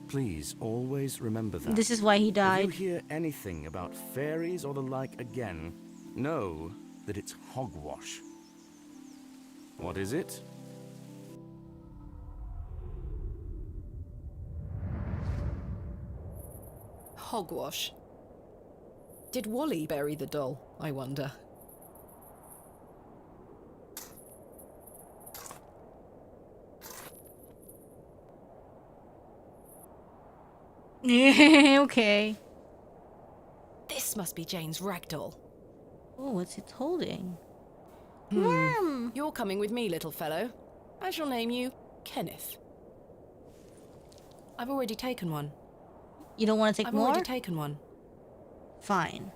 Please always remember that. This is why he died. If you hear anything about fairies or the like again, know that it's hogwash. What is it? Hogwash. Did Wally bury the doll, I wonder? Okay. This must be Jane's ragdoll. Oh, what's it holding? You're coming with me, little fellow. I shall name you Kenneth. I've already taken one. You don't want to take I've more? already taken one. Fine.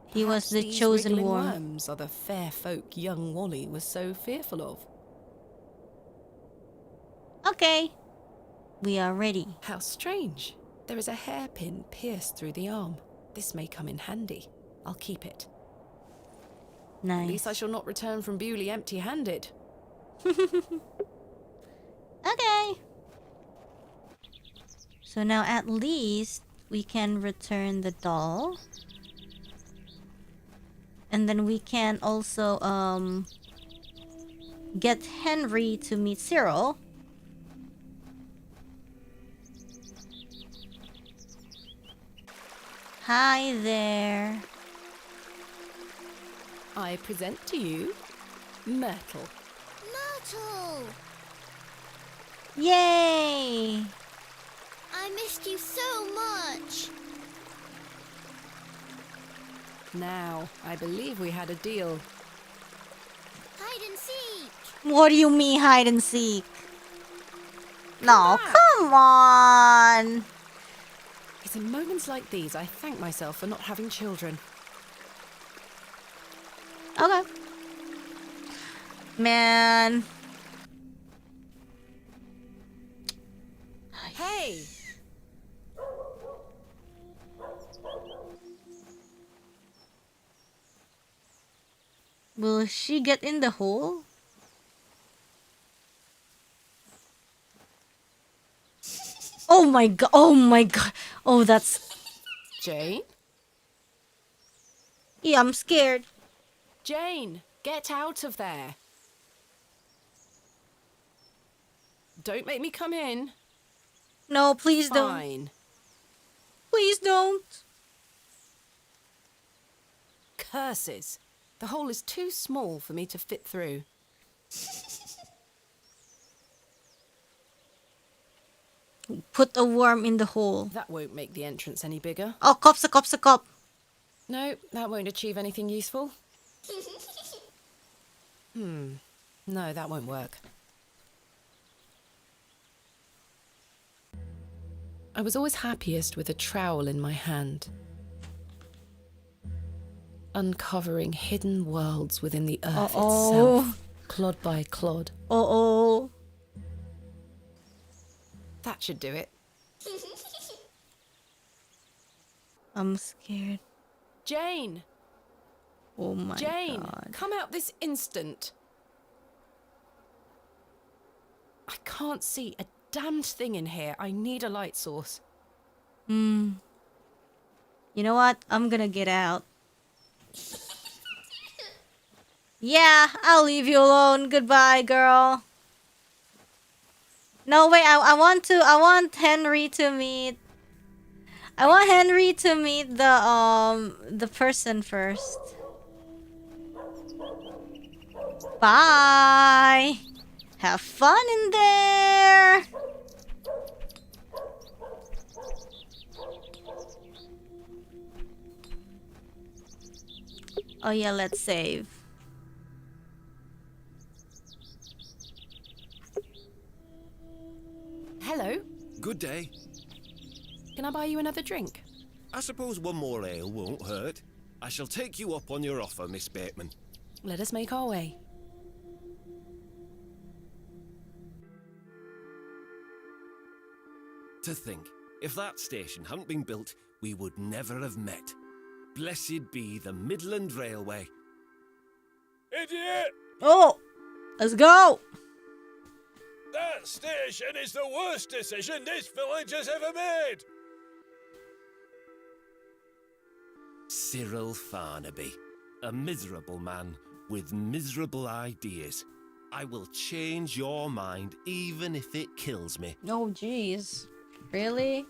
He Perhaps was the these chosen wriggling one. worms are the fair folk young Wally was so fearful of. Okay. We are ready. How strange. There is a hairpin pierced through the arm. This may come in handy. I'll keep it. Nice. At least I shall not return from Bewley empty-handed. Okay. So now at least we can return the doll. And then we can also get Henry to meet Cyril. Hi there. I present to you Myrtle. Myrtle! Yay! I missed you so much. Now, I believe we had a deal. Hide and seek. What do you mean hide and seek? No, come on. It's in moments like these I thank myself for not having children. Okay. Man. Hey! Will she get in the hole? Oh my god. Oh my god. Oh, that's... Jane? Yeah, I'm scared. Jane, get out of there. Don't make me come in. No, please don't. Fine. Please don't. Curses. The hole is too small for me to fit through. Put a worm in the hole. That won't make the entrance any bigger. Oh, cop's a cop. No, that won't achieve anything useful. No, that won't work. I was always happiest with a trowel in my hand, uncovering hidden worlds within the earth itself, clod by clod. That should do it. I'm scared. Jane! Oh my Jane, god. come out this instant. I can't see a damned thing in here. I need a light source. You know what? I'm gonna get out. Yeah, I'll leave you alone. Goodbye, girl. No, wait, I want Henry to meet the person first. Bye. Have fun in there. Oh yeah, let's save. Hello. Good day. Can I buy you another drink? I suppose one more ale won't hurt. I shall take you up on your offer, Miss Bateman. Let us make our way. To think, if that station hadn't been built, we would never have met. Blessed be the Midland Railway. Idiot! Oh, let's go. That station is the worst decision this village has ever made! Cyril Farnaby, a miserable man with miserable ideas. I will change your mind even if it kills me. Oh, jeez. Really?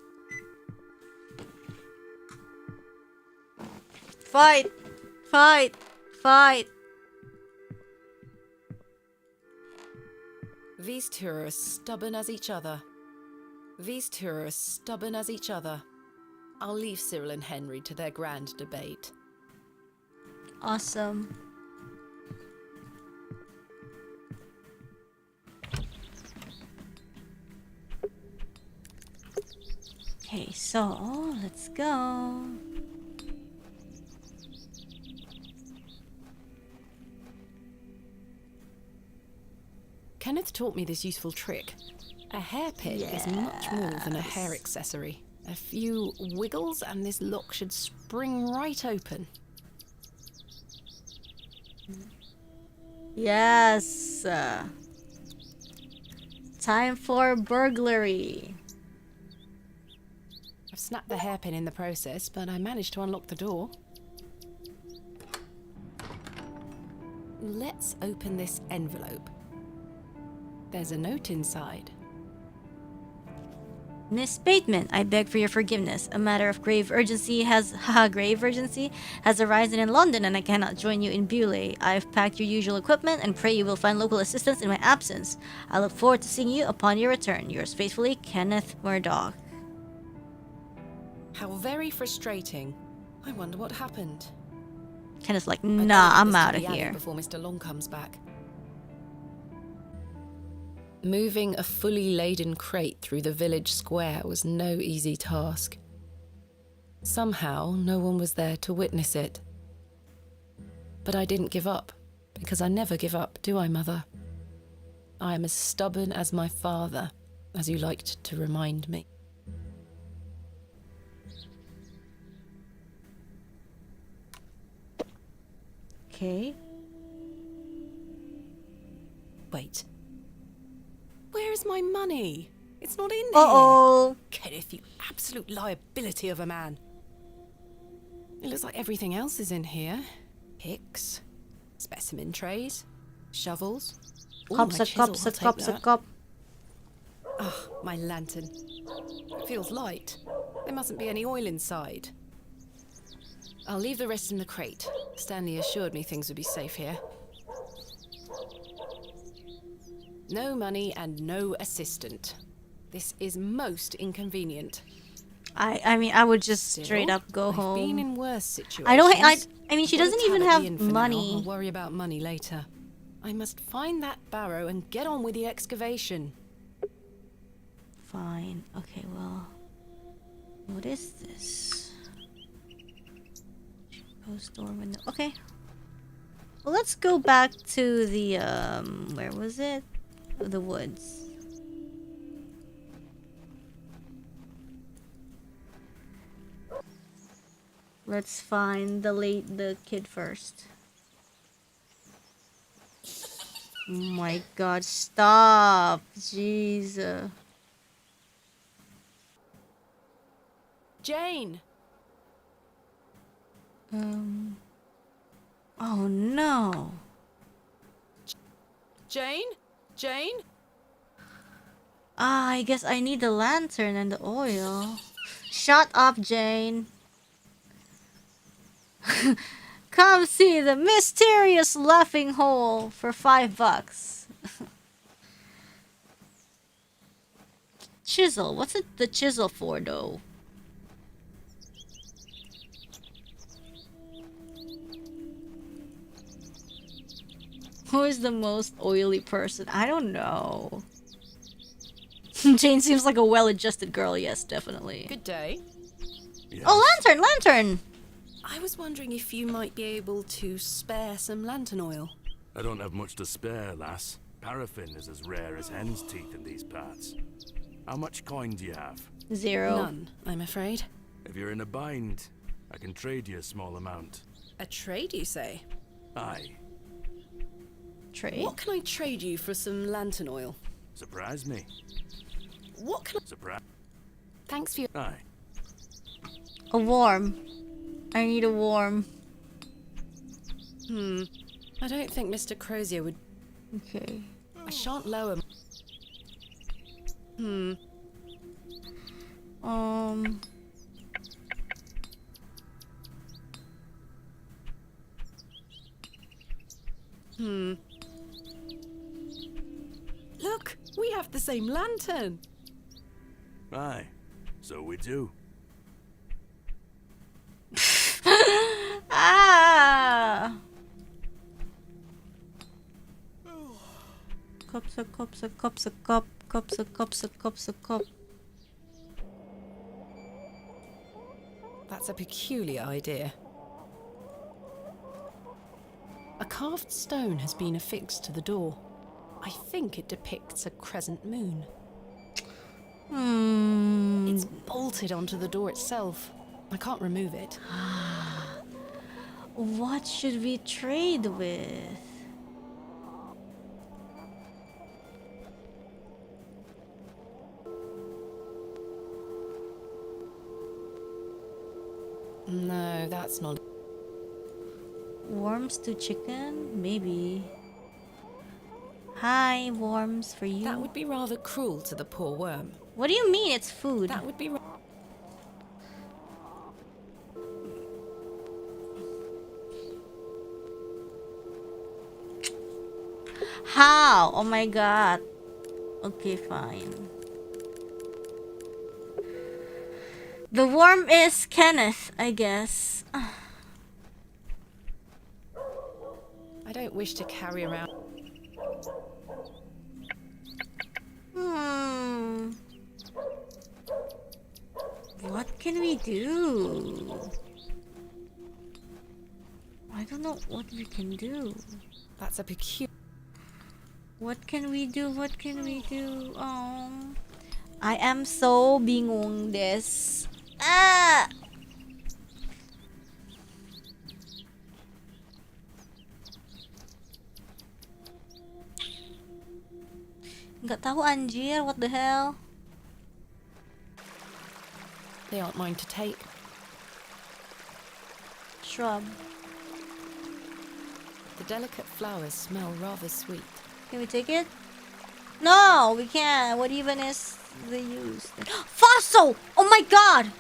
Fight! Fight! Fight! These two are as stubborn as each other. These two are as stubborn as each other. I'll leave Cyril and Henry to their grand debate. Awesome. Okay, so let's go. Kenneth taught me this useful trick. A hairpin is much more than a hair accessory. A few wiggles and this lock should spring right open. Yes. Time for burglary. I've snapped the hairpin in the process, but I managed to unlock the door. Let's open this envelope. There's a note inside. Miss Bateman, I beg for your forgiveness. A matter of grave urgency has arisen in London, and I cannot join you in Beaulieu. I have packed your usual equipment and pray you will find local assistance in my absence. I look forward to seeing you upon your return. Yours faithfully, Kenneth Murdoch. How very frustrating. I wonder what happened. Kenneth's like, nah, I'm out of here. Before Mr. Long comes back. Moving a fully laden crate through the village square was no easy task. Somehow, no one was there to witness it. But I didn't give up, because I never give up, do I, Mother? I am as stubborn as my father, as you liked to remind me. Okay. Wait. Where is my money? It's not in here. Uh-oh. Kenneth, you absolute liability of a man. It looks like everything else is in here. Picks, specimen trays, shovels. Ooh, my chisel, I'll take that. Ah, my lantern. Feels light. There mustn't be any oil inside. I'll leave the rest in the crate. Stanley assured me things would be safe here. No money and no assistant. This is most inconvenient. I mean, I would just Still, straight up go I've home. been in worse situations. I mean, she doesn't even have money. I'll worry about money later. I must find that Barrow and get on with the excavation. Fine. Okay, well. What is this? Post door window. Okay. Well, let's go back to the, where was it? The woods. Let's find the kid first. Oh my god, stop. Jeez. Jane! Oh no. Jane? Jane? Ah, I guess I need the lantern and the oil. Shut up, Jane. Come see the mysterious laughing hole for $5. Chisel. What's it the chisel for, though? Who is the most oily person? I don't know. Jane seems like a well-adjusted girl. Yes, definitely. Good day. Yes. Oh, lantern! I was wondering if you might be able to spare some lantern oil. I don't have much to spare, lass. Paraffin is as rare as hen's teeth in these parts. How much coin do you have? 0. None, I'm afraid. If you're in a bind, I can trade you a small amount. A trade, you say? Aye. Trade? What can I trade you for some lantern oil? Surprise me. What can I... Surprise. Thanks for your... Aye. A worm. I need a worm. I don't think Mr. Crozier would... Okay. I shan't lower... Look! We have the same lantern! Aye. So we do. Ah! Cups of cups of cups of cup. Cups of cups of cups of cup. That's a peculiar idea. A carved stone has been affixed to the door. I think it depicts a crescent moon. It's bolted onto the door itself. I can't remove it. What should we trade with? No, that's not... Worms to chicken? Maybe. Hi, worms for you. That would be rather cruel to the poor worm. What do you mean it's food? That would be... How? Oh my god. Okay, fine. The worm is Kenneth, I guess. I don't wish to carry around... What can we do? I don't know what we can do. That's a peculiar... What can we do? What can we do? I am so bingung this. Ah! Nggak tahu anjir, what the hell? They aren't mine to take. Shrub. The delicate flowers smell rather sweet. Can we take it? No, we can't. What even is the use? Fossil! Oh my god!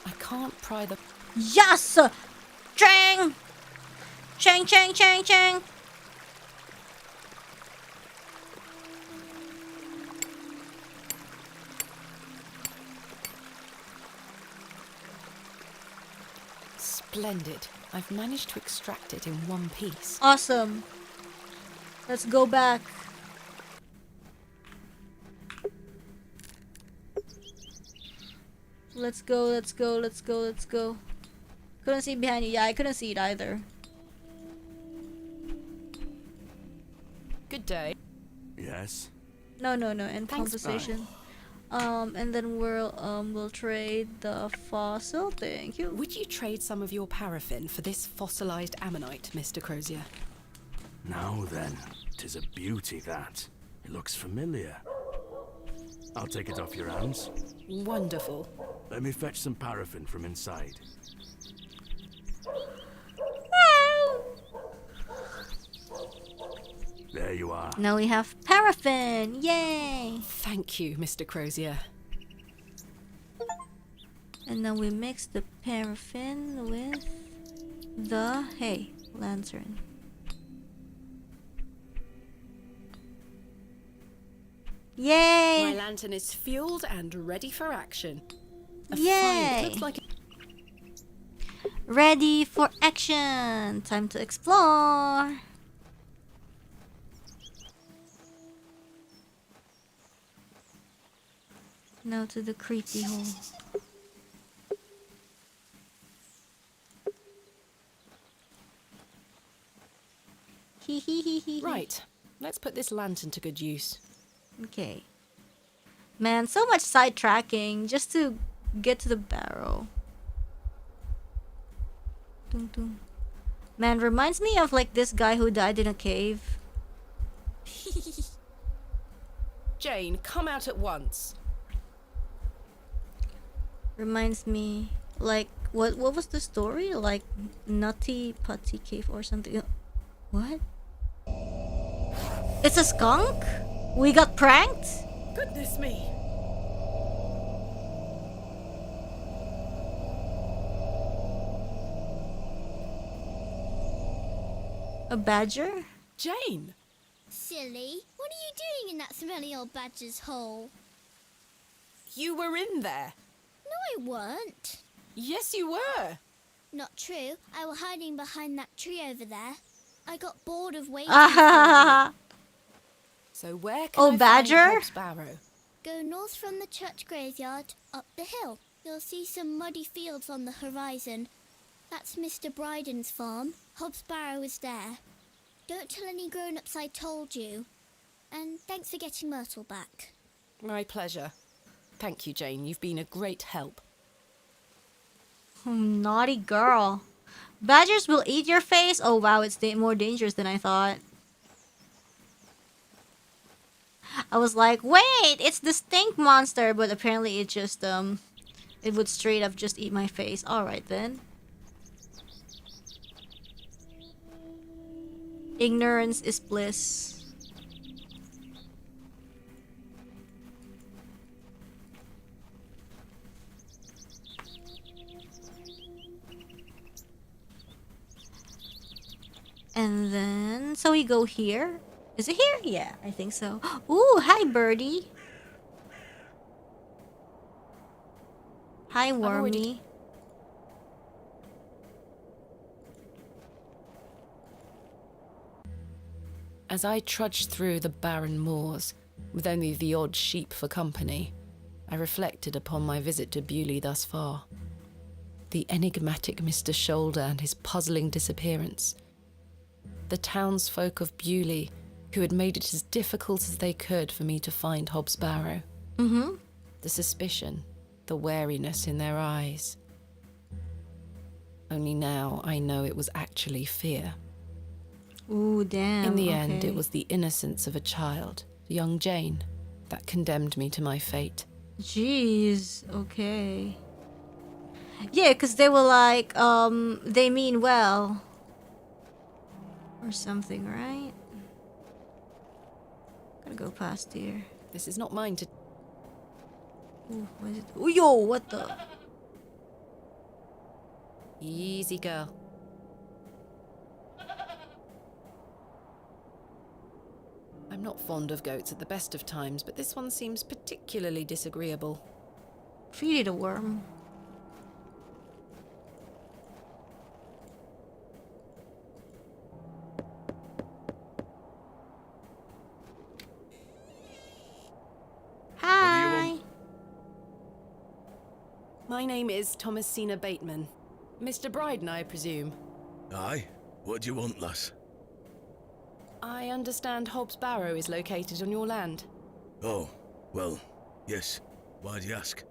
I can't pry the... Yes! Chang! Chang, chang, chang, chang! Splendid. I've managed to extract it in one piece. Awesome. Let's go back. Let's go, let's go, let's go, let's go. Couldn't see behind you. Yeah, I couldn't see it either. Good day. Yes? No, and Thanks, conversation. And then we'll trade the fossil. Thank you. Would you trade some of your paraffin for this fossilized ammonite, Mr. Crozier? Now then, 'tis a beauty that. It looks familiar. I'll take it off your hands. Wonderful. Let me fetch some paraffin from inside. There you are. Now we have paraffin. Yay! Thank you, Mr. Crozier. And then we mix the paraffin with the lantern. Yay! My lantern is fueled and ready for action. Yay! Looks like Ready for action! Time to explore! Now to the creepy hole. Right, let's put this lantern to good use. Okay. Man, so much sidetracking just to get to the barrow. Dun, dun. Man, reminds me of like this guy who died in a cave. Jane, come out at once. Reminds me, like, what was the story? Like, Nutty Putty Cave or something. What? It's a skunk? We got pranked? Goodness me. A badger? Jane! Silly, what are you doing in that smelly old badger's hole? You were in there. No, I weren't. Yes, you were. Not true. I was hiding behind that tree over there. I got bored of waiting for you. So where can I badger? find Hobbs Barrow? Go north from the church graveyard, up the hill. You'll see some muddy fields on the horizon. That's Mr. Bryden's farm. Hobbs Barrow is there. Don't tell any grown-ups I told you. And thanks for getting Myrtle back. My pleasure. Thank you, Jane. You've been a great help. Naughty girl. Badgers will eat your face? Oh wow, it's more dangerous than I thought. I was like, wait, it's the stink monster, but apparently it just it would straight up just eat my face. Alright then. Ignorance is bliss. And then, so we go here. Is it here? Yeah, I think so. Ooh, hi, birdie. Hi, wormy. As I trudged through the barren moors, with only the odd sheep for company, I reflected upon my visit to Bewley thus far. The enigmatic Mr. Shoulder and his puzzling disappearance. The townsfolk of Bewley, who had made it as difficult as they could for me to find Hobbs Barrow. The suspicion, the wariness in their eyes. Only now I know it was actually fear. Ooh, damn. In the end, it was the innocence of a child, young Jane, that condemned me to my fate. Jeez, okay. Yeah, because they were like, they mean well. Or something, right? Gotta go past here. This is not mine to... Ooh, what is it? Ooh, yo, what the? Easy, girl. I'm not fond of goats at the best of times, but this one seems particularly disagreeable. Feed it a worm. Hi. My name is Thomasina Bateman. Mr. Bryden, I presume. Aye. What do you want, lass? I understand Hobbs Barrow is located on your land. Oh, well, yes. Why do you ask?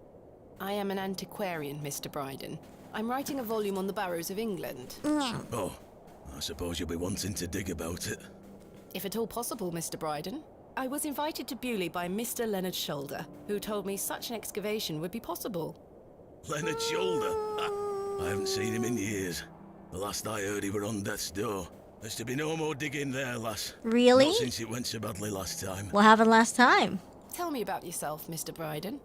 I am an antiquarian, Mr. Bryden. I'm writing a volume on the Barrows of England. Oh, I suppose you'll be wanting to dig about it. If at all possible, Mr. Bryden. I was invited to Bewley by Mr. Leonard Shoulder, who told me such an excavation would be possible. Leonard Shoulder? Ha, I haven't seen him in years. The last I heard he were on death's door. There's to be no more digging there, lass. Really? Not since it went so badly last time. What happened last time? Tell me about yourself, Mr. Bryden.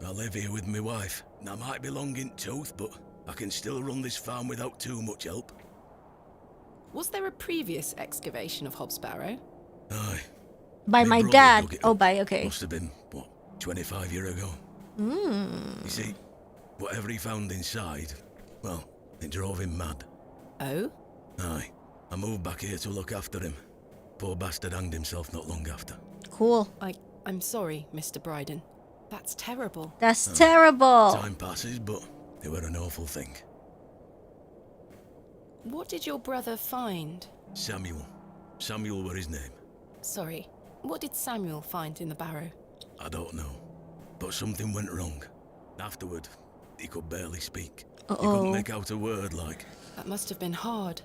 I live here with my wife, and I might be long in tooth, but I can still run this farm without too much help. Was there a previous excavation of Hobbs Barrow? Aye. By my brother dad. dug it Oh, up. by, okay. Must have been, what, 25 years ago? Mm. You see, whatever he found inside, well, it drove him mad. Oh? Aye. I moved back here to look after him. Poor bastard hanged himself not long after. Cool. I'm sorry, Mr. Bryden. That's terrible. That's terrible. Time passes, but it were an awful thing. What did your brother find? Samuel. Samuel were his name. Sorry, what did Samuel find in the barrow? I don't know. But something went wrong. Afterward, he could barely speak. He couldn't make out a word, like. That must have been hard.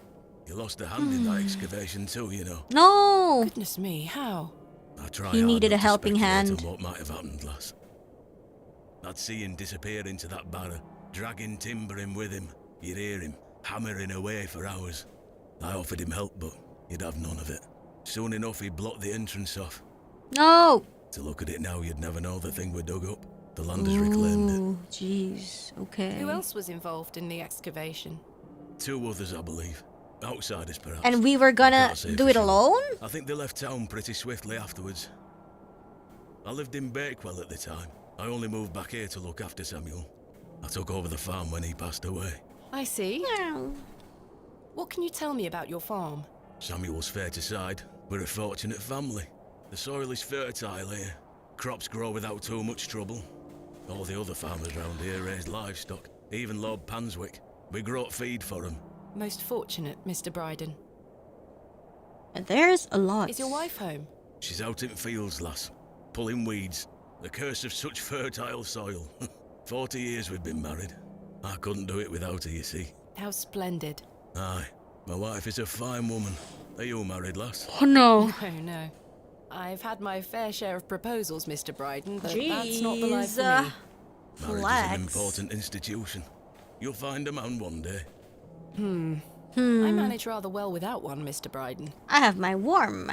He lost a hand in that excavation too, you know. No! Goodness me, how? I try He hard needed not a to helping speculate hand. on what might have happened, lass. I'd see him disappear into that barrow, dragging timber in with him. You'd hear him hammering away for hours. I offered him help, but he'd have none of it. Soon enough, he blocked the entrance off. No! To look at it now, you'd never know the thing we dug up. The land has reclaimed it. Ooh, jeez. Okay. Who else was involved in the excavation? 2 others, I believe. Outsiders, perhaps. And we were gonna Can't say do for it sure. alone? I think they left town pretty swiftly afterwards. I lived in Bakewell at the time. I only moved back here to look after Samuel. I took over the farm when he passed away. I see. What can you tell me about your farm? Samuel's fair to side. We're a fortunate family. The soil is fertile here. Crops grow without too much trouble. All the other farmers round here raise livestock. Even Lord Panswick. We grow feed for him. Most fortunate, Mr. Bryden. And there's a lot. Is your wife home? She's out in fields, lass. Pulling weeds. The curse of such fertile soil. 40 years we've been married. I couldn't do it without her, you see. How splendid. Aye. My wife is a fine woman. Are you married, lass? Oh no. No, no. I've had my fair share of proposals, Mr. Bryden, but that's not the life for Jeez, me. Marriage Relax. is an important institution. You'll find a man one day. I manage rather well without one, Mr. Bryden. I have my worm.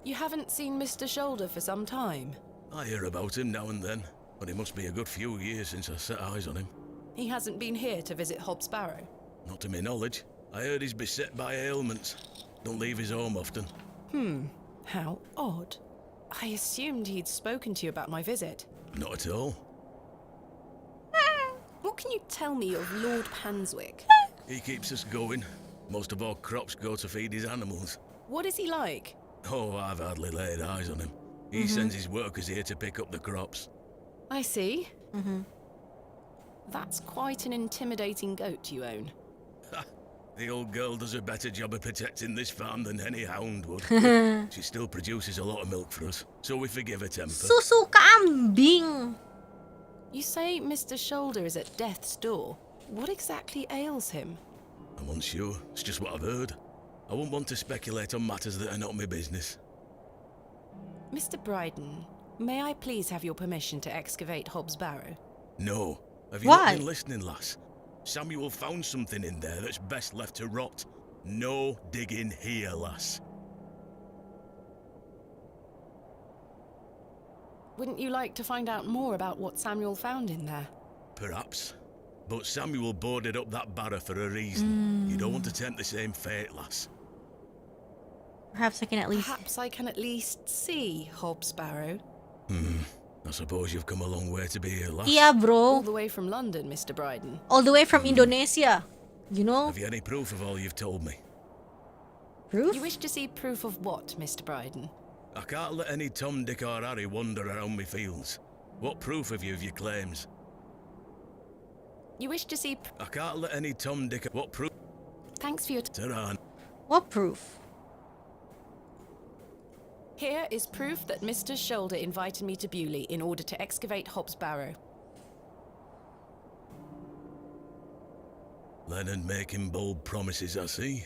You haven't seen Mr. Shoulder for some time. I hear about him now and then, but it must be a good few years since I set eyes on him. He hasn't been here to visit Hobbs Barrow. Not to my knowledge. I heard he's beset by ailments. Don't leave his home often. How odd. I assumed he'd spoken to you about my visit. Not at all. What can you tell me of Lord Panswick? He keeps us going. Most of our crops go to feed his animals. What is he like? Oh, I've hardly laid eyes on him. He sends his workers here to pick up the crops. I see. That's quite an intimidating goat you own. The old girl does a better job of protecting this farm than any hound would. She still produces a lot of milk for us, so we forgive her temper. Susu kambing. You say Mr. Shoulder is at death's door. What exactly ails him? I'm unsure. It's just what I've heard. I wouldn't want to speculate on matters that are not my business. Mr. Bryden, may I please have your permission to excavate Hobbs Barrow? No. Have you Why? not been listening, lass? Samuel found something in there that's best left to rot. No digging here, lass. Wouldn't you like to find out more about what Samuel found in there? Perhaps. But Samuel boarded up that barrow for a reason. You don't want to tempt the same fate, lass. Perhaps I can at least... Perhaps I can at least see Hobbs Barrow. I suppose you've come a long way to be here, lass. Yeah, bro. All the way from London, Mr. Bryden. All the way from Indonesia. You know? Have you any proof of all you've told me? Proof? You wish to see proof of what, Mr. Bryden? I can't let any Tom, Dick or Harry wander around me fields. What proof have you of your claims? You wish to see... I can't let any Tom, Dick... What proof? Thanks for your... Aturan. What proof? Here is proof that Mr. Shoulder invited me to Bewley in order to excavate Hobbs Barrow. Leonard making bold promises, I see.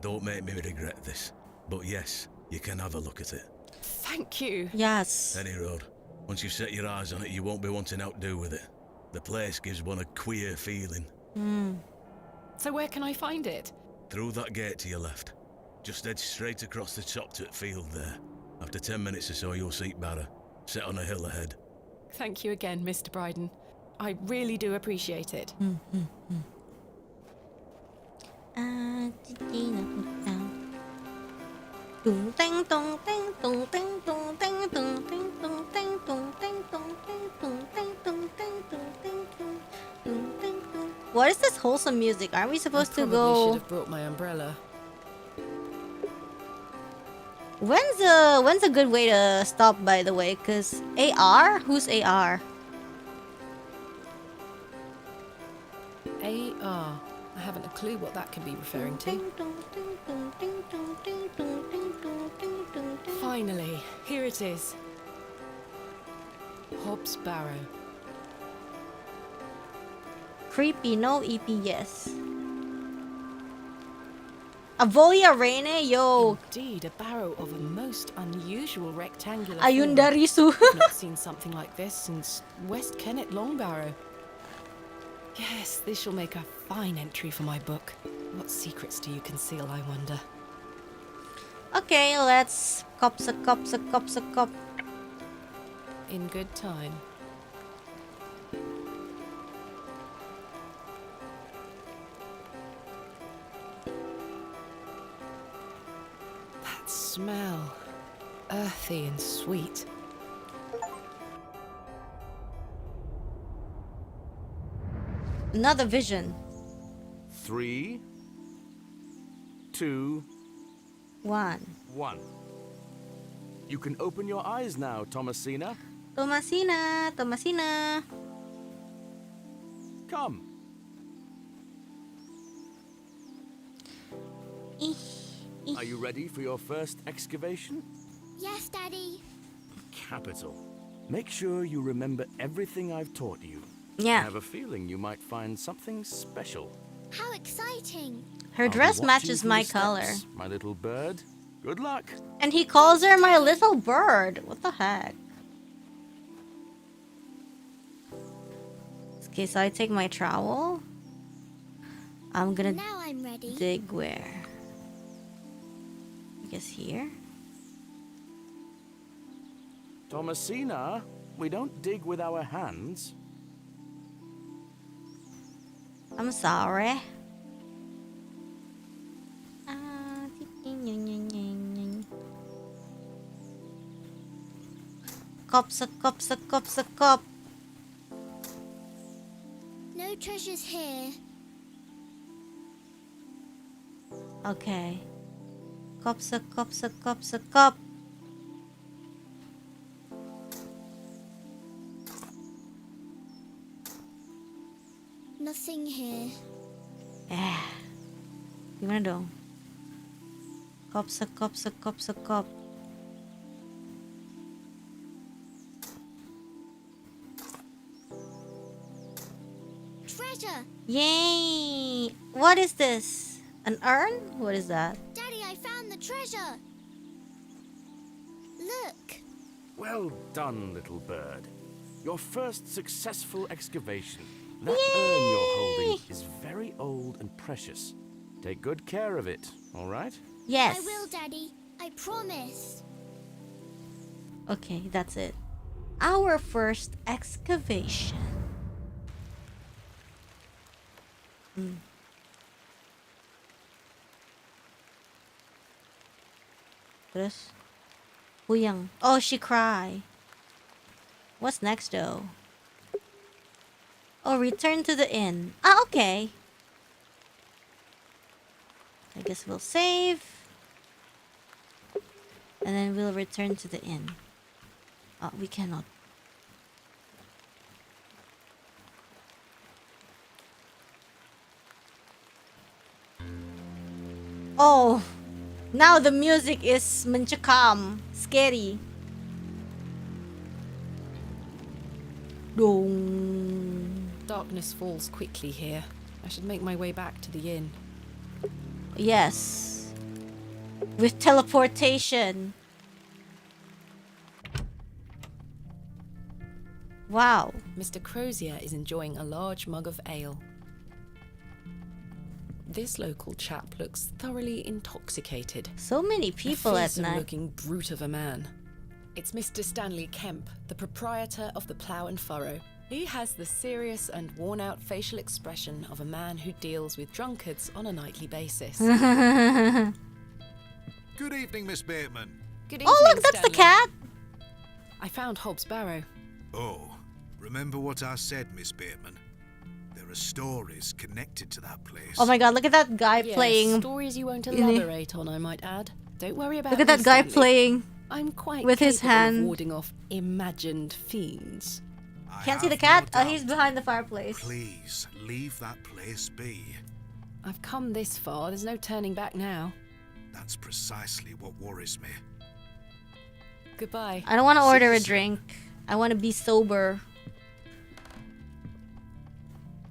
Don't make me regret this. But yes, you can have a look at it. Thank you. Yes. Any road. Once you've set your eyes on it, you won't be wanting out to do with it. The place gives one a queer feeling. So where can I find it? Through that gate to your left. Just head straight across the top to the field there. After 10 minutes or so, you'll see Barrow, set on a hill ahead. Thank you again, Mr. Bryden. I really do appreciate it. What is this wholesome music? Aren't we supposed to I go? probably should have brought my umbrella. When's a good way to stop, by the way? Cause AR? Who's AR? AR. I haven't a clue what that could be referring to. Finally, here it is. Hobbs Barrow. Creepy, no EPS. Pavolia Reine, yo. Indeed, a barrow of a most unusual rectangular Ayun form. dari su. I've not seen something like this since West Kennet Long Barrow. Yes, this shall make a fine entry for my book. What secrets do you conceal, I wonder? Okay, let's cop. In good time. That smell. Earthy and sweet. Another vision. 3, 2, 1. 1. You can open your eyes now, Thomasina. Thomasina. Come. Are you ready for your first excavation? Yes, Daddy. Capital. Make sure you remember everything I've taught you. Yeah. I have a feeling you might find something special. How exciting. Her I'll be dress watching matches for my your steps, color. my little bird. Good luck. And he calls her my little bird. What the heck? Okay, so I take my trowel. I'm gonna Now I'm ready. dig where? I guess here. Thomasina, we don't dig with our hands. I'm sorry. Cop. No treasures here. Okay. Cop. Nothing here. Gimana dong? Cop. Treasure! Yay! What is this? An urn? What is that? Daddy, I found the treasure! Look! Well done, little bird. Your first successful excavation. That urn you're holding is very old and precious. Take good care of it, all right? Yes. I will, Daddy. I promise. Okay, that's it. Our first excavation. Terus? Huyang. Oh, she cry. What's next though? Oh, return to the inn. Ah, okay. I guess we'll save. And then we'll return to the inn. Oh, we cannot. Oh, now the music is mencekam, scary. Dong. Darkness falls quickly here. I should make my way back to the inn. Yes. With teleportation. Wow. Mr. Crozier is enjoying a large mug of ale. This local chap looks thoroughly intoxicated. So many people a at night. looking brute of a man. It's Mr. Stanley Kemp, the proprietor of the Plough and Furrow. He has the serious and worn-out facial expression of a man who deals with drunkards on a nightly basis. Good evening, Miss Bateman. Good evening, Oh, look, that's the Stanley. cat. I found Hobbs Barrow. Oh, remember what I said, Miss Bateman? There are stories connected to that place. Oh my god, look at that guy Yes, playing. stories you won't in the- elaborate on, I might add. Don't worry about Look at me, that guy Stanley. playing I'm quite with his capable of hand. warding off imagined fiends. I Can't see the have cat? no Oh, he's doubt. behind the fireplace. Please, leave that place be. I've come this far, there's no turning back now. That's precisely what worries me. Goodbye. I don't want to order a drink. I want to be sober.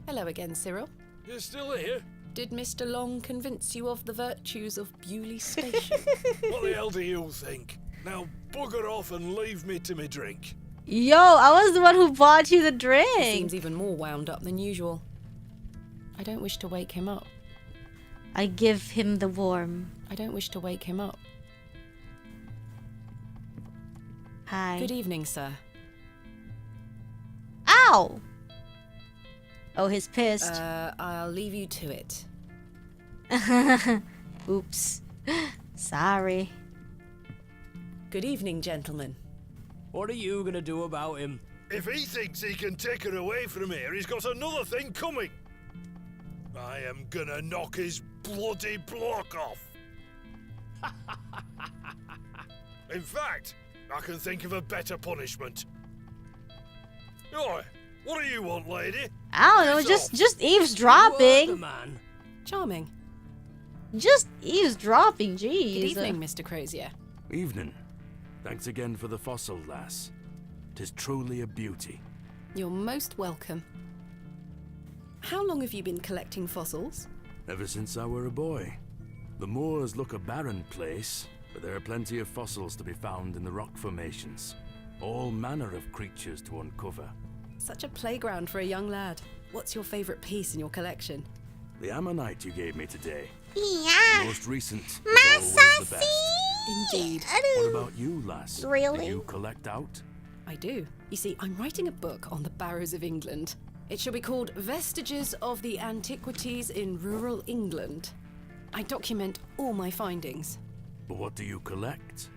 Hello again, Cyril. You're still here? Did Mr. Long convince you of the virtues of Bewley Station? What the hell do you think? Now bugger off and leave me to me drink. Yo, I was the one who bought you the He drink. seems even more wound up than usual. I don't wish to wake him up. I give him the worm. I don't wish to wake him up. Hi. Good evening, sir. Ow! Oh, he's pissed. I'll leave you to it. Oops. Sorry. Good evening, gentlemen. What are you gonna do about him? If he thinks he can take her away from here, he's got another thing coming. I am gonna knock his bloody block off. In fact, I can think of a better punishment. Oi, what do you want, lady? I don't know, Piss just off. You are the eavesdropping. man. Charming. Just eavesdropping, Good jeez. evening, Mr. Crozier. Evening. Thanks again for the fossil, lass. 'Tis truly a beauty. You're most welcome. How long have you been collecting fossils? Ever since I were a boy. The moors look a barren place, but there are plenty of fossils to be found in the rock formations. All manner of creatures to uncover. Such a playground for a young lad. What's your favourite piece in your collection? The ammonite you gave me today. Yeah. Most recent is always the best. Indeed. What about you, lass? Really? Do you collect out? I do. You see, I'm writing a book on the Barrows of England. It shall be called Vestiges of the Antiquities in Rural England. I document all my findings. But what do you collect?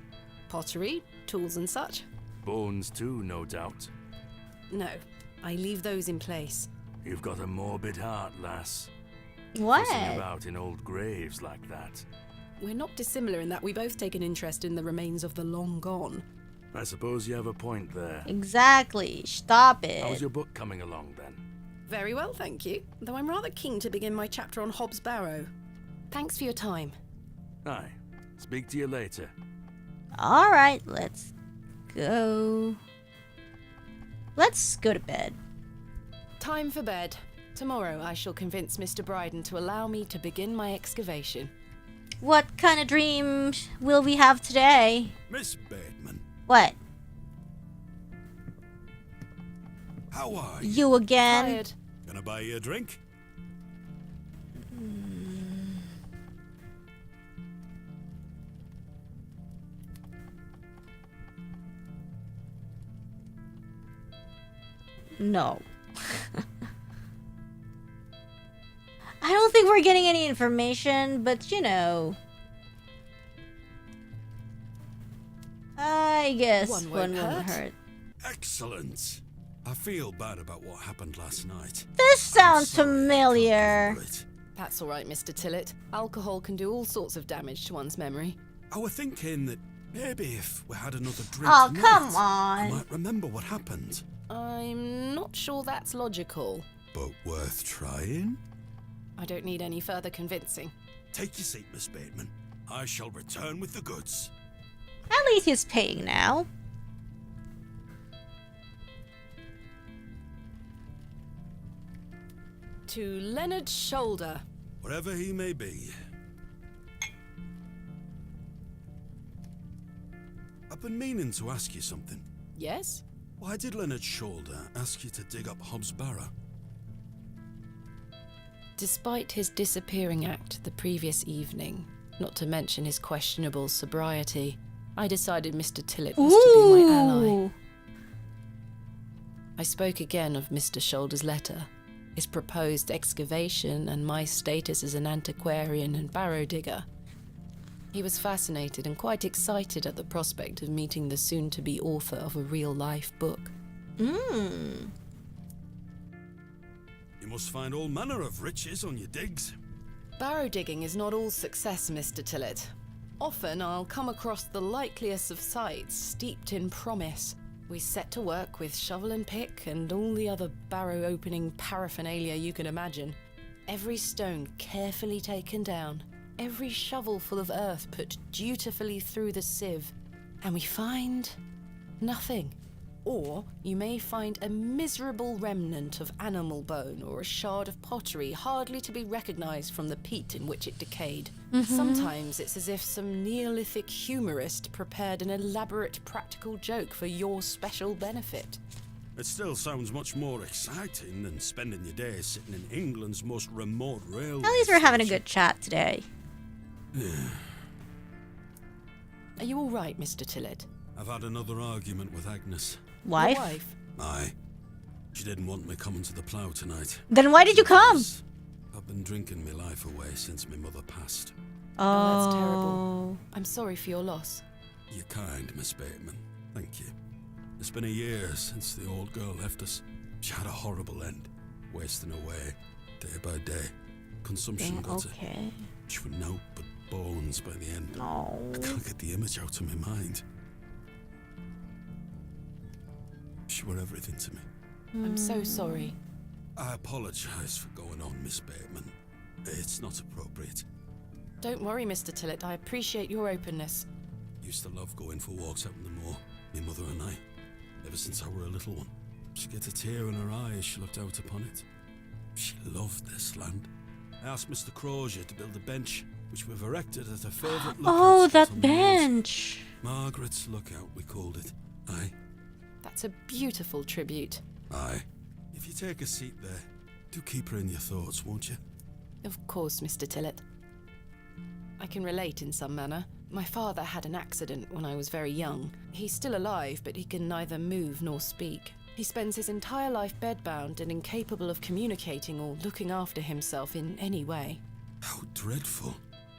Pottery, tools and such. Bones too, no doubt. No, I leave those in place. You've got a morbid heart, lass. What? Fussing about in old graves like that. We're not dissimilar in that we both take an interest in the remains of the long gone. I suppose you have a point there. Exactly. Stop How's it. your book coming along then? Very well, thank you. Though I'm rather keen to begin my chapter on Hobbs Barrow. Thanks for your time. Aye. Speak to you later. Alright, let's go. Let's go to bed. Time for bed. Tomorrow I shall convince Mr. Bryden to allow me to begin my excavation. What kind of dream will we have today? Miss Bateman, What? how are you? You again? Tired. Can I buy you a drink? No. I don't think we're getting any information, but you know. I guess one won't hurt. Excellent. I feel bad about what happened last night. This sounds familiar. That's all right, Mr. Tillett. Alcohol can do all sorts of damage to one's memory. I was thinking that maybe if we had another drink Oh, tonight, come I on. might remember what happened. I'm not sure that's logical. But worth trying? I don't need any further convincing. Take your seat, Miss Bateman. I shall return with the goods. At least he's paying now. To Leonard Shoulder. Wherever he may be. I've been meaning to ask you something. Yes? Why did Leonard Shoulder ask you to dig up Hobbs Barrow? Despite his disappearing act the previous evening, not to mention his questionable sobriety, I decided Mr. Tillett was to be my ally. I spoke again of Mr. Shoulder's letter, his proposed excavation, and my status as an antiquarian and barrow digger. He was fascinated and quite excited at the prospect of meeting the soon-to-be author of a real-life book. You must find all manner of riches on your digs. Barrow digging is not all success, Mr. Tillett. Often I'll come across the likeliest of sites steeped in promise. We set to work with shovel and pick and all the other barrow opening paraphernalia you can imagine. Every stone carefully taken down, every shovel full of earth put dutifully through the sieve, and we find nothing. Or you may find a miserable remnant of animal bone or a shard of pottery hardly to be recognized from the peat in which it decayed. Sometimes it's as if some Neolithic humorist prepared an elaborate practical joke for your special benefit. It still sounds much more exciting than spending your days sitting in England's most remote railway. At least we're having a good chat today. Are you all right, Mr. Tillett? I've had another argument with Agnes. Wife? Your wife? Aye. She didn't want me coming to the plough tonight. Then why did you come? I've been drinking my life away since my mother passed. Oh, that's terrible. I'm sorry for your loss. You're kind, Miss Bateman. Thank you. It's been a year since the old girl left us. She had a horrible end, wasting away, day by day. Consumption got her. She was naught but bones by the end. No. I can't get the image out of my mind. She were everything to me. I'm so sorry. I apologise for going on, Miss Bateman. It's not appropriate. Don't worry, Mr. Tillett. I appreciate your openness. Used to love going for walks out in the moor, my mother and I, ever since I were a little one. She'd get a tear in her eye as she looked out upon it. She loved this land. I asked Mr. Crozier to build a bench, which we've erected at her favourite lookout. Oh, that on the moors. bench. Margaret's Lookout, we called it. Aye. That's a beautiful tribute. Aye. If you take a seat there, do keep her in your thoughts, won't you? Of course, Mr. Tillett. I can relate in some manner. My father had an accident when I was very young. He's still alive, but he can neither move nor speak. He spends his entire life bedbound and incapable of communicating or looking after himself in any way. How dreadful.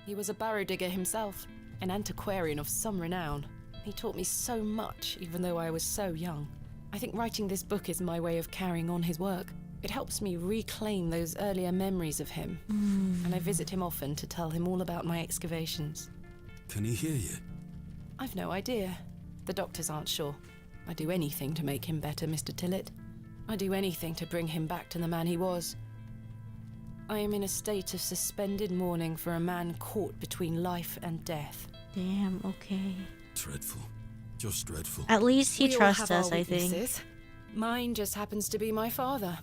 He was a barrow digger himself, an antiquarian of some renown. He taught me so much, even though I was so young. I think writing this book is my way of carrying on his work. It helps me reclaim those earlier memories of him, and I visit him often to tell him all about my excavations. Can he hear you? I've no idea. The doctors aren't sure. I'd do anything to make him better, Mr. Tillett. I'd do anything to bring him back to the man he was. I am in a state of suspended mourning for a man caught between life and death. Damn, okay. Dreadful. Just dreadful. At least he We all trusts have us, our I think. weaknesses. Mine just happens to be my father.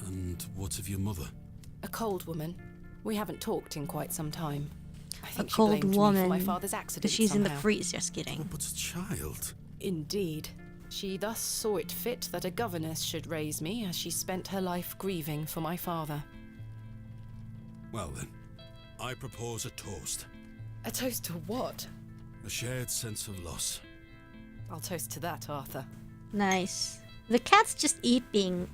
And what of your mother? A cold woman. We haven't talked in quite some time. I A think she cold blamed me for woman. my father's accident She's in the somehow. freeze, just kidding. But a child. Indeed. She thus saw it fit that a governess should raise me as she spent her life grieving for my father. Well then, I propose a toast. A toast to what? A shared sense of loss. I'll toast to that, Arthur. Nice. The cat's just eating.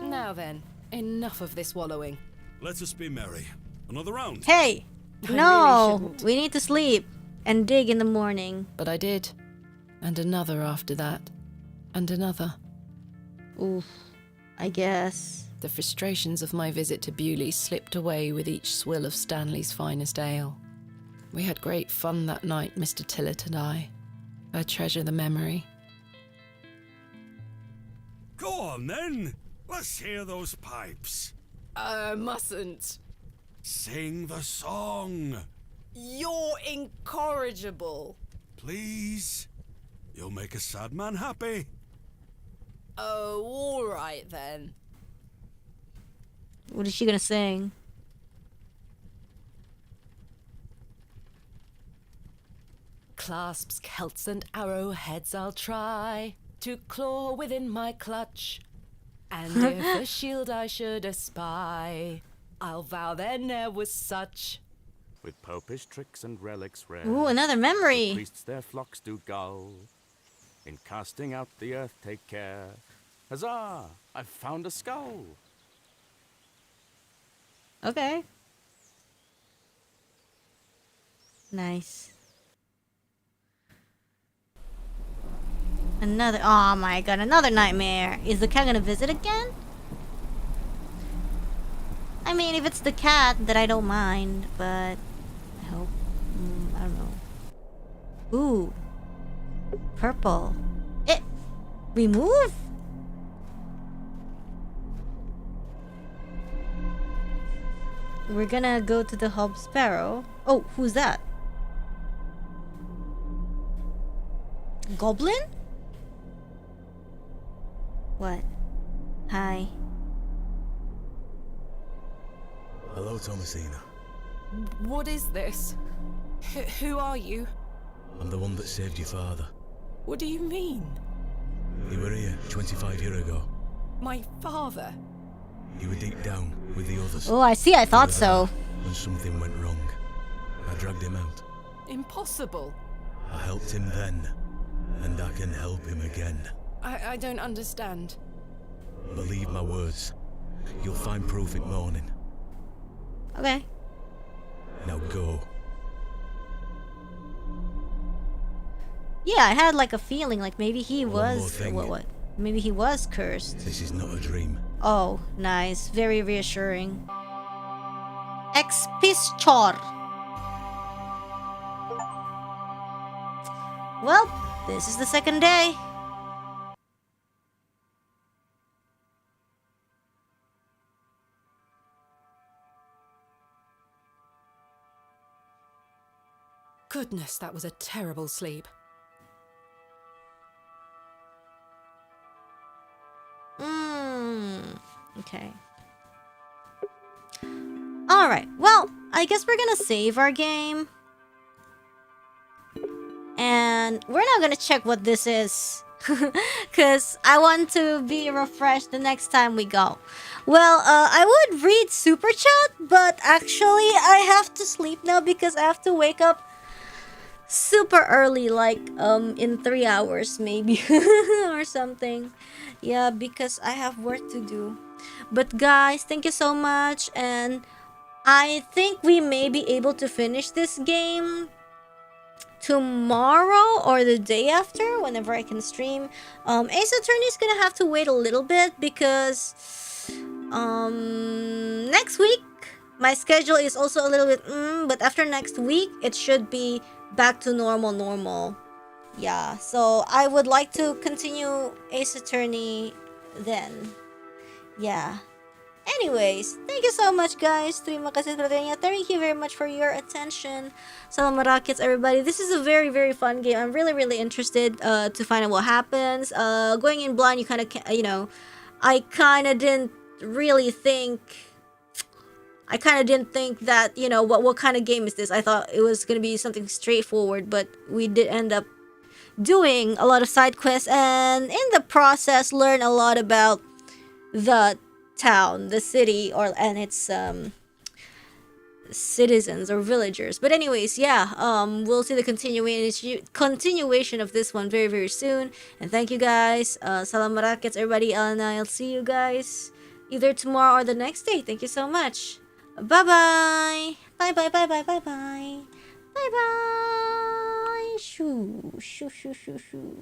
Now then, enough of this wallowing. Let us be merry. Another round. Hey! I No! really shouldn't. We need to sleep and dig in the morning. But I did. And another after that. And another. Oof. I guess. The frustrations of my visit to Bewley slipped away with each swill of Stanley's finest ale. We had great fun that night, Mr. Tillett and I. I treasure the memory. Go on then. Let's hear those pipes. Mustn't. Sing the song. You're incorrigible. Please. You'll make a sad man happy. Oh, all right then. What is she gonna sing? Clasps, celts, and arrowheads I'll try to claw within my clutch. And if a shield I should espy, I'll vow there ne'er was such. With popish tricks and relics rare. Ooh, another memory. The priests their flocks do gull. In casting out the earth take care. Huzzah! I've found a skull. Okay. Nice. Another. Oh my god, another nightmare. Is the cat gonna visit again? I mean, if it's the cat, then I don't mind, but I hope. I don't know. Ooh. Purple. It. Remove? We're gonna go to the Hub Sparrow. Oh, who's that? Goblin? What? Hi. Hello, Thomasina. What is this? Who are you? I'm the one that saved your father. What do you mean? You were here 25 years ago. My father? You were deep down with the others. Oh, I see. I thought so. When something went wrong, I dragged him out. Impossible. I helped him then, and I can help him again. I don't understand. Believe my words. You'll find proof in morning. Okay. Now go. Yeah, I had like a feeling like maybe he One more was thing. what? Maybe he was cursed. This is not a dream. Oh, nice. Very reassuring. Expistor. Well, this is the second day. Goodness, that was a terrible sleep. Okay. Alright, well, I guess we're gonna save our game. And we're not gonna check what this is. Because I want to be refreshed the next time we go. Well, I would read Super Chat, but actually I have to sleep now because I have to wake up super early, like in 3 hours maybe or something. Yeah, because I have work to do. But guys, thank you so much, and I think we may be able to finish this game tomorrow or the day after, whenever I can stream. Ace Attorney is gonna have to wait a little bit because next week my schedule is also a little bit but after next week it should be back to normal. Yeah, so I would like to continue Ace Attorney then. Yeah. Anyways, thank you so much, guys. Terima kasih perhatiannya. Thank you very much for your attention. Salam Rockets, everybody. This is a very, very fun game. I'm really, really interested to find out what happens. Going in blind, you kind of, I kind of didn't really think. I kind of didn't think that, what kind of game is this? I thought it was going to be something straightforward, but we did end up doing a lot of side quests, and in the process learn a lot about the town, the city, and its citizens or villagers. But anyways, yeah, we'll see the continuation of this one very, very soon. And thank you guys. Salam marakets, everybody, and I'll see you guys either tomorrow or the next day. Thank you so much. Bye-bye. Bye-bye, bye-bye, bye-bye. Bye-bye. Shoo, shoo, shoo, shoo, shoo.